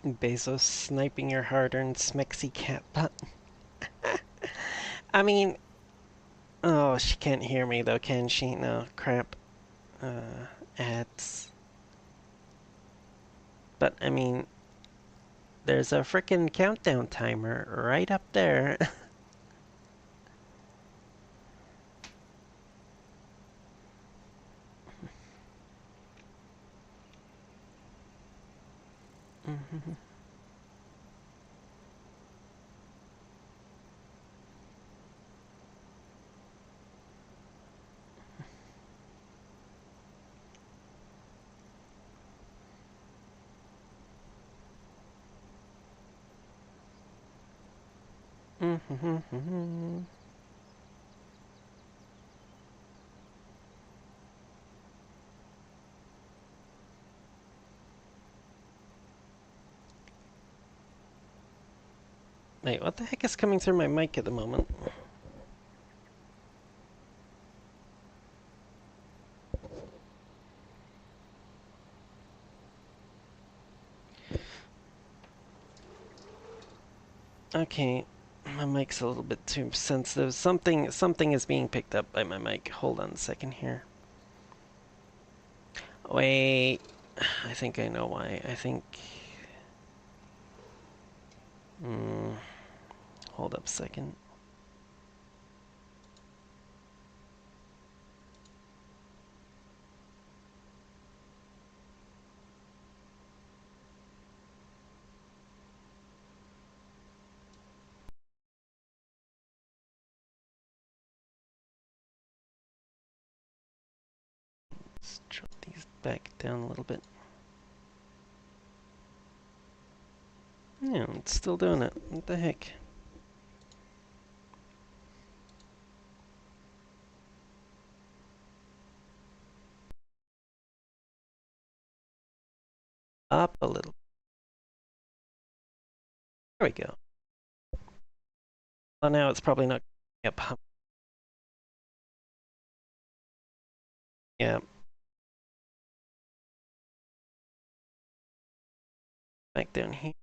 Bezos sniping your hard-earned smexy cat butt. I mean, oh, she can't hear me though, can she? No, crap. Ads. But, I mean, there's a frickin' countdown timer right up there. Wait, what the heck is coming through my mic at the moment? Okay, my mic's a little bit too sensitive. Something is being picked up by my mic. Hold on a second here. Wait, I think I know why. I think... hold up a second. back down a little bit. Yeah, it's still doing it. What the heck? Up a little. There we go. Well, now it's probably not up. Yeah. Back down here.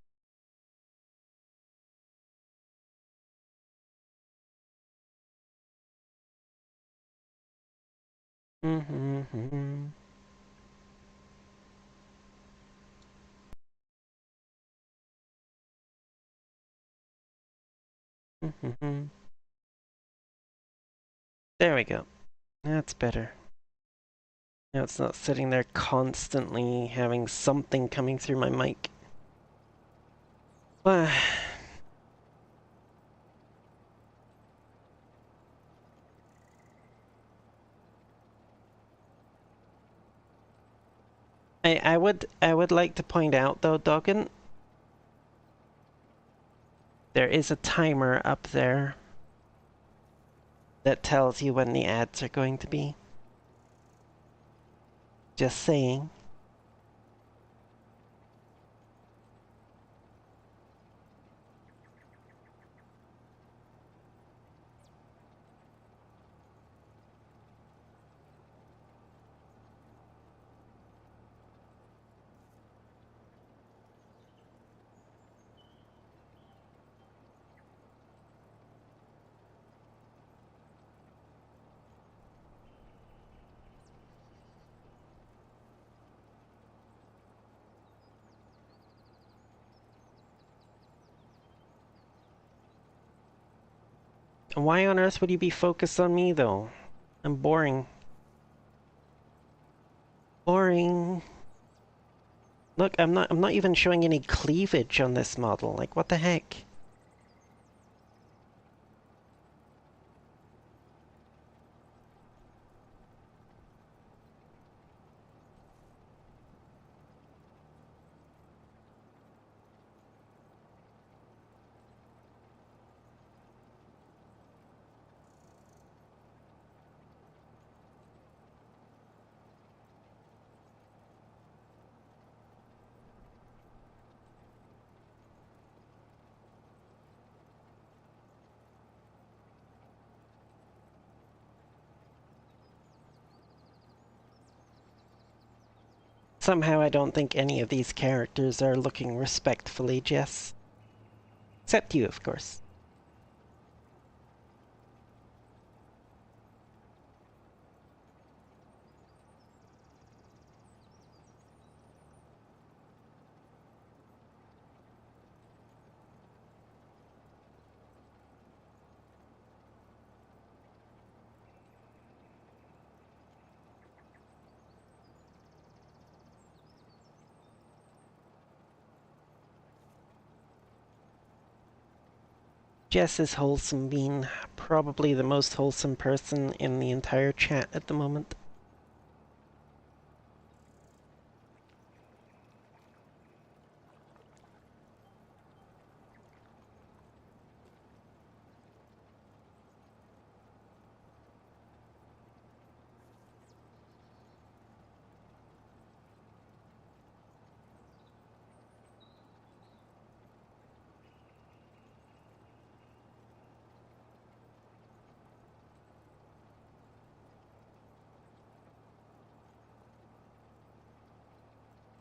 Mm-hmm. Mm-hmm. There we go. That's better. Now it's not sitting there constantly having something coming through my mic. I would like to point out though, Doggen, there is a timer up there that tells you when the ads are going to be. Just saying. Why on earth would you be focused on me though? I'm boring. Boring. Look, I'm not even showing any cleavage on this model. Like, what the heck? Somehow I don't think any of these characters are looking respectfully, Jess. Except you, of course. Jess is wholesome being probably the most wholesome person in the entire chat at the moment.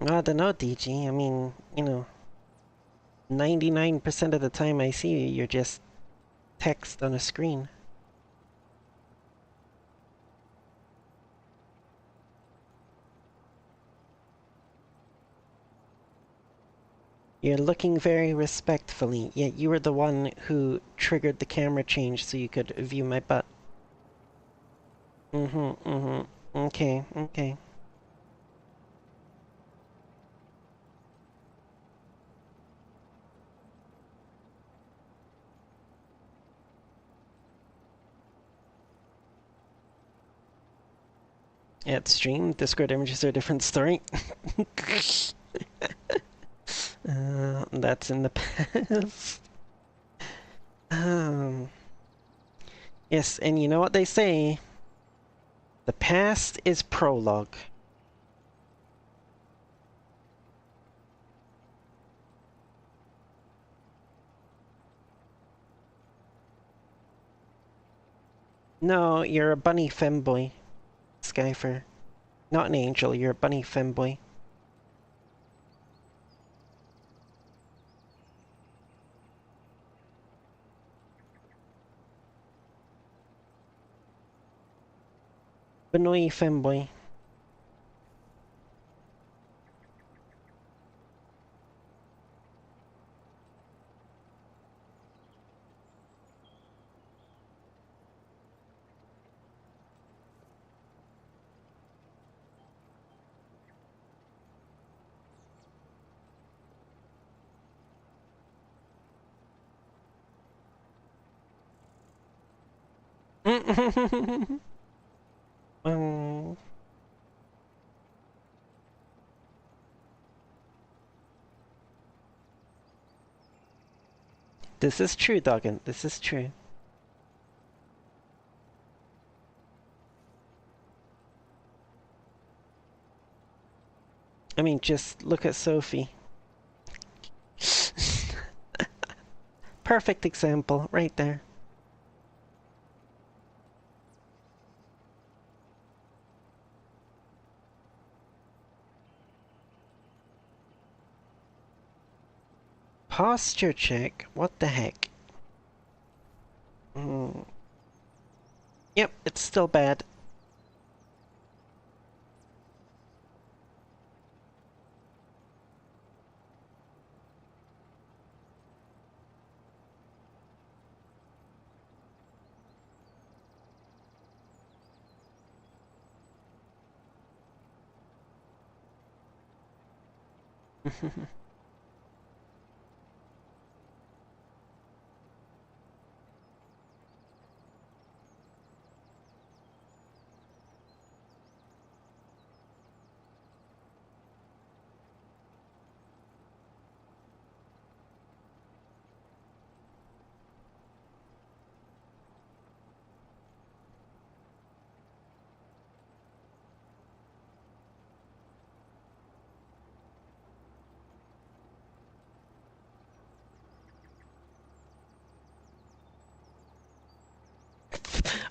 I don't know, DG. I mean, 99% of the time I see you, you're just text on a screen. You're looking very respectfully, yet you were the one who triggered the camera change so you could view my butt. Okay, okay. At stream, Discord images are a different story. That's in the past. Um, yes, and you know what they say? The past is prologue. No, you're a bunny femboy, Skyfer. Not an angel, you're a bunny femboy. Bunny femboy. um, this is true, Doggen. This is true. I mean, just look at Sophie. Perfect example, right there. Posture check? What the heck? Yep, it's still bad.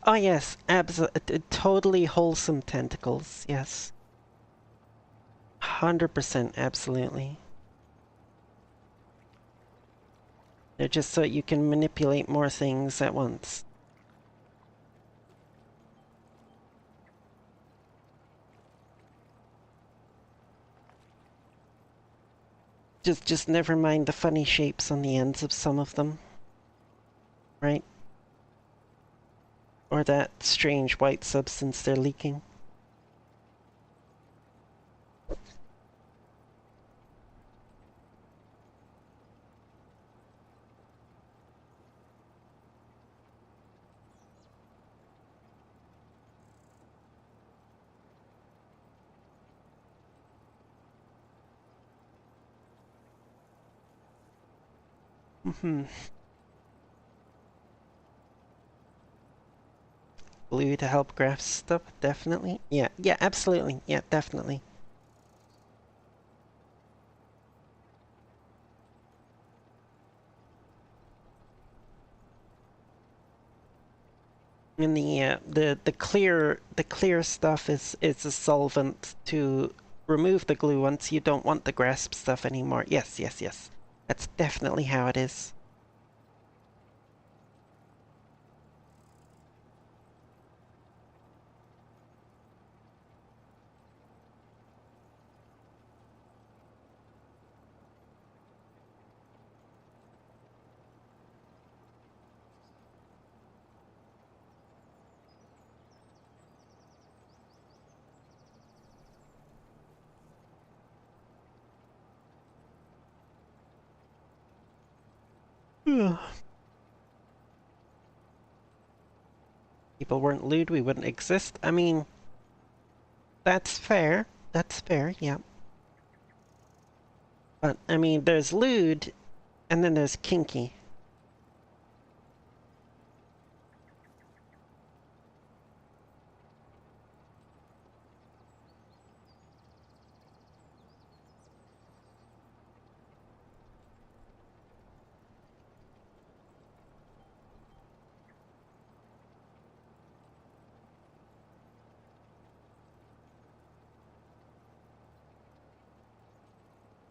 Oh yes, totally wholesome tentacles, yes. 100% absolutely. They're just so you can manipulate more things at once. Just never mind the funny shapes on the ends of some of them. Right? Or that strange white substance they're leaking. Blue to help graph stuff, definitely. Yeah, absolutely. Yeah, definitely. And the clear stuff is a solvent to remove the glue once you don't want the grasp stuff anymore. Yes. That's definitely how it is. People weren't lewd, we wouldn't exist. I mean, That's fair. That's fair, yeah. But, I mean, there's lewd, and then there's kinky.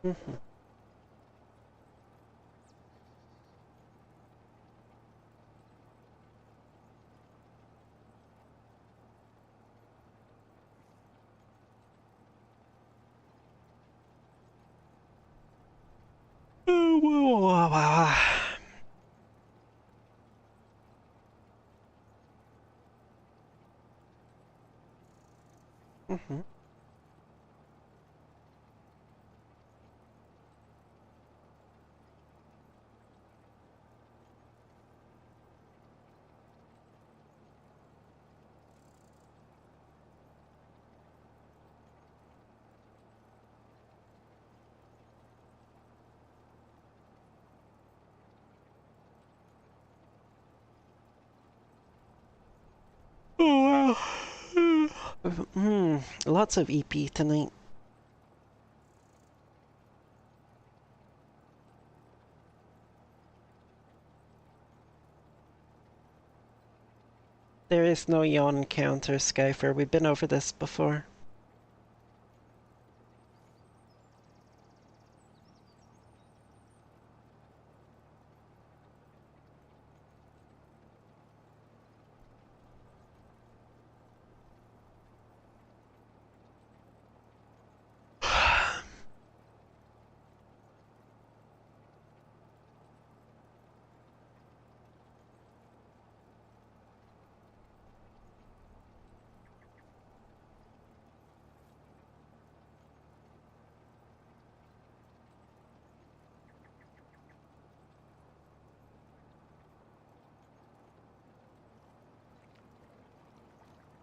Mhm. Mhm. Oh, wow. Lots of EP tonight. There is no yawn counter, Skyfer. We've been over this before.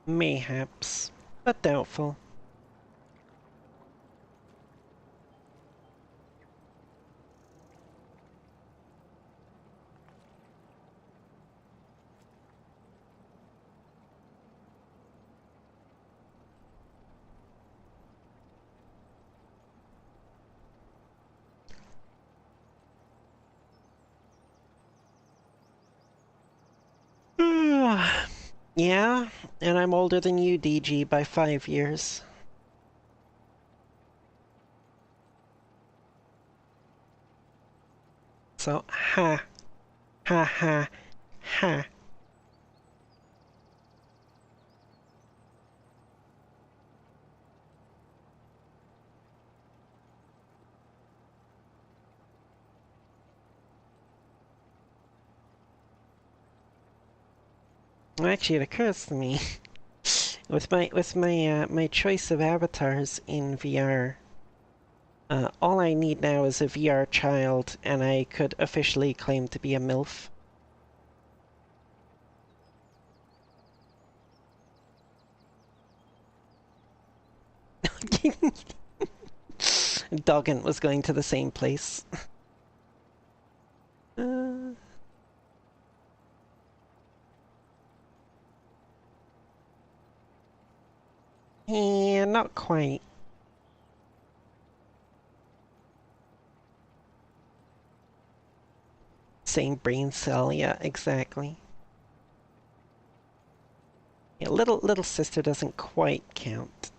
Mayhaps, but doubtful. Yeah, and I'm older than you, DG, by 5 years. So, ha, ha, ha, ha. Actually, it occurs to me with my choice of avatars in VR. All I need now is a VR child, and I could officially claim to be a MILF. Doggin was going to the same place. Uh, yeah, not quite. Same brain cell, yeah, exactly. Yeah, little sister doesn't quite count.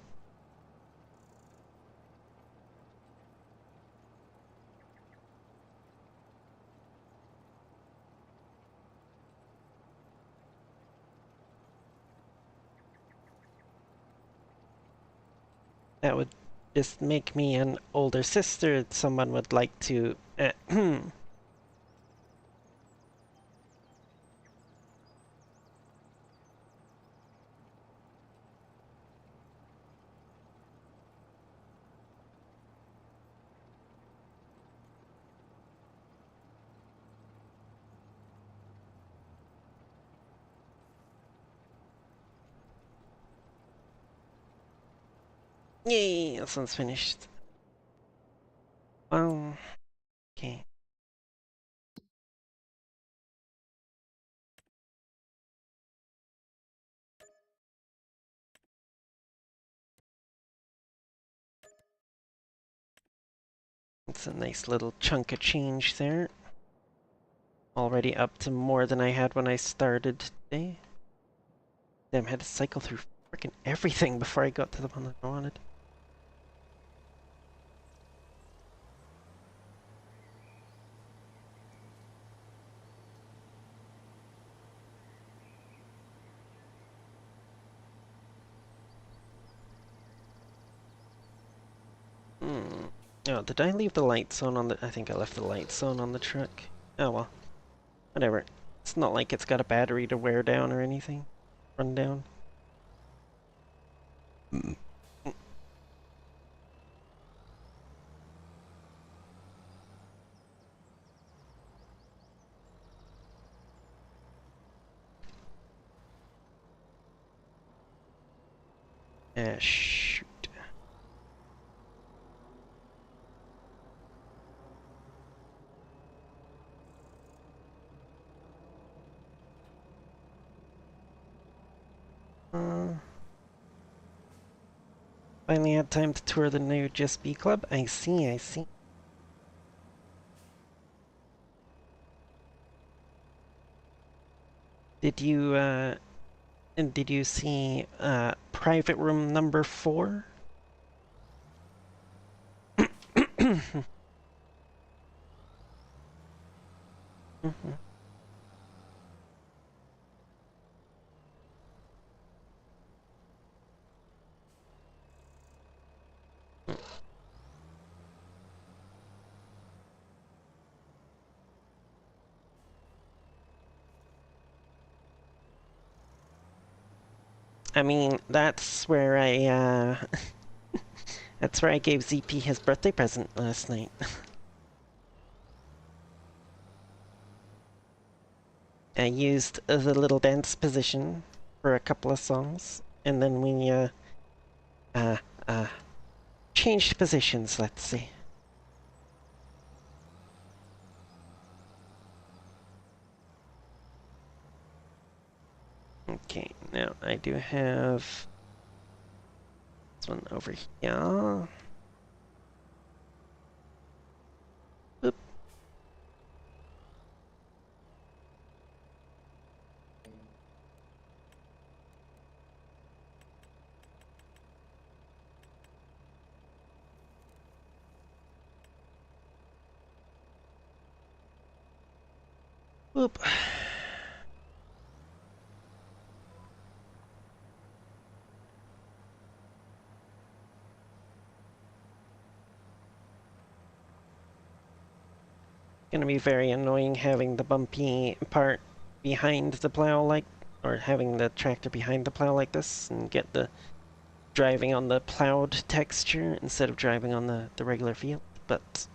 That would just make me an older sister someone would like to. Yay, this one's finished. Well, okay. It's a nice little chunk of change there. Already up to more than I had when I started today. Damn, I had to cycle through freaking everything before I got to the one that I wanted. Hmm. Oh, did I leave the lights on the... I think I left the lights on the truck. Oh well. Whatever. It's not like it's got a battery to wear down or anything. Run down. Ah, shoot. Finally had time to tour the new Just Be Club. I see, I see. Did you, and did you see, private room number 4? Mhm. I mean, that's where that's where I gave ZP his birthday present last night. I used the little dance position for a couple of songs, and then we, uh, uh, changed positions, let's see. Okay, now I do have this one over here. Oop. Oop. Gonna be very annoying having the bumpy part behind the plow or having the tractor behind the plow like this and get the driving on the plowed texture instead of driving on the regular field, but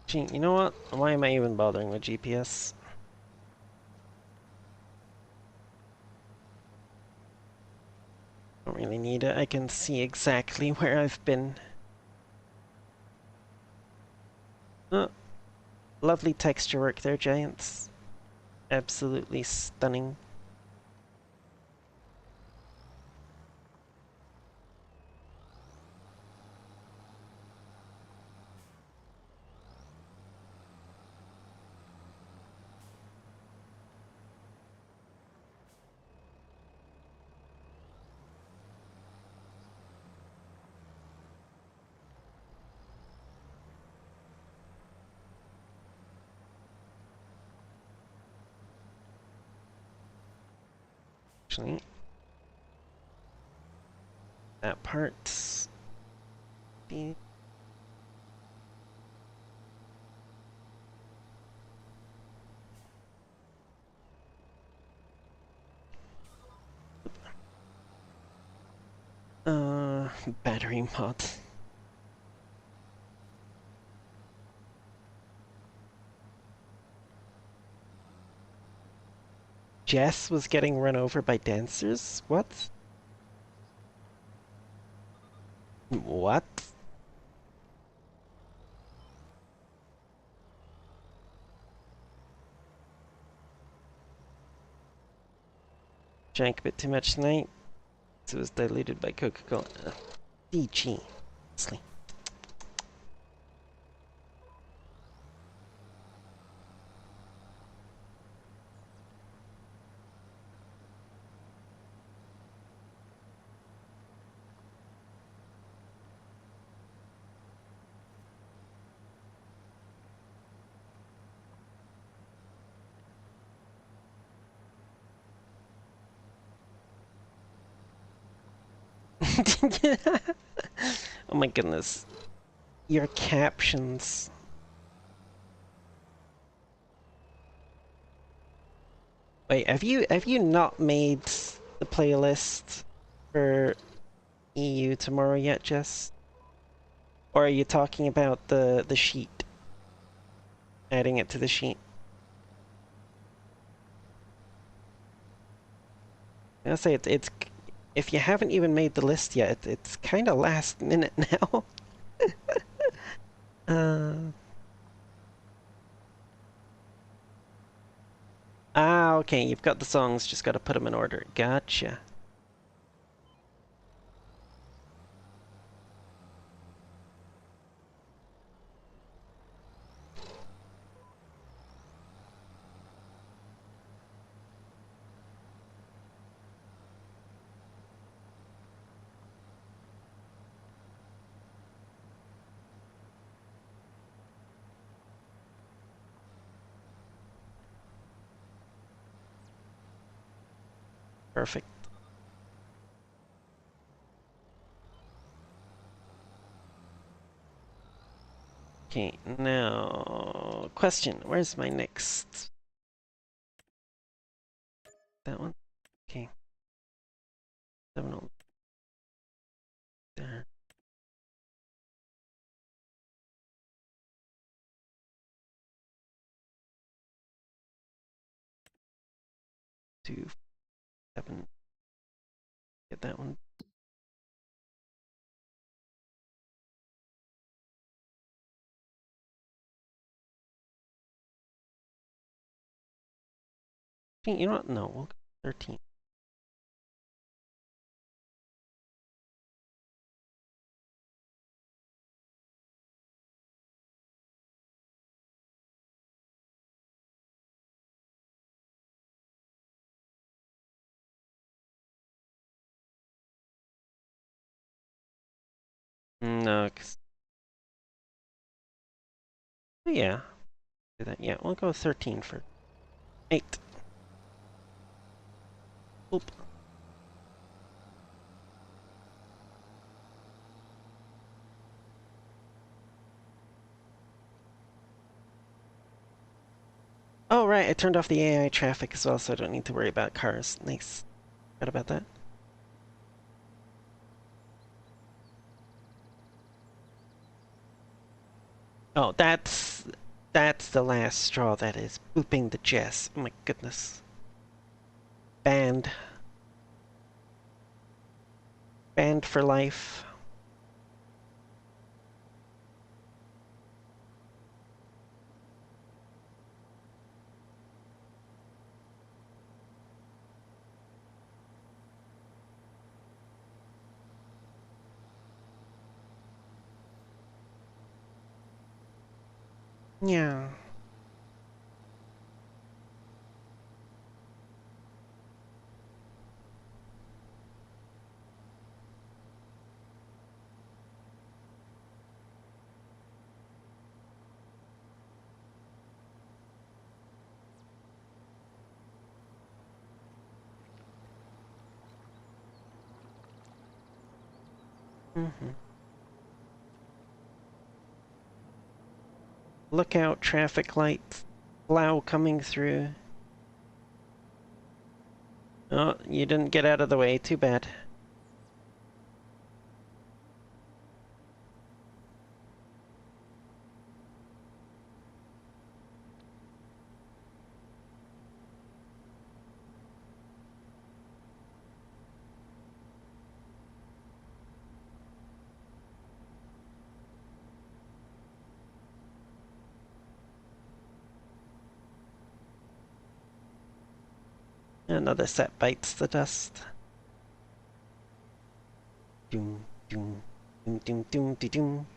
gee, you know what? Why am I even bothering with GPS? Don't really need it. I can see exactly where I've been. Oh, lovely texture work there, Giants. Absolutely stunning. Actually, that part. Be battery mod. Jess was getting run over by dancers? What? What? Drank a bit too much tonight, so it was diluted by Coca-Cola. DG. Sleep. Oh my goodness. Your captions. Wait, have you not made the playlist for EU tomorrow yet, Jess? Or are you talking about the sheet? Adding it to the sheet? I'll say it's if you haven't even made the list yet, it's kind of last minute now. uh, okay, you've got the songs, just got to put them in order. Gotcha. Perfect. Okay, now question. Where's my next? That one? Okay. 7 there. 2, 7. Get that one. You know what? No, we'll go 13. No, cause yeah, do that. Yeah, we'll go 13 for 8. Oop. Oh right, I turned off the AI traffic as well, so I don't need to worry about cars. Nice. Forgot about that. Oh, that's the last straw. That is booping the Jess. Oh my goodness. Banned. Banned for life. Yeah. Mm-hmm. Look out, traffic lights. Plow coming through. Oh, you didn't get out of the way. Too bad. Another set bites the dust. Doom, doom, doom, doom, doom, doom, doom.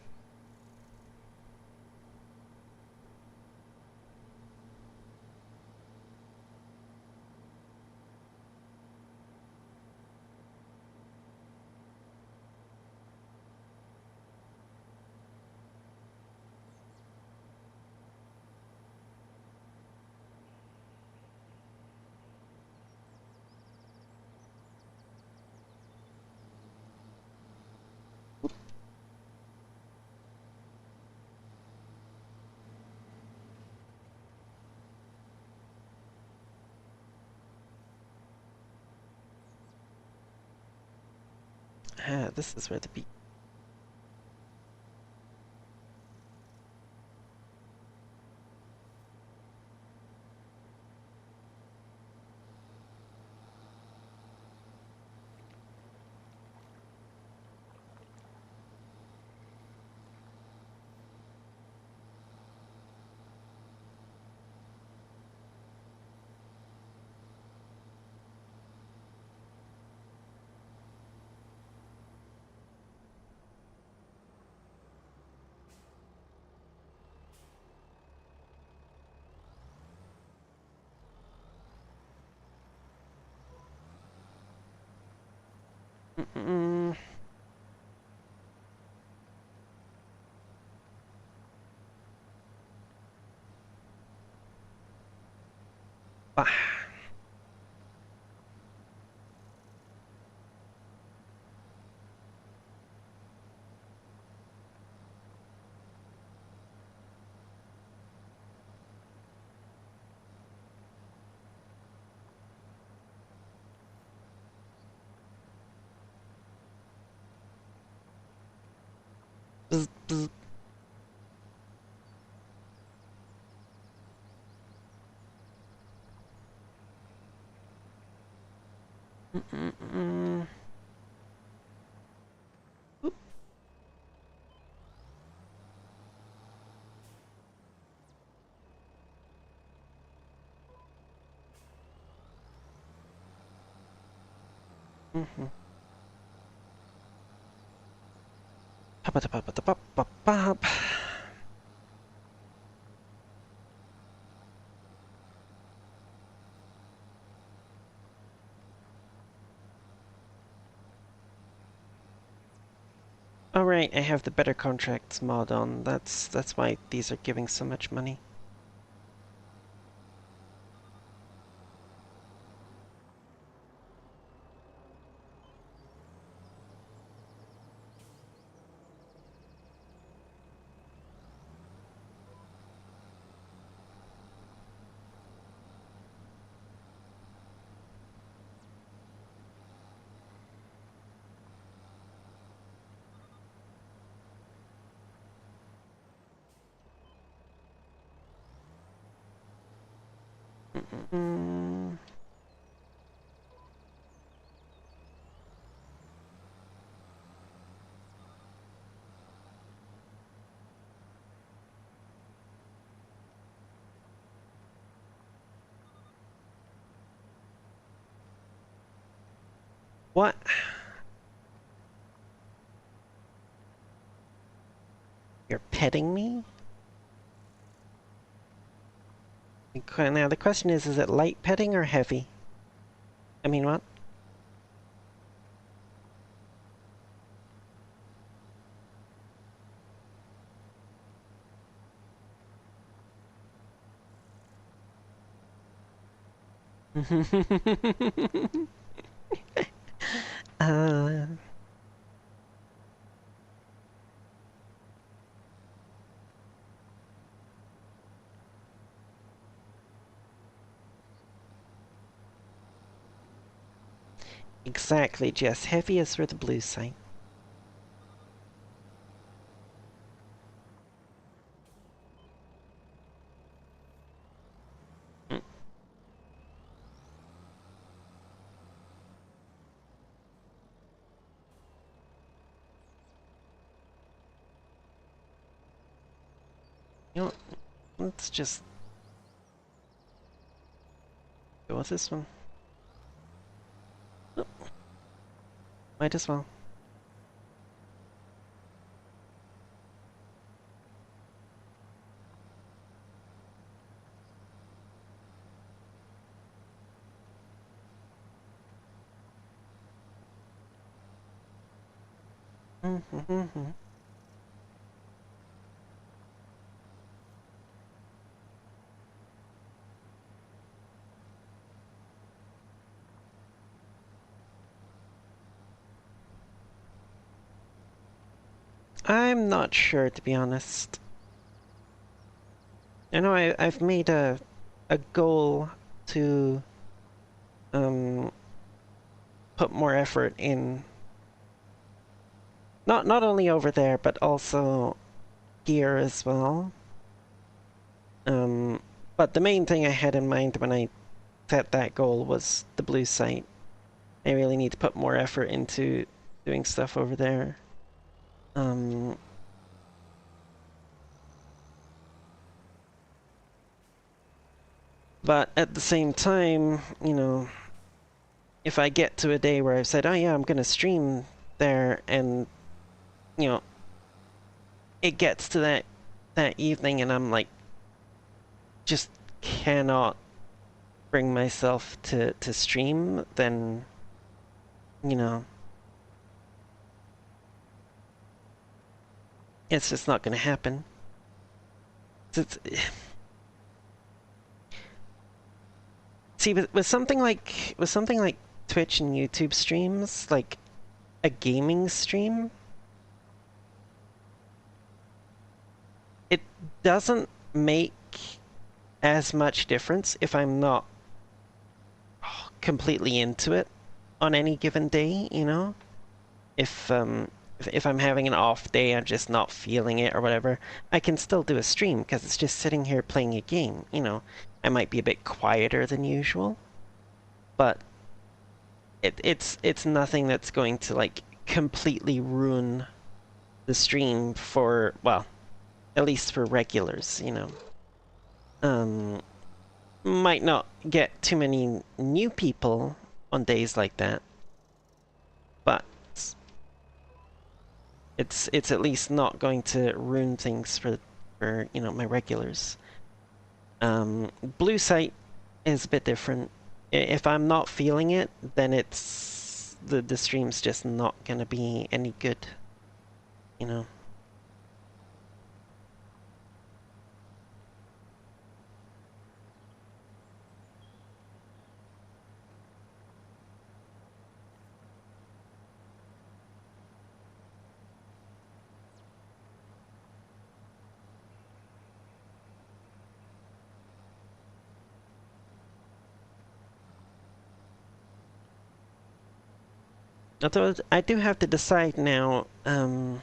Ah, this is where the beat. Mm-mm. Ah. Bzz, bzz. Mm-mm-mm. Oop. Mm-hmm. Pop-a-da-pop-a-da-pop-pop-pop. All right, I have the better contracts mod on. That's why these are giving so much money. Mm-mm. What? You're petting me? Now the question is it light petting or heavy? I mean, what? uh, Exactly, Jess. Heavy is for the blue site. Mm. You know what? Let's just go with this one. Oh, might as well. I'm not sure, to be honest. I know I've made a goal to um put more effort in not only over there but also here as well. Um, but the main thing I had in mind when I set that goal was the blue site. I really need to put more effort into doing stuff over there. Um, but at the same time, you know, if I get to a day where I've said, oh yeah, I'm gonna stream there, and you know, it gets to that evening and I'm like, just cannot bring myself to stream, then you know, it's just not gonna happen. It's, see, with something like Twitch and YouTube streams, like a gaming stream, it doesn't make as much difference if I'm not completely into it on any given day, you know? If if I'm having an off day, I'm just not feeling it or whatever, I can still do a stream because it's just sitting here playing a game, you know. I might be a bit quieter than usual, but it's nothing that's going to like completely ruin the stream for, well, at least for regulars, you know. Um, might not get too many new people on days like that, but it's at least not going to ruin things for you know, my regulars. Blue site is a bit different. If I'm not feeling it, then it's the stream's just not gonna be any good, you know. Although I do have to decide now, when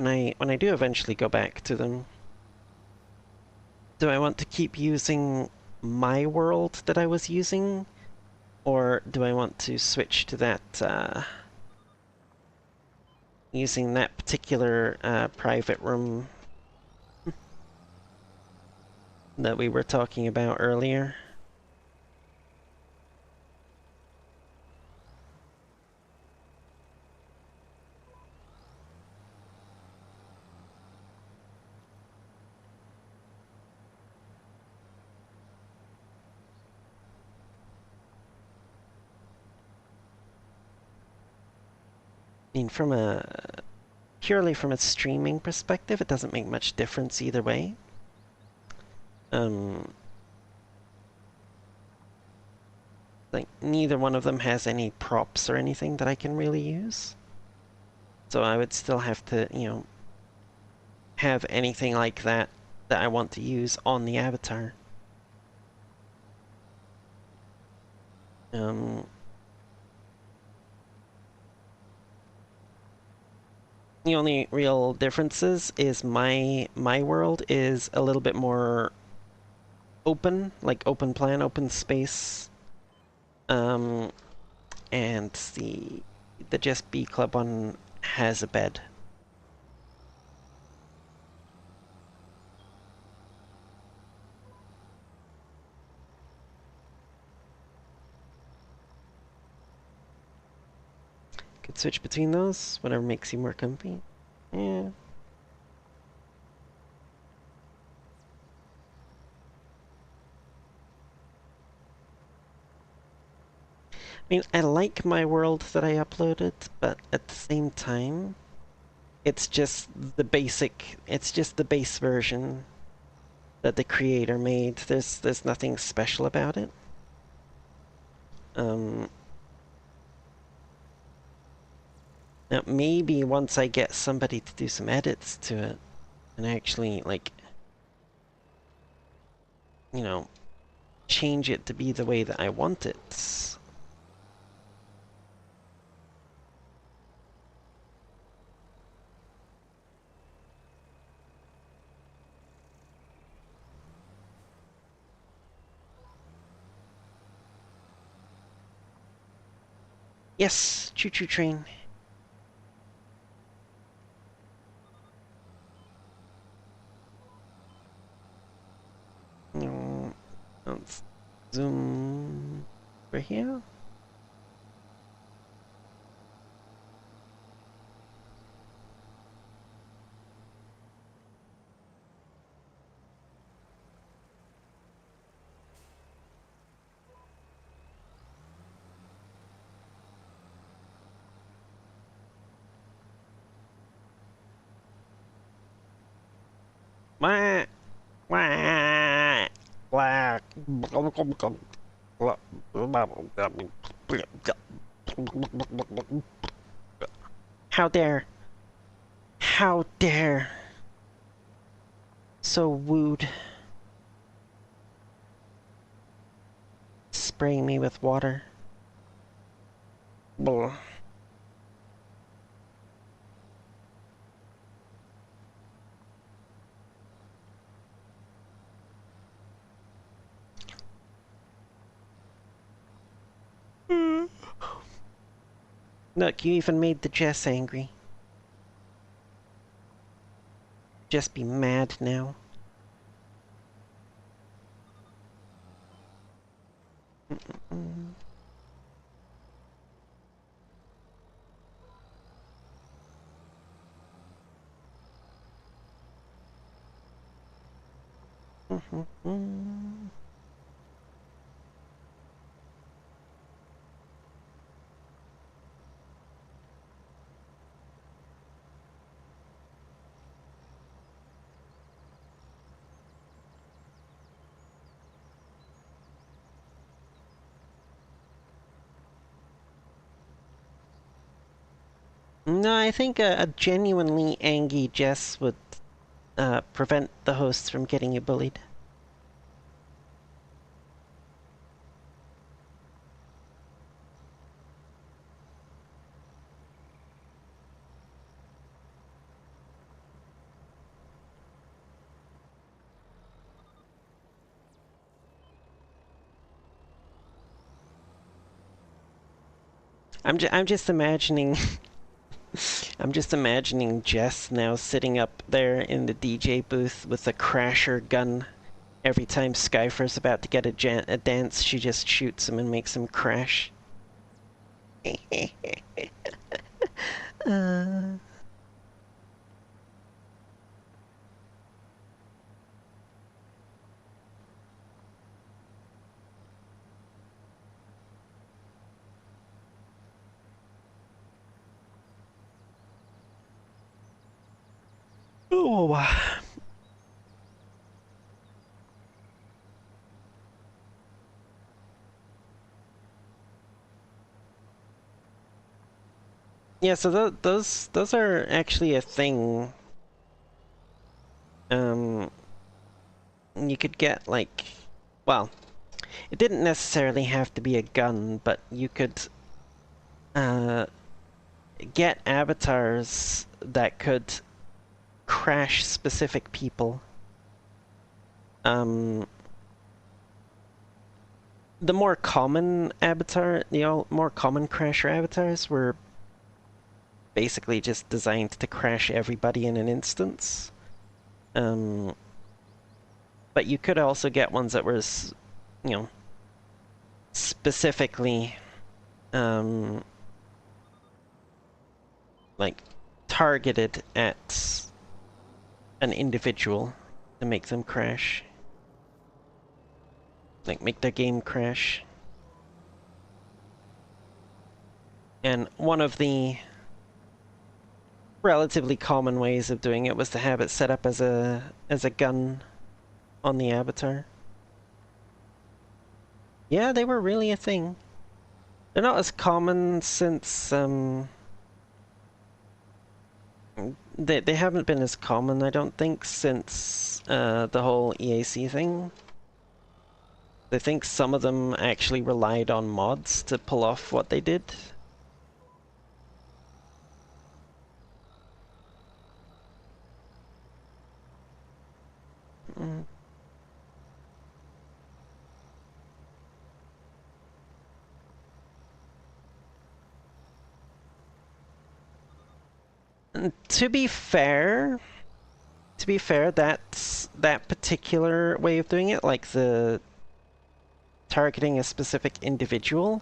I do eventually go back to them, do I want to keep using my world that I was using, or do I want to switch to that using that particular private room that we were talking about earlier? I mean, from a purely from a streaming perspective, it doesn't make much difference either way. Um, like neither one of them has any props or anything that I can really use. So I would still have to, you know, have anything like that that I want to use on the avatar. Um, the only real differences is my world is a little bit more open, like open plan, open space. Um, and the Just Be Club one has a bed. Could switch between those, whatever makes you more comfy. Yeah. I mean, I like my world that I uploaded, but at the same time, it's just it's just the base version that the creator made. There's nothing special about it. Um, Now maybe once I get somebody to do some edits to it and actually like, you know, change it to be the way that I want it. Yes, choo-choo train. Let's zoom over here. Wah, wah, wah. How dare! How dare! So wooed. Spraying me with water. Blah. Look, you even made the Jess angry. Just be mad now. No, I think a genuinely angry Jess would prevent the hosts from getting you bullied. I'm just imagining I'm just imagining Jess now sitting up there in the DJ booth with a crasher gun. Every time Skyfer's about to get a dance, she just shoots him and makes him crash. uh... Oh. Yeah, so those are actually a thing. You could get like, well, It didn't necessarily have to be a gun, but you could uh, get avatars that could crash specific people. Um, the more common avatar, more common crasher avatars were basically just designed to crash everybody in an instance. Um, but you could also get ones that were, you know, specifically, like targeted at an individual to make them crash. Like make their game crash. And one of the relatively common ways of doing it was to have it set up as a gun on the avatar. Yeah, they were really a thing. They're not as common since they haven't been as common, I don't think, since the whole EAC thing. I think some of them actually relied on mods to pull off what they did. Mm. And to be fair, that particular way of doing it, like the targeting a specific individual,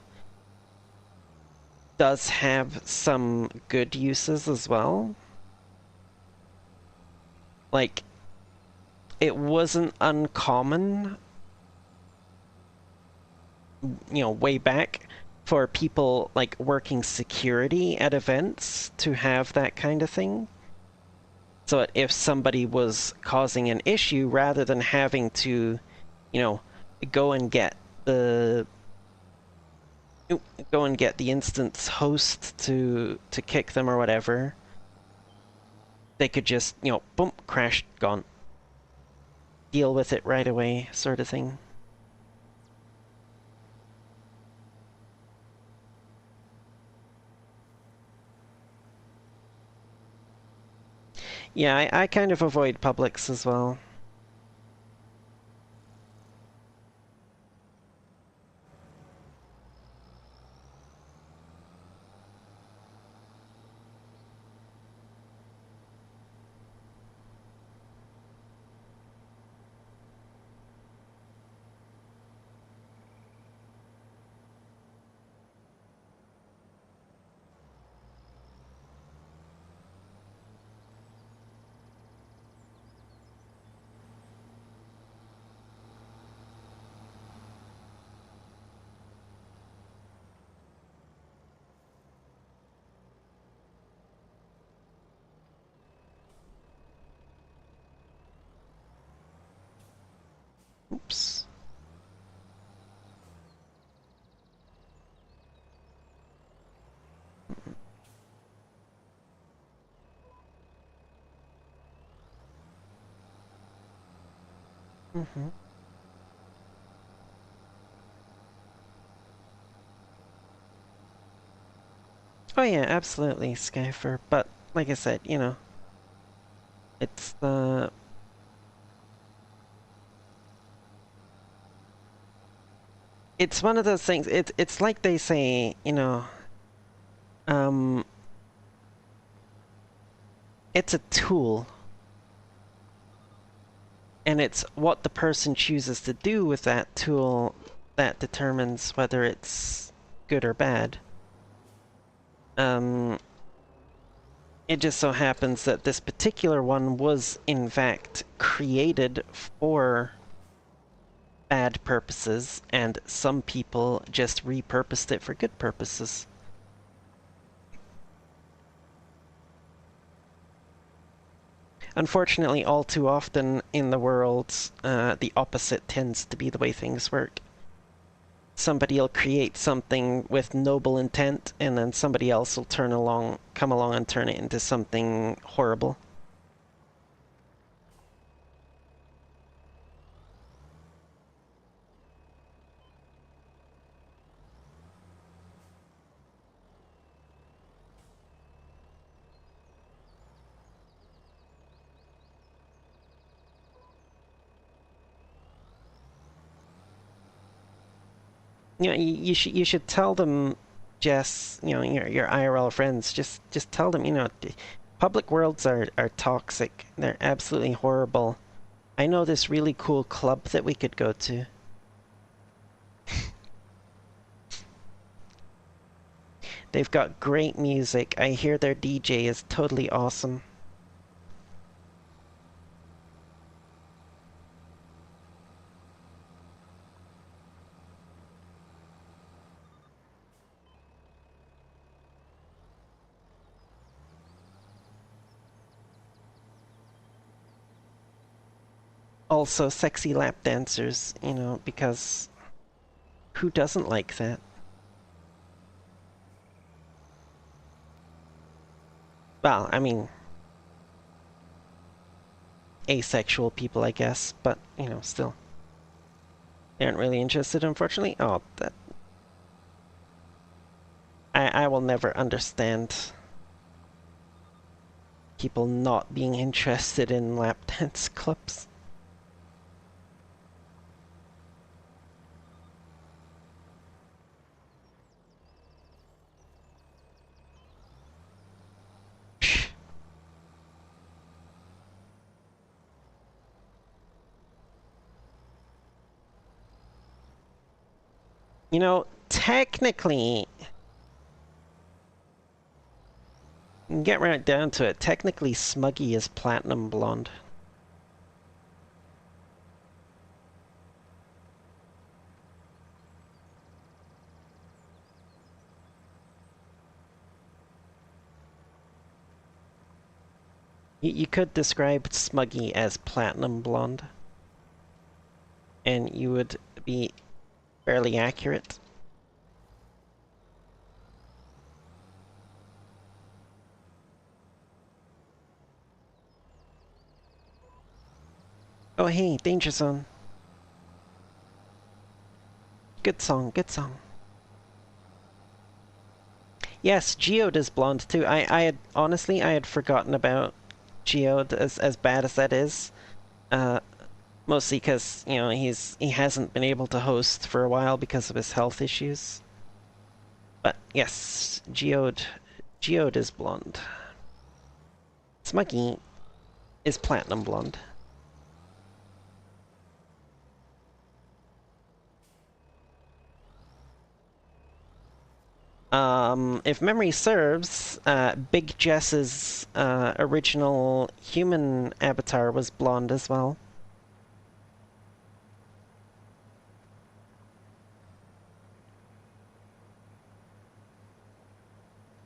does have some good uses as well. Like, it wasn't uncommon, way back for people like working security at events to have that kind of thing. So that if somebody was causing an issue, rather than having to, you know, go and get the go and get the instance host to kick them or whatever, they could just, boom, crash, gone. Deal with it right away, sort of thing. Yeah, I kind of avoid publics as well. Oops. Mm-hmm. Oh yeah, absolutely, Skyfer. But like I said, it's the it's one of those things. It's like they say, um, it's a tool, and it's what the person chooses to do with that tool that determines whether it's good or bad. It just so happens that this particular one was, in fact, created for bad purposes, and some people just repurposed it for good purposes. Unfortunately, all too often in the world, the opposite tends to be the way things work. Somebody will create something with noble intent, and then somebody else will come along and turn it into something horrible. You should tell them, Jess. Your IRL friends. Just tell them. Public worlds are toxic. They're absolutely horrible. I know this really cool club that we could go to. They've got great music. I hear their DJ is totally awesome. Also, sexy lap dancers, because who doesn't like that? Well, I mean, asexual people, I guess, but, still. They aren't really interested, unfortunately. Oh, that. I will never understand people not being interested in lap dance clubs. Technically, get right down to it, technically Smuggy is platinum blonde. You could describe Smuggy as platinum blonde, and you would be fairly accurate. Oh hey, Danger Zone. Good song, good song. Yes, Geode is blonde too. I had forgotten about Geode as bad as that is. Mostly because, he hasn't been able to host for a while because of his health issues. But yes, Geode is blonde. Smuggy is platinum blonde. If memory serves, Big Jess's original human avatar was blonde as well.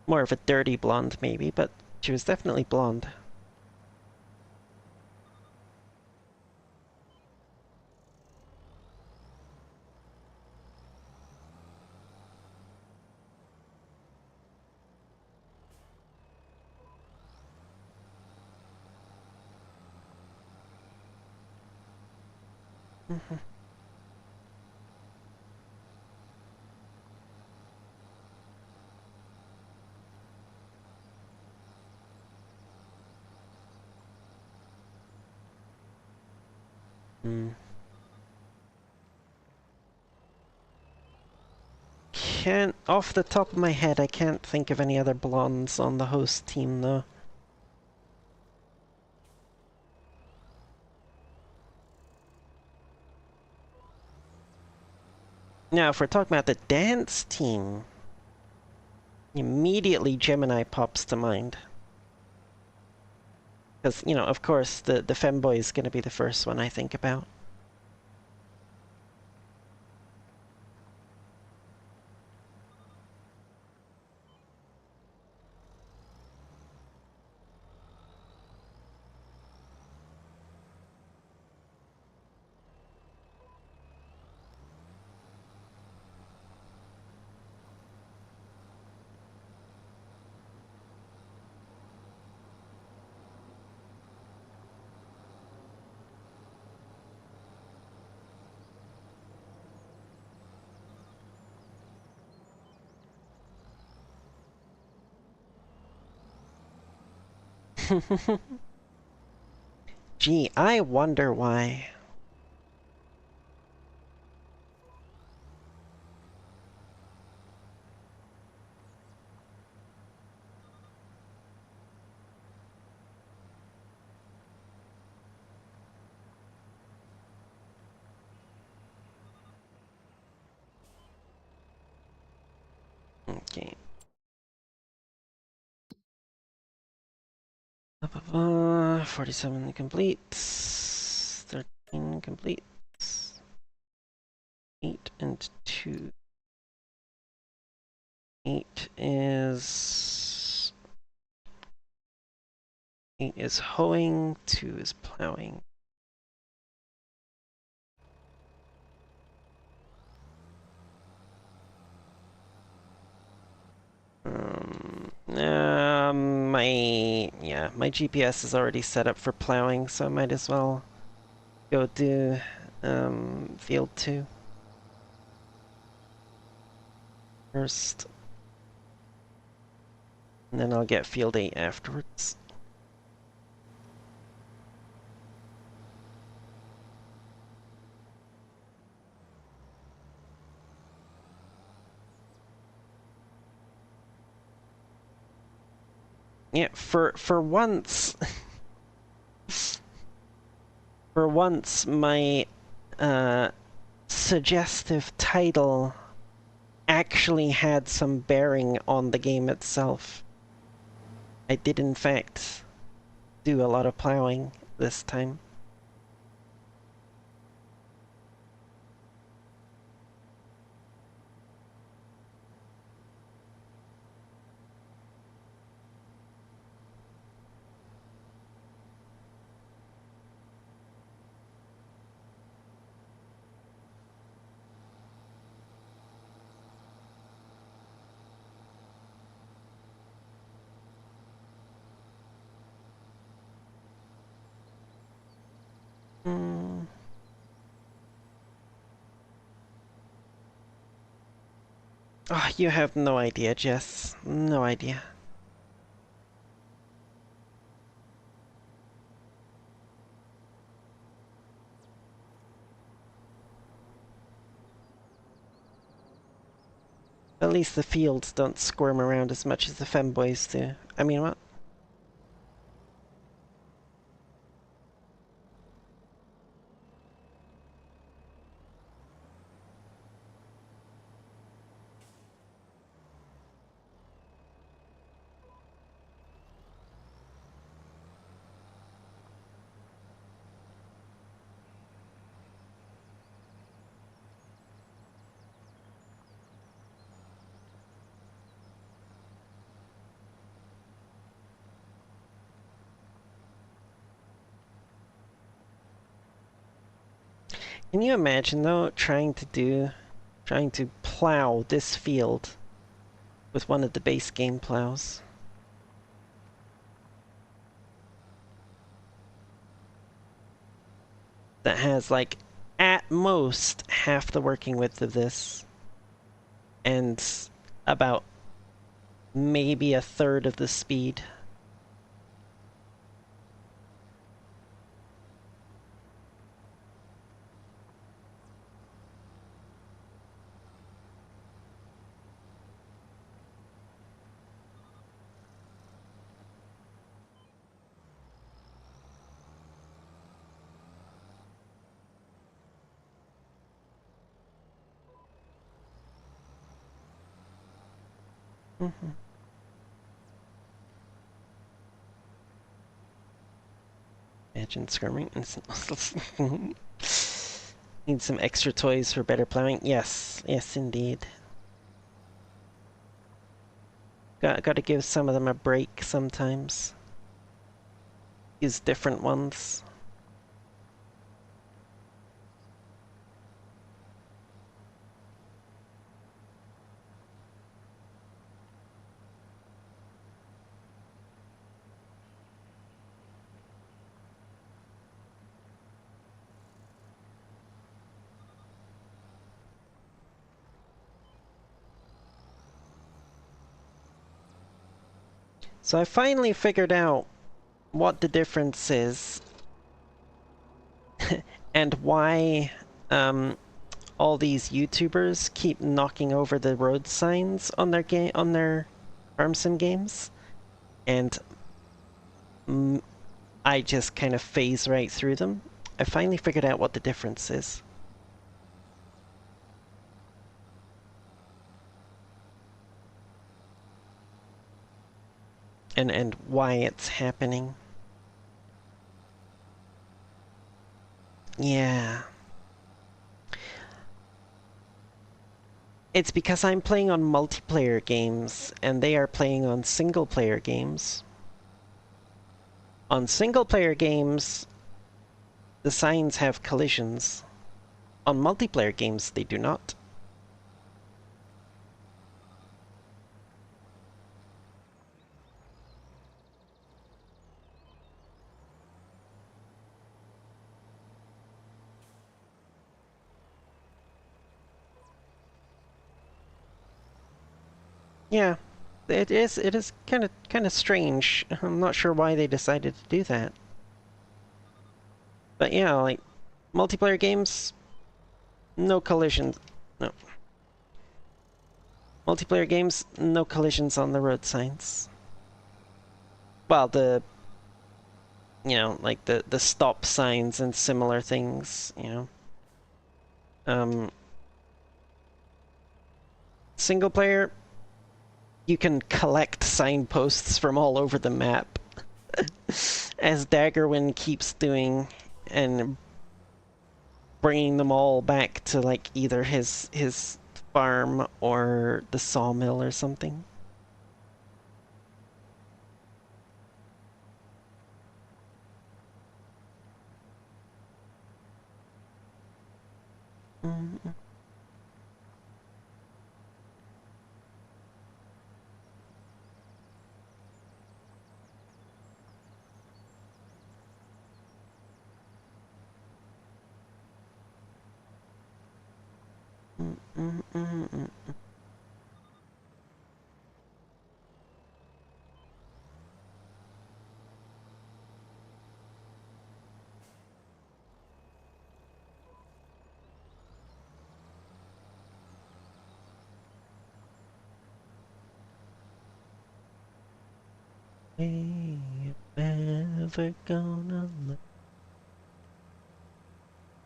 More of a dirty blonde, maybe, but she was definitely blonde. Mm. Off the top of my head, I can't think of any other blondes on the host team, though. Now, if we're talking about the dance team, immediately Gemini pops to mind. Because, of course, the femboy is going to be the first one I think about. Gee, I wonder why. 47 complete. 13 complete. 8 and 2. 8 is... 8 is hoeing, 2 is plowing. My GPS is already set up for plowing, so I might as well go do field 2 first, and then I'll get field 8 afterwards. Yeah, for once, for once, my suggestive title actually had some bearing on the game itself. I did, in fact, do a lot of plowing this time. Mm. Oh, you have no idea, Jess. No idea. At least the fields don't squirm around as much as the femboys do. I mean, what? Can you imagine, though, trying to plow this field with one of the base game plows? That has, like, at most half the working width of this, and about maybe a third of the speed. Mm-hmm. Imagine skirming. Need some extra toys for better plowing? Yes, yes indeed. Gotta give some of them a break sometimes. Use different ones. So I finally figured out what the difference is and why all these YouTubers keep knocking over the road signs on their farm sim games, and I just kind of phase right through them. I finally figured out what the difference is. And why it's happening. Yeah. It's because I'm playing on multiplayer games, and they are playing on single-player games. On single-player games, the signs have collisions. On multiplayer games, they do not. Yeah, it is kind of strange. I'm not sure why they decided to do that. But yeah, like multiplayer games, no collisions. No. Multiplayer games, no collisions on the road signs. Well, like the stop signs and similar things. Um, Single player, you can collect signposts from all over the map, as Daggerwin keeps doing, and bringing them all back to like either his farm or the sawmill or something. Mm, mm, mm, mm, mm, Hey, you never gonna let.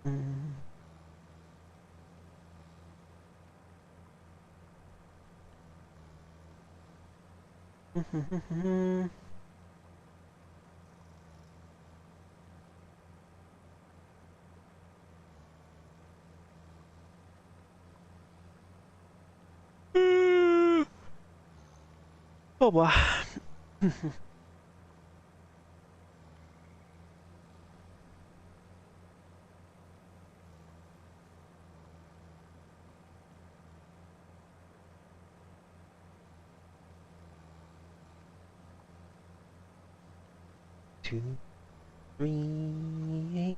Mm. Oh, wow. 2, 3, 8.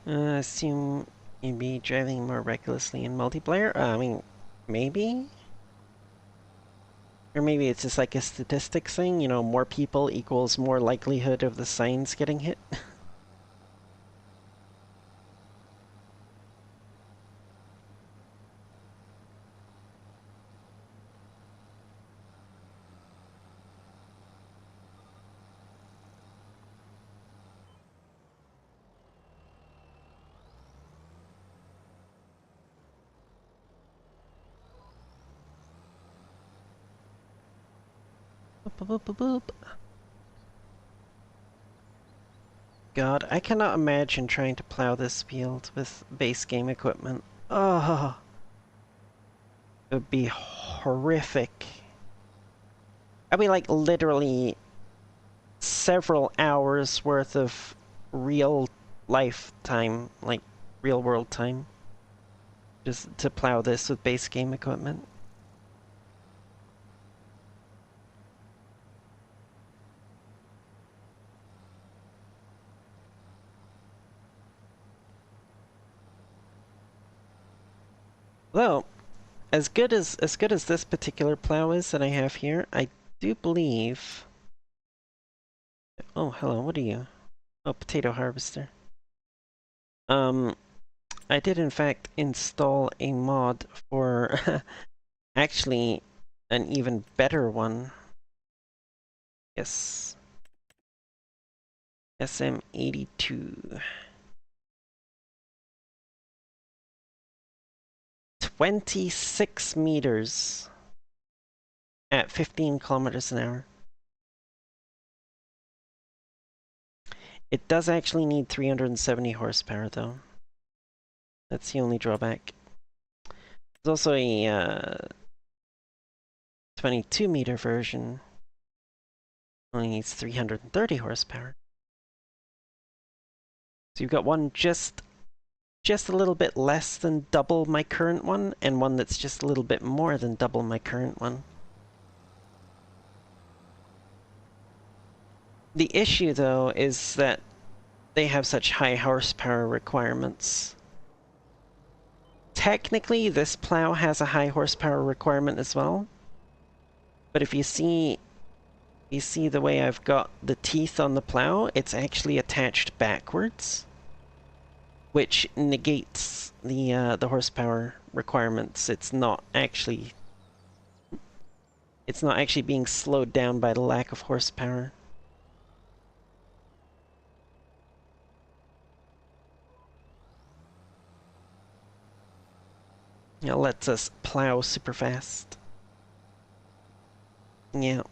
Assume you'd be driving more recklessly in multiplayer? I mean, maybe? Or maybe it's just like a statistics thing, more people equals more likelihood of the signs getting hit. Boop, boop, boop, boop. God, I cannot imagine trying to plow this field with base game equipment. Oh, it would be horrific. I mean, like, literally several hours worth of real life time, like, real world time, just to plow this with base game equipment. Though, as good as this particular plow is that I have here, I do believe. Oh, hello. What are you? Oh, potato harvester. Um, I did in fact install a mod for actually an even better one. Yes, SM82. 26 meters at 15 kilometers an hour. It does actually need 370 horsepower though. That's the only drawback. There's also a 22-meter version. Only needs 330 horsepower. So you've got one just a little bit less than double my current one, and one that's just a little bit more than double my current one. The issue, though, is that they have such high horsepower requirements. Technically, this plow has a high horsepower requirement as well, but if you see the way I've got the teeth on the plow, it's actually attached backwards, which negates the horsepower requirements. It's not actually being slowed down by the lack of horsepower. It lets us plow super fast. Yeah.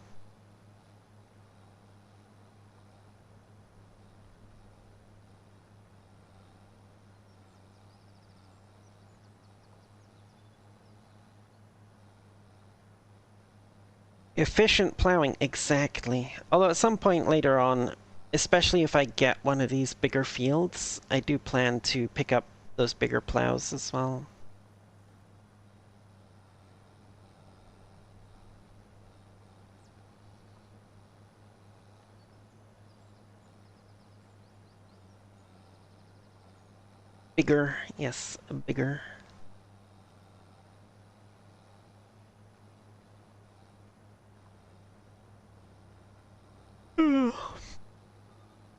Efficient plowing, exactly. Although at some point later on, especially if I get one of these bigger fields, I do plan to pick up those bigger plows as well. Bigger, yes, bigger.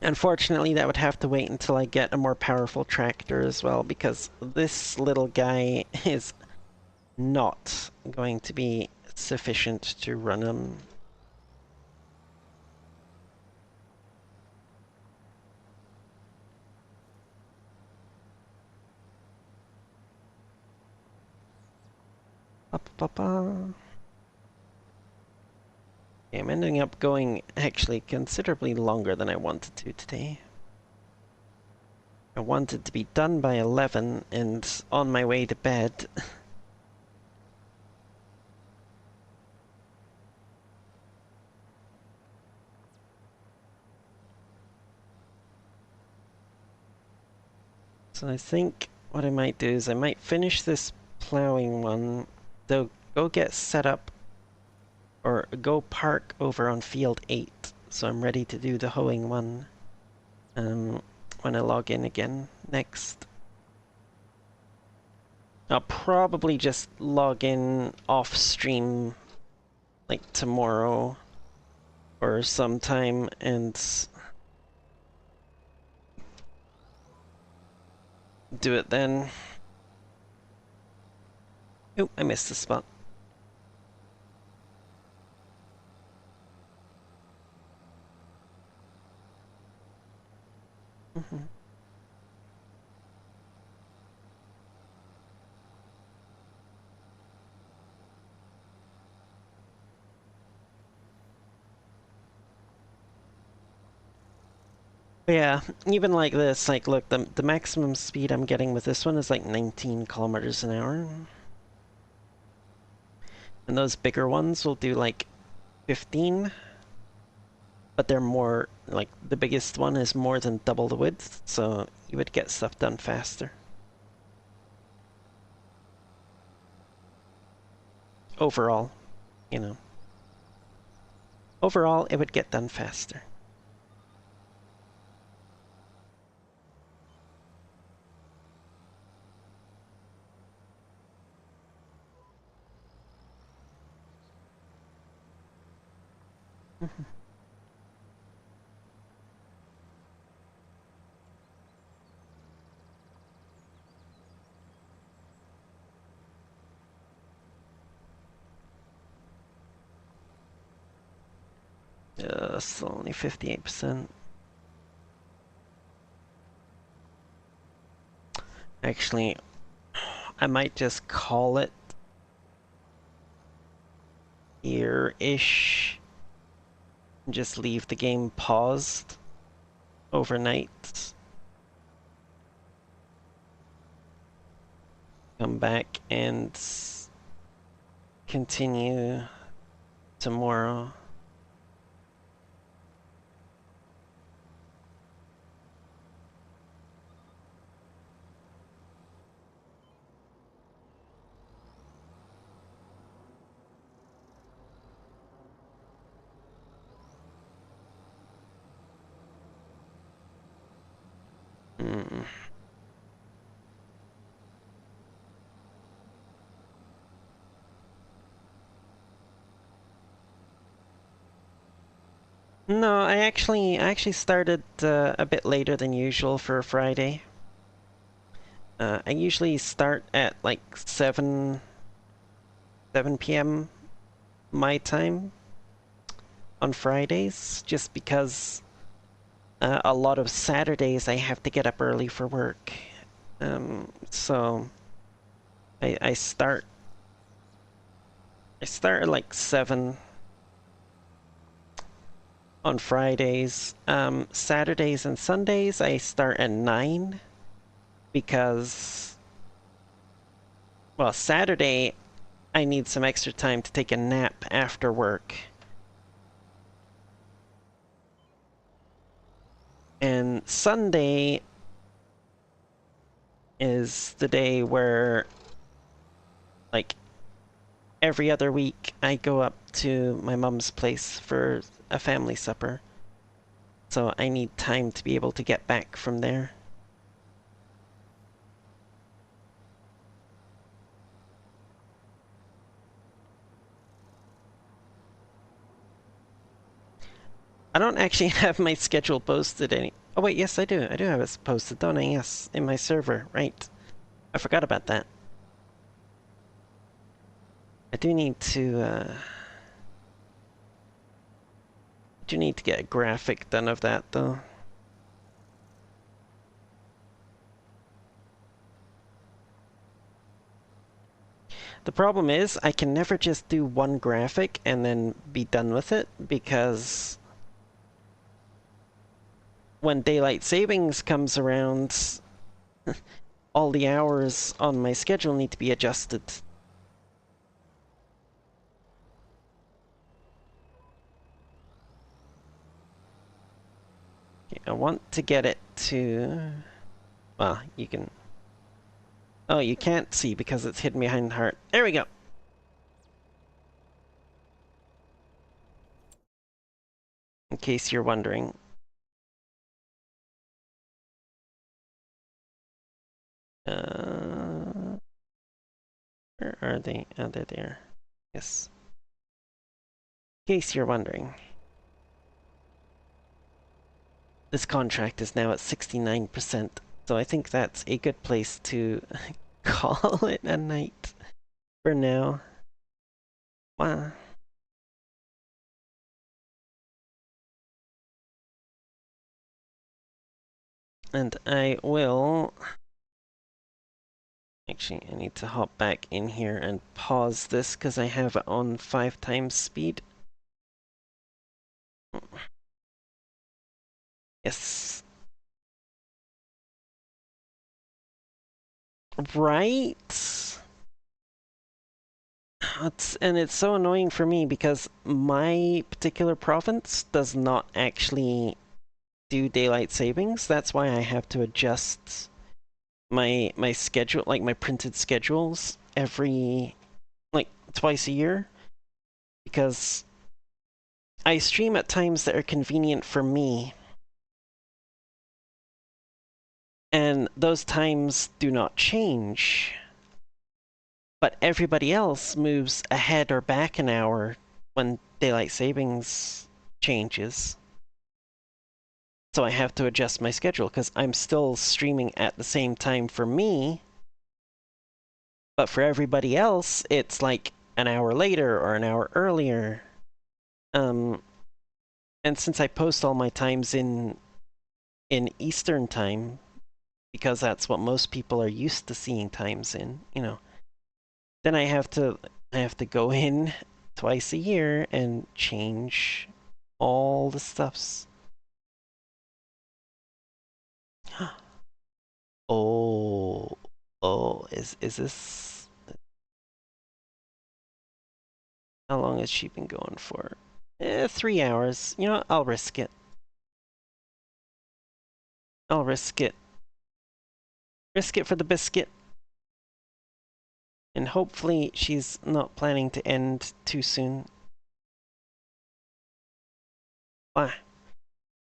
Unfortunately, that would have to wait until I get a more powerful tractor as well, because this little guy is not going to be sufficient to run him. Okay, I'm ending up going actually considerably longer than I wanted to today. I wanted to be done by 11 and on my way to bed. So I think what I might do is I might finish this plowing one, though go get set up or go park over on field 8 so I'm ready to do the hoeing one when I log in again next. I'll probably just log in off stream like tomorrow or sometime and do it then. Oh, I missed the spot. Yeah, even like this, like look, the maximum speed I'm getting with this one is like 19 kilometers an hour. And those bigger ones will do like 15, but they're more, like the biggest one is more than double the width, so you would get stuff done faster. Overall, you know. Overall, it would get done faster. Still only 58%. Actually, I might just call it here-ish. And just leave the game paused overnight. Come back and continue tomorrow. Mm. No, I actually started a bit later than usual for Friday. I usually start at like 7 p.m. my time on Fridays, just because a lot of Saturdays I have to get up early for work. So I start at like 7 on Fridays. Saturdays and Sundays I start at 9 because, well, Saturday I need some extra time to take a nap after work. And Sunday is the day where, like, every other week I go up to my mom's place for a family supper. So I need time to be able to get back from there. I don't actually have my schedule posted any. Oh wait, yes I do. I do have it posted, don't I? Yes, in my server, right. I forgot about that. I do need to get a graphic done of that though. The problem is I can never just do one graphic and then be done with it, because when daylight savings comes around, all the hours on my schedule need to be adjusted. Okay, I want to get it to... Well, you can... Oh, you can't see because it's hidden behind the heart. There we go! In case you're wondering. Where are they? Oh, they're there. Yes. In case you're wondering. This contract is now at 69%, so I think that's a good place to call it a night for now. Wow. And I will... Actually, I need to hop back in here and pause this because I have it on 5 times speed. Yes. Right? It's so annoying for me because my particular province does not actually do daylight savings. That's why I have to adjust my schedule, like my printed schedules, every like twice a year, because I stream at times that are convenient for me, and those times do not change. But everybody else moves ahead or back an hour when daylight savings changes. So I have to adjust my schedule because I'm still streaming at the same time for me, but for everybody else, it's like an hour later or an hour earlier. Um, and since I post all my times in Eastern time, because that's what most people are used to seeing times in, then I have to go in twice a year and change all the stuffs. Oh, oh, is this? How long has she been going for? 3 hours. You know what? I'll risk it. I'll risk it. Risk it for the biscuit. And hopefully she's not planning to end too soon. Ah,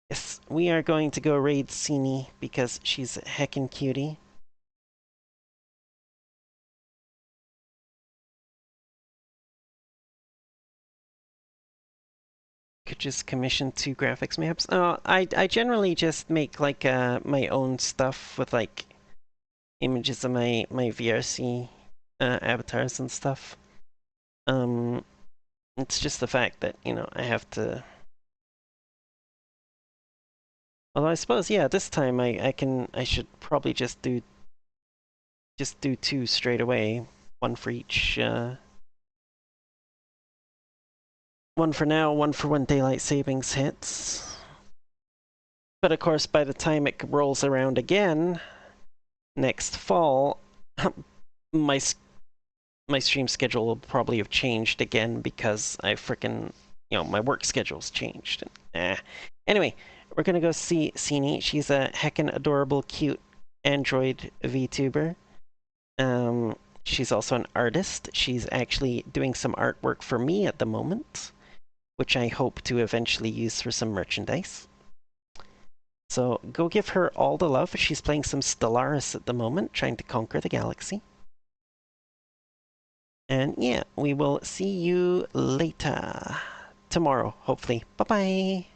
yes, we are going to go raid Sini because she's a heckin' cutie. Could just commission 2 graphics maps. Oh, I generally just make like my own stuff with like images of my VRC avatars and stuff. Um, it's just the fact that I have to. Although I suppose this time I should probably just do two straight away, one for each. One for now, one for when daylight savings hits. But of course, by the time it rolls around again next fall, my my stream schedule will probably have changed again because I frickin' my work schedule's changed. Anyway, we're gonna go see Sini. She's a heckin' adorable, cute Android VTuber. She's also an artist. She's actually doing some artwork for me at the moment, which I hope to eventually use for some merchandise. So go give her all the love. She's playing some Stellaris at the moment, trying to conquer the galaxy. And yeah, we will see you later. Tomorrow, hopefully. Bye-bye.